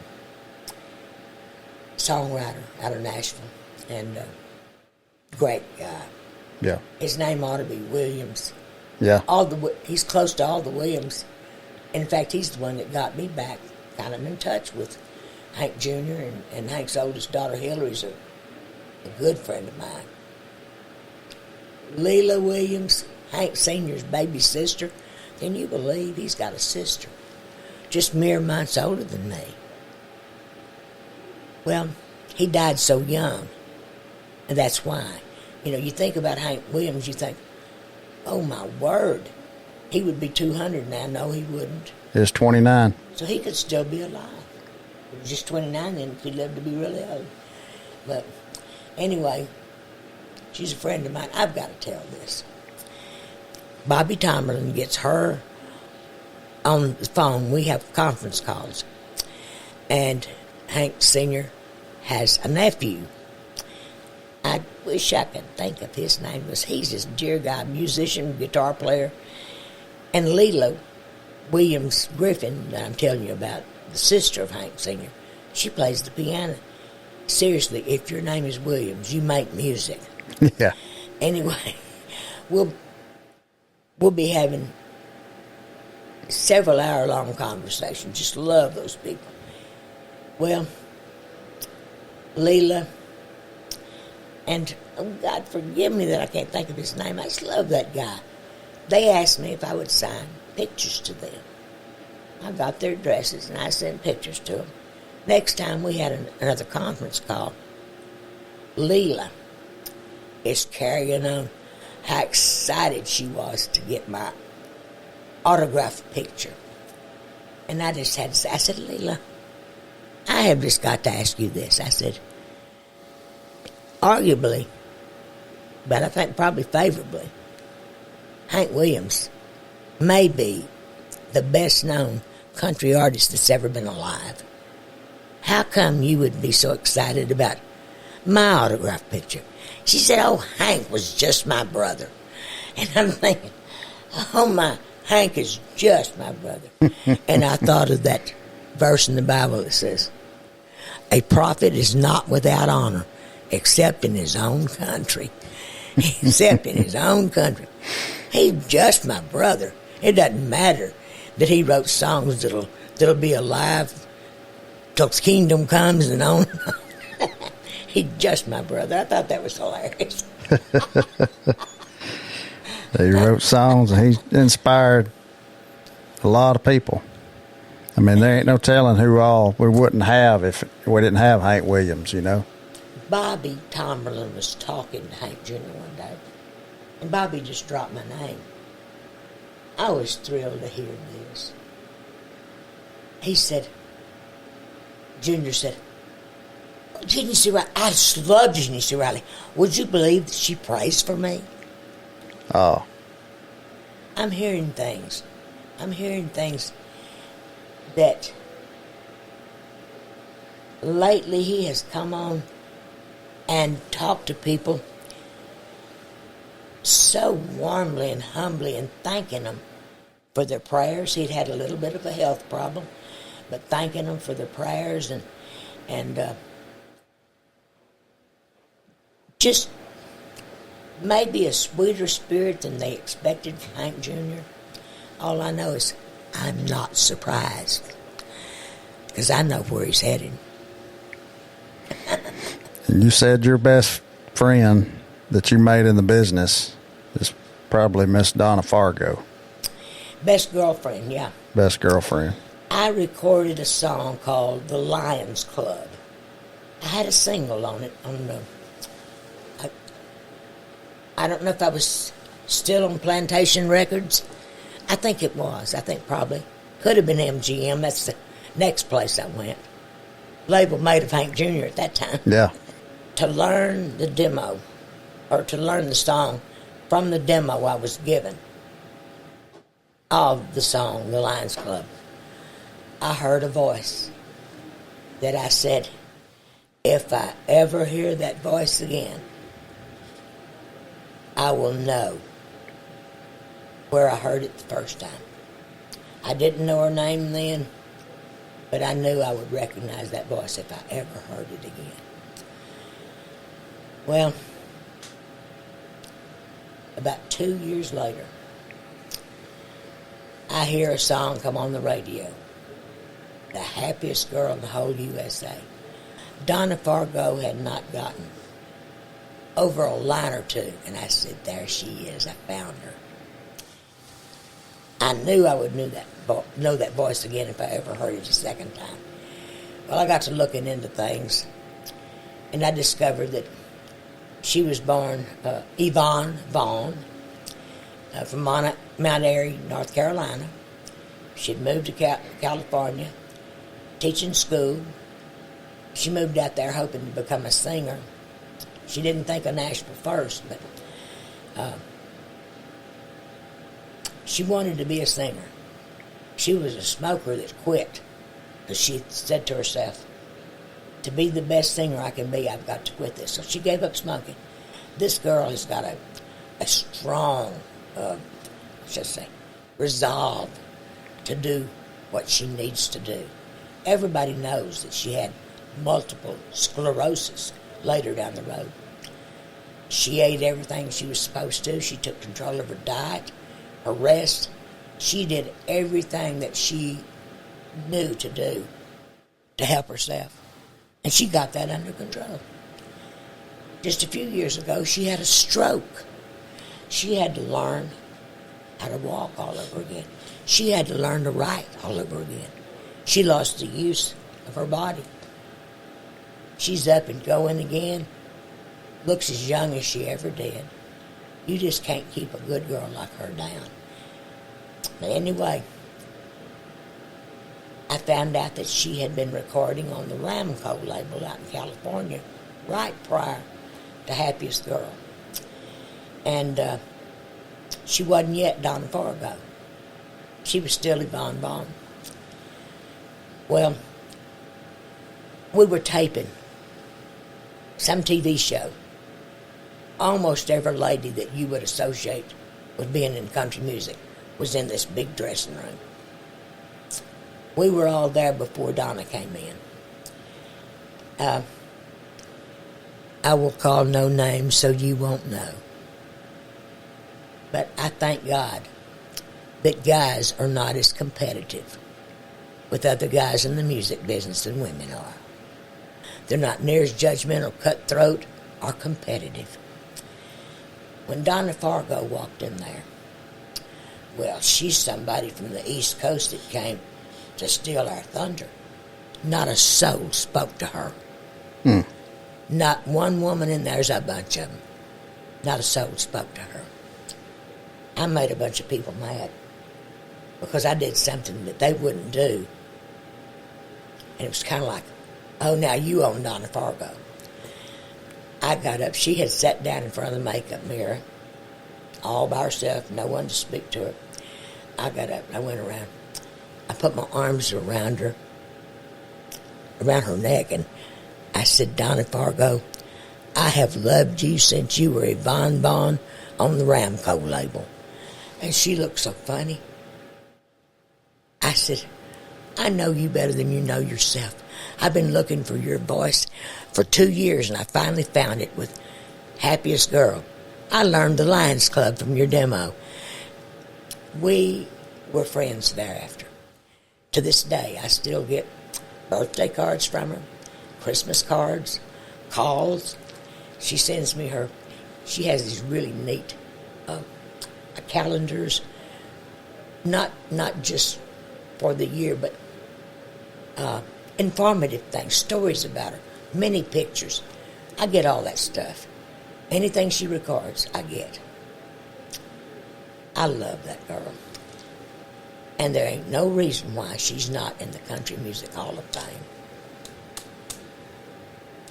songwriter out of Nashville, and great guy. Yeah. His name ought to be Williams. Yeah. He's close to all the Williams. In fact, he's the one that got me back kind of in touch with Hank Jr. and Hank's oldest daughter, Hillary's a good friend of mine. Leela Williams, Hank Sr.'s baby sister. Can you believe he's got a sister? Just mere months older than me. Well, he died so young, and that's why. You know, you think about Hank Williams, you think, oh my word, he would be 200 now. No, he wouldn't. He's 29. So he could still be alive. He was just 29 then if he lived to be really old. But anyway, she's a friend of mine. I've got to tell this. Bobby Tomlin gets her on the phone. We have conference calls. And Hank Sr. has a nephew. I wish I could think of his name. He's this dear guy, musician, guitar player. And Leela Williams Griffin, that I'm telling you about, the sister of Hank Sr., she plays the piano. Seriously, if your name is Williams, you make music. Yeah. Anyway, we'll be having several hour-long conversations. Just love those people. Well, Leela, and oh God, forgive me that I can't think of his name. I just love that guy. They asked me if I would sign pictures to them. I got their addresses and I sent pictures to them. Next time we had another conference call, Leela is carrying on how excited she was to get my autographed picture. And I just had to say, I said, Leela, I have just got to ask you this. I said, arguably, but I think probably favorably, Hank Williams may be the best known country artist that's ever been alive. How come you would be so excited about my autograph picture? She said, oh, Hank was just my brother. And I'm thinking, oh my, Hank is just my brother. And I thought of that verse in the Bible that says, a prophet is not without honor except in his own country. Except in his own country. He's just my brother. It doesn't matter that he wrote songs that'll be alive till the kingdom comes and on. He's just my brother. I thought that was hilarious. He wrote songs and he inspired a lot of people. I mean, there ain't no telling who all we wouldn't have if we didn't have Hank Williams, you know. Bobby Tomberlin was talking to Hank Jr. one day, and Bobby just dropped my name. I was thrilled to hear this. He said, Junior said, Jeannie C. Riley, I just love Jeannie C. Riley. Would you believe that she prays for me? Oh. I'm hearing things. That lately he has come on and talked to people so warmly and humbly and thanking them for their prayers. He'd had a little bit of a health problem, but thanking them for their prayers and just maybe a sweeter spirit than they expected from Hank Jr. All I know is I'm not surprised because I know where he's headed. You said your best friend that you made in the business is probably Miss Donna Fargo. Best girlfriend, yeah. Best girlfriend. I recorded a song called The Lions Club. I had a single on it. I don't know if I was still on Plantation Records. I think it was. I think probably. Could have been MGM. That's the next place I went. Label made of Hank Jr. at that time. Yeah. To learn the demo, or to learn the song from the demo I was given of the song, The Lions Club, I heard a voice that I said, if I ever hear that voice again, I will know where I heard it the first time. I didn't know her name then, but I knew I would recognize that voice if I ever heard it again. Well, about 2 years later, I hear a song come on the radio. The happiest girl in the whole USA. Donna Fargo had not gotten over a line or two, and I said, there she is, I found her. I knew I would know that voice again if I ever heard it a second time. Well, I got to looking into things, and I discovered that she was born Yvonne Vaughn from Mount Airy, North Carolina. She'd moved to California, teaching school. She moved out there hoping to become a singer. She didn't think of Nashville first, but she wanted to be a singer. She was a smoker that quit because she said to herself, to be the best singer I can be, I've got to quit this. So she gave up smoking. This girl has got a strong, resolve to do what she needs to do. Everybody knows that she had multiple sclerosis later down the road. She ate everything she was supposed to. She took control of her diet, her rest. She did everything that she knew to do to help herself. And she got that under control. Just a few years ago, she had a stroke. She had to learn how to walk all over again. She had to learn to write all over again. She lost the use of her body. She's up and going again. Looks as young as she ever did. You just can't keep a good girl like her down. But anyway, I found out that she had been recording on the Ramco label out in California right prior to Happiest Girl. And she wasn't yet Donna Fargo. She was still Yvonne Vaughn. Well, we were taping some TV show. Almost every lady that you would associate with being in country music was in this big dressing room. We were all there before Donna came in. I will call no names so you won't know. But I thank God that guys are not as competitive with other guys in the music business than women are. They're not near as judgmental, cutthroat, or competitive. When Donna Fargo walked in there, well, she's somebody from the East Coast that came to steal our thunder. Not a soul spoke to her. Not one woman in there's a bunch of them. Not a soul spoke to her. I made a bunch of people mad because I did something that they wouldn't do. And it was kind of like, oh, now you own Donna Fargo. I got up. She had sat down in front of the makeup mirror all by herself, no one to speak to her. I got up and I went around. I put my arms around her neck, and I said, Donna Fargo, I have loved you since you were Yvonne Bond on the Ramco label. And she looked so funny. I said, I know you better than you know yourself. I've been looking for your voice for 2 years, and I finally found it with Happiest Girl. I learned the Lions Club from your demo. We were friends thereafter. To this day, I still get birthday cards from her, Christmas cards, calls. She sends me she has these really neat calendars, not just for the year, but informative things, stories about her, many pictures. I get all that stuff. Anything she records, I get. I love that girl. And there ain't no reason why she's not in the Country Music Hall of Fame.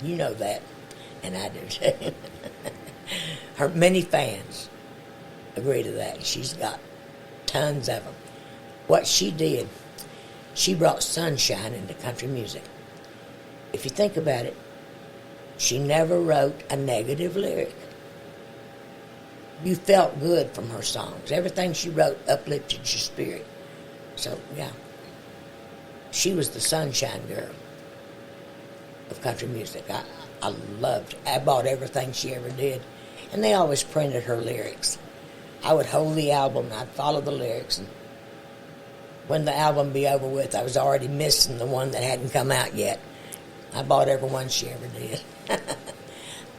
You know that, and I do too. Her many fans agree to that. She's got tons of them. What she did, she brought sunshine into country music. If you think about it, she never wrote a negative lyric. You felt good from her songs. Everything she wrote uplifted your spirit. So, yeah, she was the sunshine girl of country music. I loved, I bought everything she ever did. And they always printed her lyrics. I would hold the album, and I'd follow the lyrics, and when the album be over with, I was already missing the one that hadn't come out yet. I bought every one she ever did.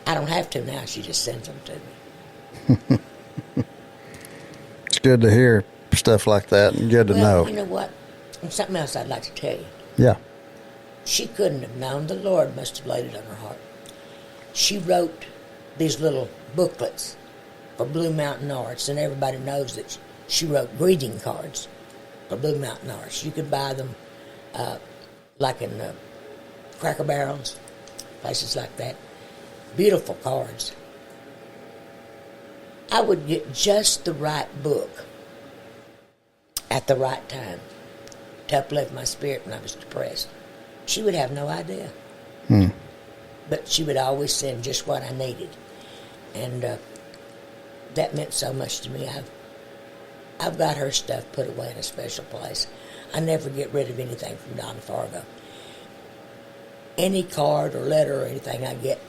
I don't have to now. She just sends them to me. It's good to hear stuff like that and good to know. You know what? And something else I'd like to tell you. Yeah. She couldn't have known. The Lord must have laid it on her heart. She wrote these little booklets for Blue Mountain Arts, and everybody knows that she wrote greeting cards for Blue Mountain Arts. You could buy them like in Cracker Barrels, places like that. Beautiful cards. I would get just the right book at the right time to uplift my spirit when I was depressed. She would have no idea. But she would always send just what I needed. And that meant so much to me. I've got her stuff put away in a special place. I never get rid of anything from Donna Fargo. Any card or letter or anything I get,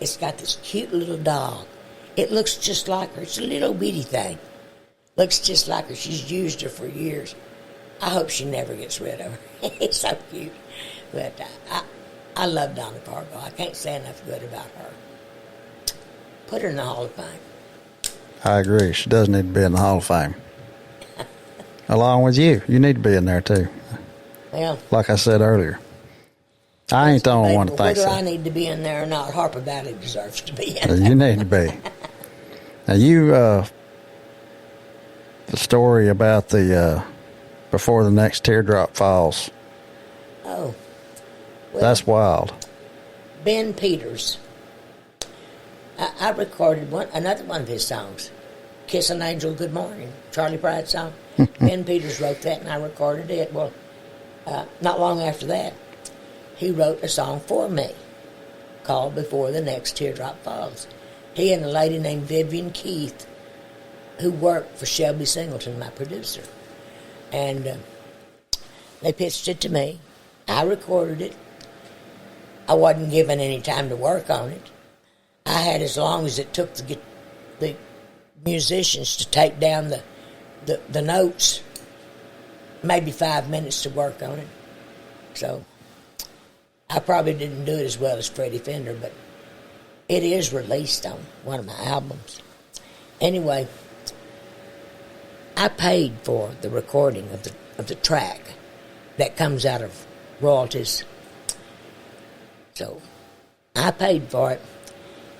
it's got this cute little doll. It looks just like her. It's a little bitty thing. Looks just like her. She's used her for years. I hope she never gets rid of her. It's so cute. But I love Donna Fargo. I can't say enough good about her. Put her in the Hall of Fame. I agree. She does need to be in the Hall of Fame. Along with you. You need to be in there too. Well, like I said earlier. I ain't the only one to think whether so. I need to be in there or not, Harper Valley deserves to be in there. You need to be. Now the story about the before the next teardrop falls. Oh. Well, That's wild. Ben Peters. I recorded another one of his songs, Kiss an Angel Good Morning, Charlie Pride song. Ben Peters wrote that, and I recorded it. Well, not long after that, he wrote a song for me called Before the Next Teardrop Falls. He and a lady named Vivian Keith, who worked for Shelby Singleton, my producer. And they pitched it to me. I recorded it. I wasn't given any time to work on it. I had as long as it took to get the musicians to take down the notes, maybe 5 minutes to work on it. So I probably didn't do it as well as Freddie Fender, but it is released on one of my albums. Anyway, I paid for the recording of the track that comes out of royalties. So I paid for it,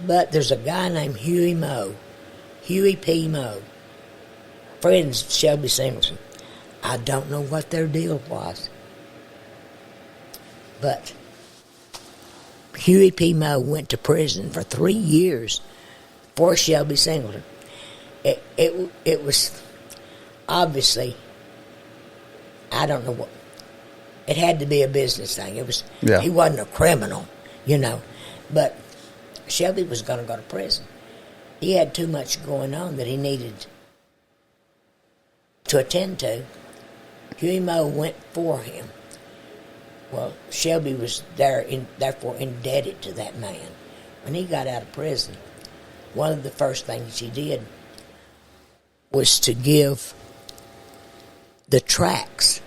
but there's a guy named Huey P. Moe, friends of Shelby Singleton. I don't know what their deal was, but Huey P. Moe went to prison for 3 years for Shelby Singleton. It was obviously, I don't know what, it had to be a business thing. It was, yeah. He wasn't a criminal, but Shelby was going to go to prison. He had too much going on that he needed to attend to. Huey Moe went for him. Well, Shelby was therefore indebted to that man. When he got out of prison, one of the first things he did was to give the tracks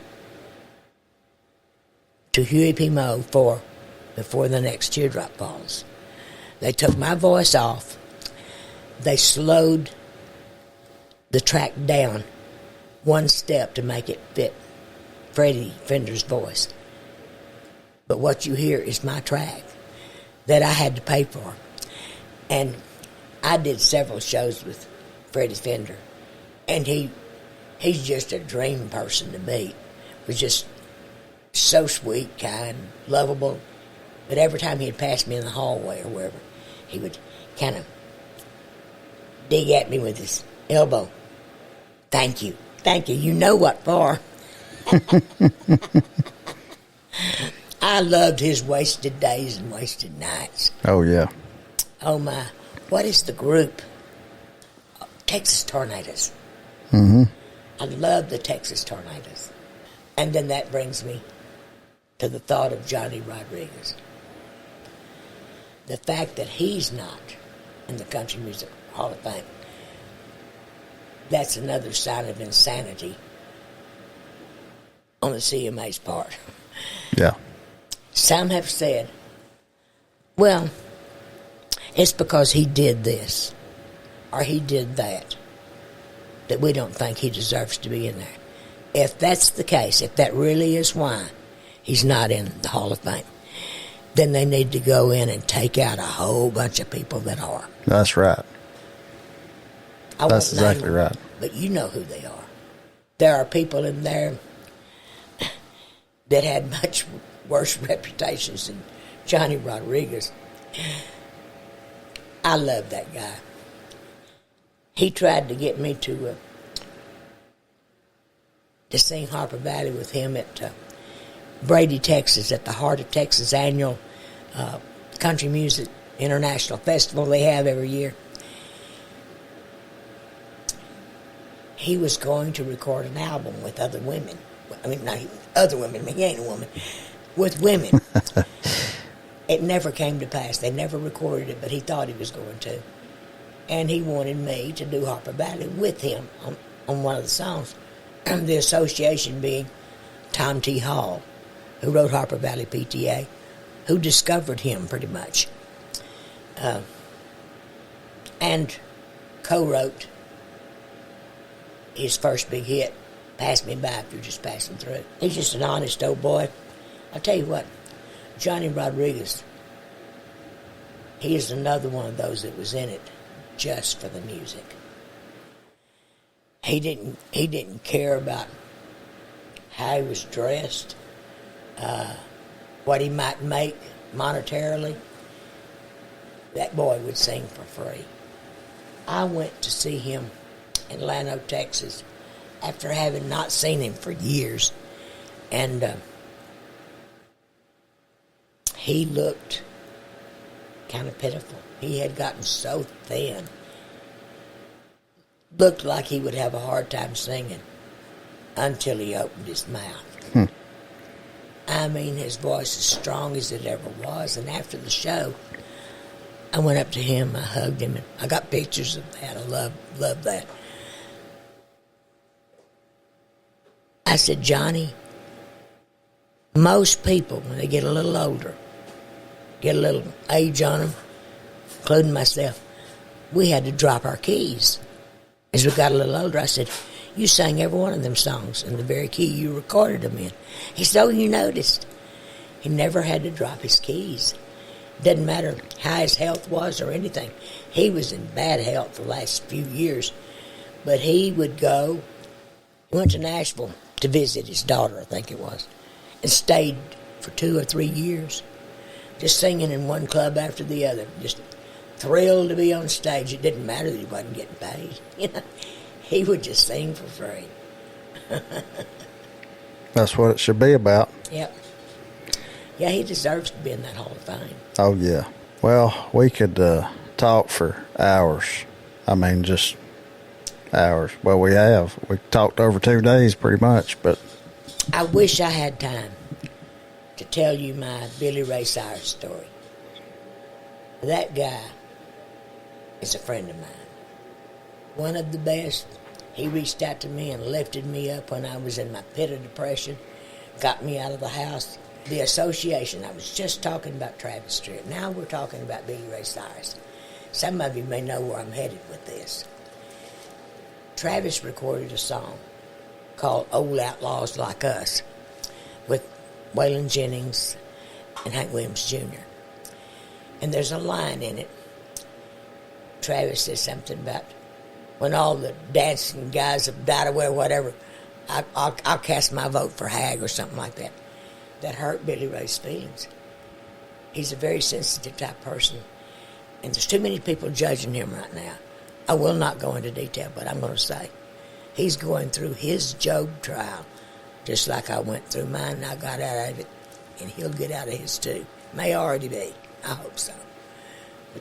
to Huey P. Moe for Before the Next Teardrop Falls. They took my voice off. They slowed the track down one step to make it fit Freddie Fender's voice. But what you hear is my track that I had to pay for. And I did several shows with Freddie Fender. And he's just a dream person to meet. Was just so sweet, kind, lovable. But every time he'd pass me in the hallway or wherever, he would kind of dig at me with his elbow. Thank you. You know what for. I loved his wasted days and wasted nights. Oh, yeah. Oh, my. What is the group? Texas Tornadoes. Mm-hmm. I love the Texas Tornadoes. And then that brings me to the thought of Johnny Rodriguez. The fact that he's not in the Country Music Hall of Fame, that's another sign of insanity on the CMA's part. Yeah. Some have said, well, it's because he did this or he did that we don't think he deserves to be in there. If that's the case, if that really is why he's not in the Hall of Fame, then they need to go in and take out a whole bunch of people that are. That's right. That's exactly right. But you know who they are. There are people in there that had much worse reputations than Johnny Rodriguez. I love that guy. He tried to get me to sing Harper Valley with him at Brady, Texas, at the Heart of Texas annual Country Music International Festival they have every year. He was going to record an album with other women. I mean, not other women. I mean, he ain't a woman. With women. It never came to pass. They never recorded it, but he thought he was going to. And he wanted me to do Harper Valley with him on one of the songs. The association being Tom T. Hall, who wrote Harper Valley PTA, who discovered him pretty much. And co-wrote his first big hit, Pass Me By If You're Just Passing Through. He's just an honest old boy. I'll tell you what, Johnny Rodriguez, he is another one of those that was in it just for the music. He didn't care about how he was dressed, what he might make monetarily. That boy would sing for free. I went to see him in Llano, Texas, after having not seen him for years, and he looked kind of pitiful. He had gotten so thin. Looked like he would have a hard time singing until he opened his mouth. I mean, his voice as strong as it ever was. And after the show, I went up to him, I hugged him, and I got pictures of that. I love that. I said, Johnny, Most people, when they get a little older, get a little age on them, including myself, we had to drop our keys. As we got a little older, I said, you sang every one of them songs in the very key you recorded them in. He said, oh, you noticed. He never had to drop his keys. Doesn't matter how his health was or anything. He was in bad health the last few years. But he would go, he went to Nashville to visit his daughter, I think it was, and stayed for 2 or 3 years, just singing in one club after the other, just thrilled to be on stage. It didn't matter that he wasn't getting paid. He would just sing for free. That's what it should be about. Yep. Yeah, he deserves to be in that Hall of Fame. Oh, yeah. Well, we could talk for hours. I mean, just hours. Well, we have. We talked over 2 days pretty much, but... I wish I had time to tell you my Billy Ray Cyrus story. That guy is a friend of mine. One of the best. He reached out to me and lifted me up when I was in my pit of depression, got me out of the house. The association, I was just talking about Travis Tritt. Now we're talking about Billy Ray Cyrus. Some of you may know where I'm headed with this. Travis recorded a song called Old Outlaws Like Us with Waylon Jennings and Hank Williams Jr. And there's a line in it. Travis says something about when all the dancing guys have died away or whatever, I'll cast my vote for Hag or something like that. That hurt Billy Ray's feelings. He's a very sensitive type person, and there's too many people judging him right now. I will not go into detail, but I'm going to say he's going through his Job trial, just like I went through mine, and I got out of it, and he'll get out of his too. May already be. I hope so.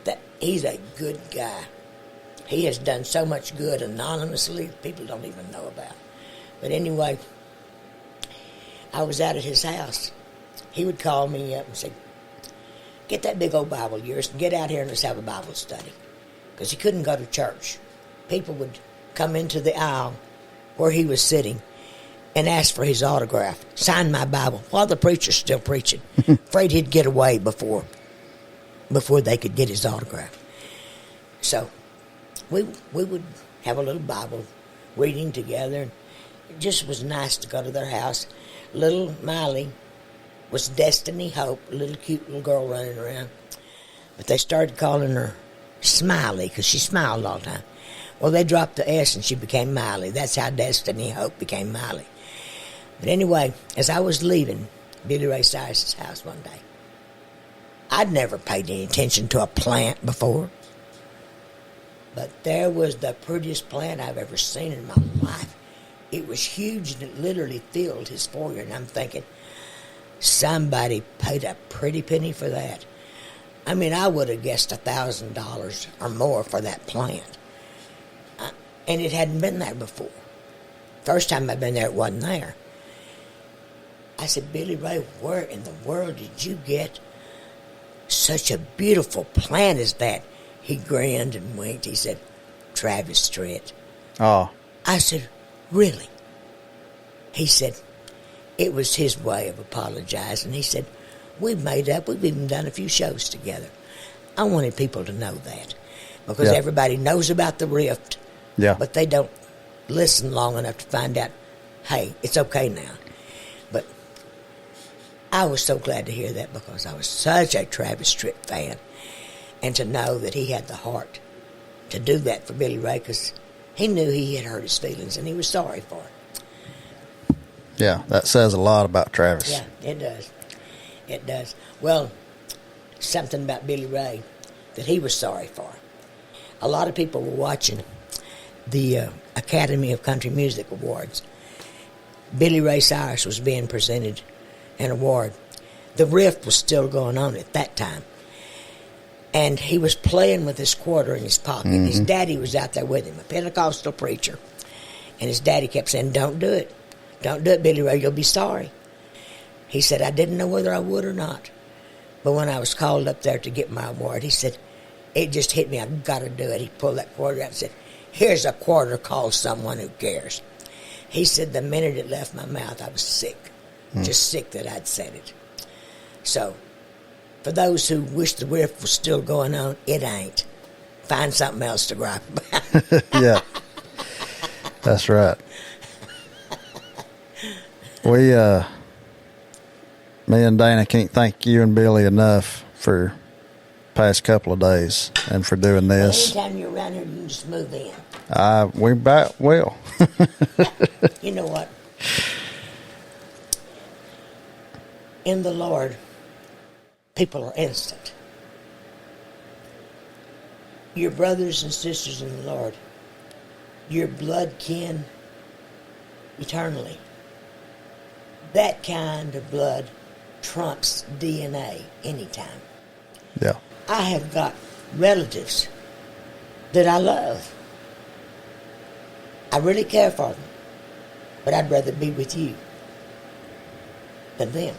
But he's a good guy. He has done so much good anonymously, people don't even know about. But anyway, I was out at his house. He would call me up and say, get that big old Bible of yours and get out here and let's have a Bible study. Because he couldn't go to church. People would come into the aisle where he was sitting and ask for his autograph. Sign my Bible while the preacher's still preaching. Afraid he'd get away before they could get his autograph. So we would have a little Bible reading together. It just was nice to go to their house. Little Miley was Destiny Hope, a little cute little girl running around. But they started calling her Smiley because she smiled all the time. Well, they dropped the S and she became Miley. That's how Destiny Hope became Miley. But anyway, as I was leaving Billy Ray Cyrus's house one day, I'd never paid any attention to a plant before. But there was the prettiest plant I've ever seen in my life. It was huge and it literally filled his foyer. And I'm thinking, somebody paid a pretty penny for that. I mean, I would have guessed $1,000 or more for that plant. And it hadn't been there before. First time I'd been there, it wasn't there. I said, Billy Ray, where in the world did you get such a beautiful plant as that? He grinned and winked. He said, Travis Tritt. Oh. I said, really? He said, it was his way of apologizing. He said, we've made up. We've even done a few shows together. I wanted people to know that because everybody knows about the rift, but they don't listen long enough to find out, hey, it's okay now. But I was so glad to hear that because I was such a Travis Tritt fan. And to know that he had the heart to do that for Billy Ray because he knew he had hurt his feelings and he was sorry for it. Yeah, that says a lot about Travis. Yeah, it does. It does. Well, something about Billy Ray that he was sorry for. A lot of people were watching the Academy of Country Music Awards. Billy Ray Cyrus was being presented an award. The rift was still going on at that time. And he was playing with his quarter in his pocket. Mm-hmm. His daddy was out there with him, a Pentecostal preacher. And his daddy kept saying, don't do it. Don't do it, Billy Ray. You'll be sorry. He said, I didn't know whether I would or not. But when I was called up there to get my award, he said, it just hit me. I've got to do it. He pulled that quarter out and said, here's a quarter, call someone who cares. He said, the minute it left my mouth, I was sick. Just sick that I'd said it. So, for those who wish the riff was still going on, it ain't. Find something else to gripe about. Yeah. That's right. We, me and Dana can't thank you and Billy enough for past couple of days and for doing this. Anytime you're around here, you can just move in. We about will. You know what? In the Lord, people are instant. Your brothers and sisters in the Lord, your blood kin eternally. That kind of blood trumps DNA anytime. Yeah. I have got relatives that I love. I really care for them, but I'd rather be with you than them.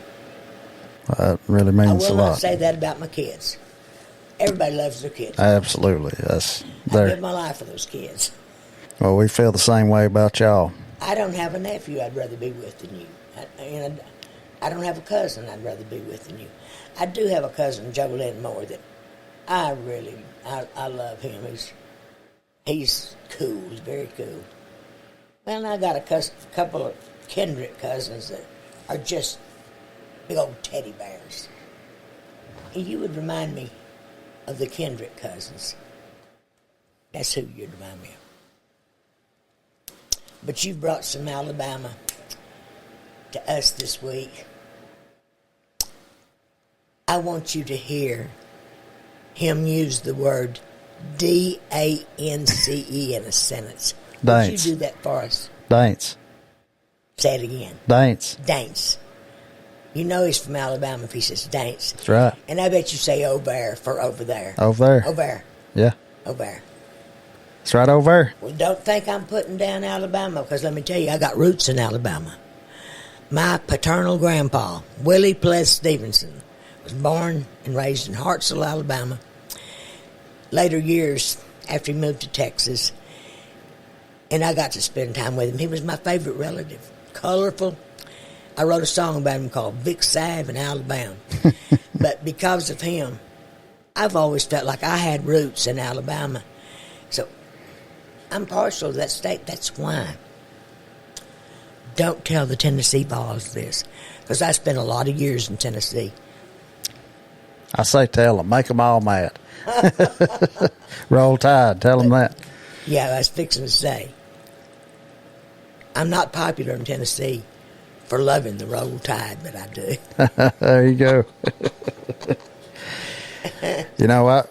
That really I means a will not lot. say that about my kids. Everybody loves their kids. Absolutely. That's I there. give my life for those kids. Well, we feel the same way about y'all. I don't have a nephew I'd rather be with than you. I don't have a cousin I'd rather be with than you. I do have a cousin, Joe Lynn Moore, that I love him. He's cool. He's very cool. Well, I got a couple of kindred cousins that are just big old teddy bears. And you would remind me of the kindred cousins. That's who you'd remind me of. But you've brought some Alabama to us this week. I want you to hear him use the word D-A-N-C-E in a sentence. Dance. Would you do that for us? Dance. Say it again. Dance. Dance. You know he's from Alabama if he says dance. That's right. And I bet you say over there for over there. Over there. Over there. Yeah. Over there. It's right over there. Well, don't think I'm putting down Alabama, because let me tell you, I got roots in Alabama. My paternal grandpa, Willie Pless Stevenson, was born and raised in Hartsville, Alabama. Later years, after he moved to Texas, and I got to spend time with him. He was my favorite relative. Colorful. I wrote a song about him called Vic Sav in Alabama. But because of him, I've always felt like I had roots in Alabama. So I'm partial to that state. That's why. Don't tell the Tennessee Vols this, because I spent a lot of years in Tennessee. I say tell them. Make them all mad. Roll Tide. Tell them that. Yeah, I was fixing to say. I'm not popular in Tennessee for loving the Roll Tide, but I do. There you go. You know,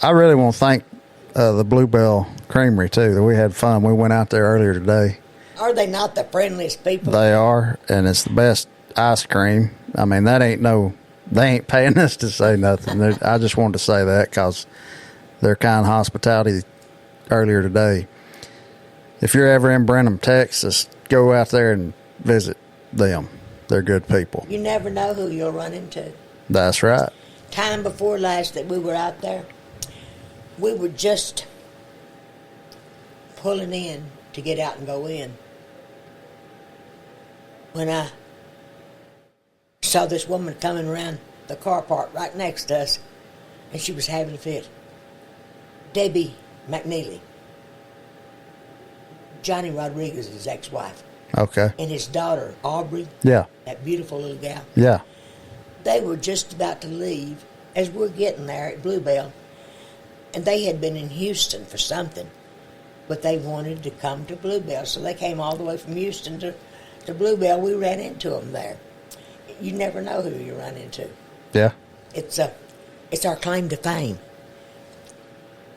I really want to thank the Bluebell Creamery, too, that we had fun. We went out there earlier today. Are they not the friendliest people? They are, and it's the best ice cream. I mean, they ain't paying us to say nothing. I just wanted to say that because their kind hospitality earlier today. If you're ever in Brenham, Texas, go out there and visit them. They're good people. You never know who you'll run into. That's right. Time before last that we were out there, we were just pulling in to get out and go in, when I saw this woman coming around the car park right next to us, and she was having a fit. Debbie McNeely, Johnny Rodriguez's ex-wife, Okay. and his daughter, Aubrey, Yeah. that beautiful little gal. Yeah. They were just about to leave as we're getting there at Bluebell, and they had been in Houston for something, but they wanted to come to Bluebell, so they came all the way from Houston to Bluebell. We ran into them there. You never know who you run into. Yeah. It's our claim to fame.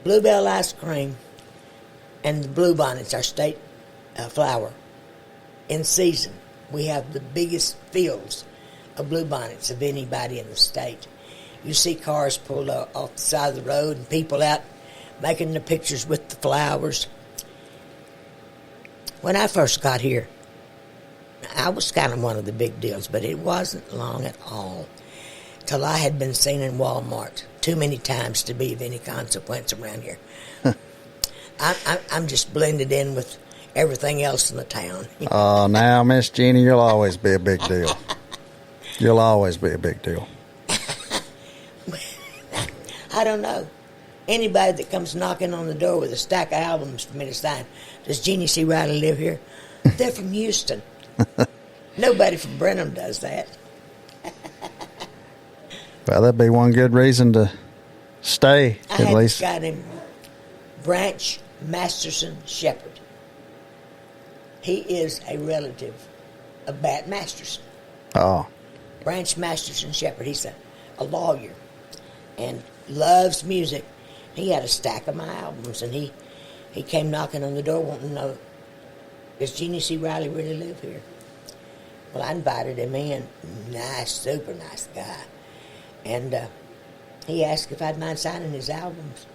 Bluebell ice cream and the bluebonnet's our state flower. In season, we have the biggest fields of bluebonnets of anybody in the state. You see cars pulled off the side of the road and people out making the pictures with the flowers. When I first got here, I was kind of one of the big deals, but it wasn't long at all till I had been seen in Walmart too many times to be of any consequence around here. I'm just blended in with everything else in the town. Oh, now, Miss Jeannie, you'll always be a big deal. You'll always be a big deal. I don't know. Anybody that comes knocking on the door with a stack of albums for me to sign, does Jeannie C. Riley live here? They're from Houston. Nobody from Brenham does that. Well, that'd be one good reason to stay, I at had least. this guy named Branch Masterson Shepherd. He is a relative of Bat Masterson. Oh, Branch Masterson Shepherd. He's a lawyer and loves music. He had a stack of my albums, and he came knocking on the door wanting to know, does Jeannie C. Riley really live here? Well, I invited him in. Nice, super nice guy. And he asked if I'd mind signing his albums.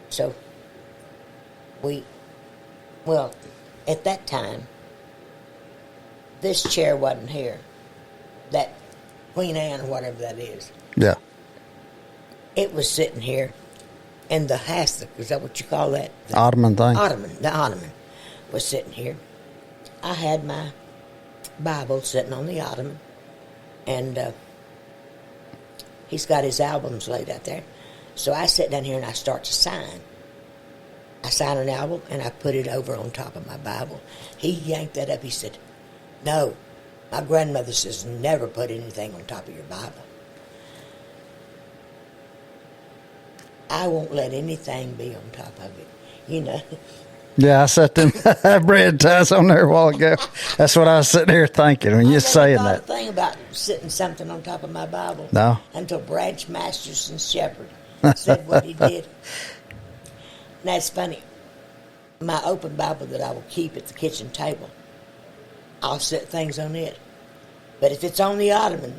So at that time, this chair wasn't here. That Queen Anne or whatever that is. yeah. It was sitting here in the hassock. Is that what you call that? The Ottoman thing. The ottoman was sitting here. I had my Bible sitting on the ottoman, and he's got his albums laid out there. So I sit down here and I start to sign. I sign an album and I put it over on top of my Bible. He yanked that up. He said, "No, my grandmother says never put anything on top of your Bible. I won't let anything be on top of it." You know. Yeah, I set them bread ties on there a while ago. That's what I was sitting here thinking when you're saying I never that. thought a thing about sitting something on top of my Bible. No. Until Branch Masterson Shepherd said what he did. Now, it's funny. My open Bible that I will keep at the kitchen table, I'll set things on it. But if it's on the ottoman,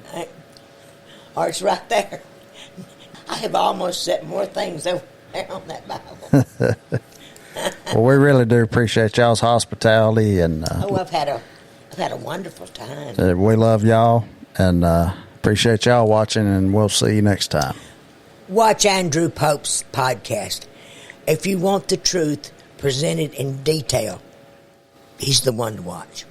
or it's right there, I have almost set more things over there on that Bible. Well, we really do appreciate y'all's hospitality, and I've had a wonderful time. we love y'all, and appreciate y'all watching, and we'll see you next time. Watch Andrew Pope's podcast. If you want the truth presented in detail, he's the one to watch.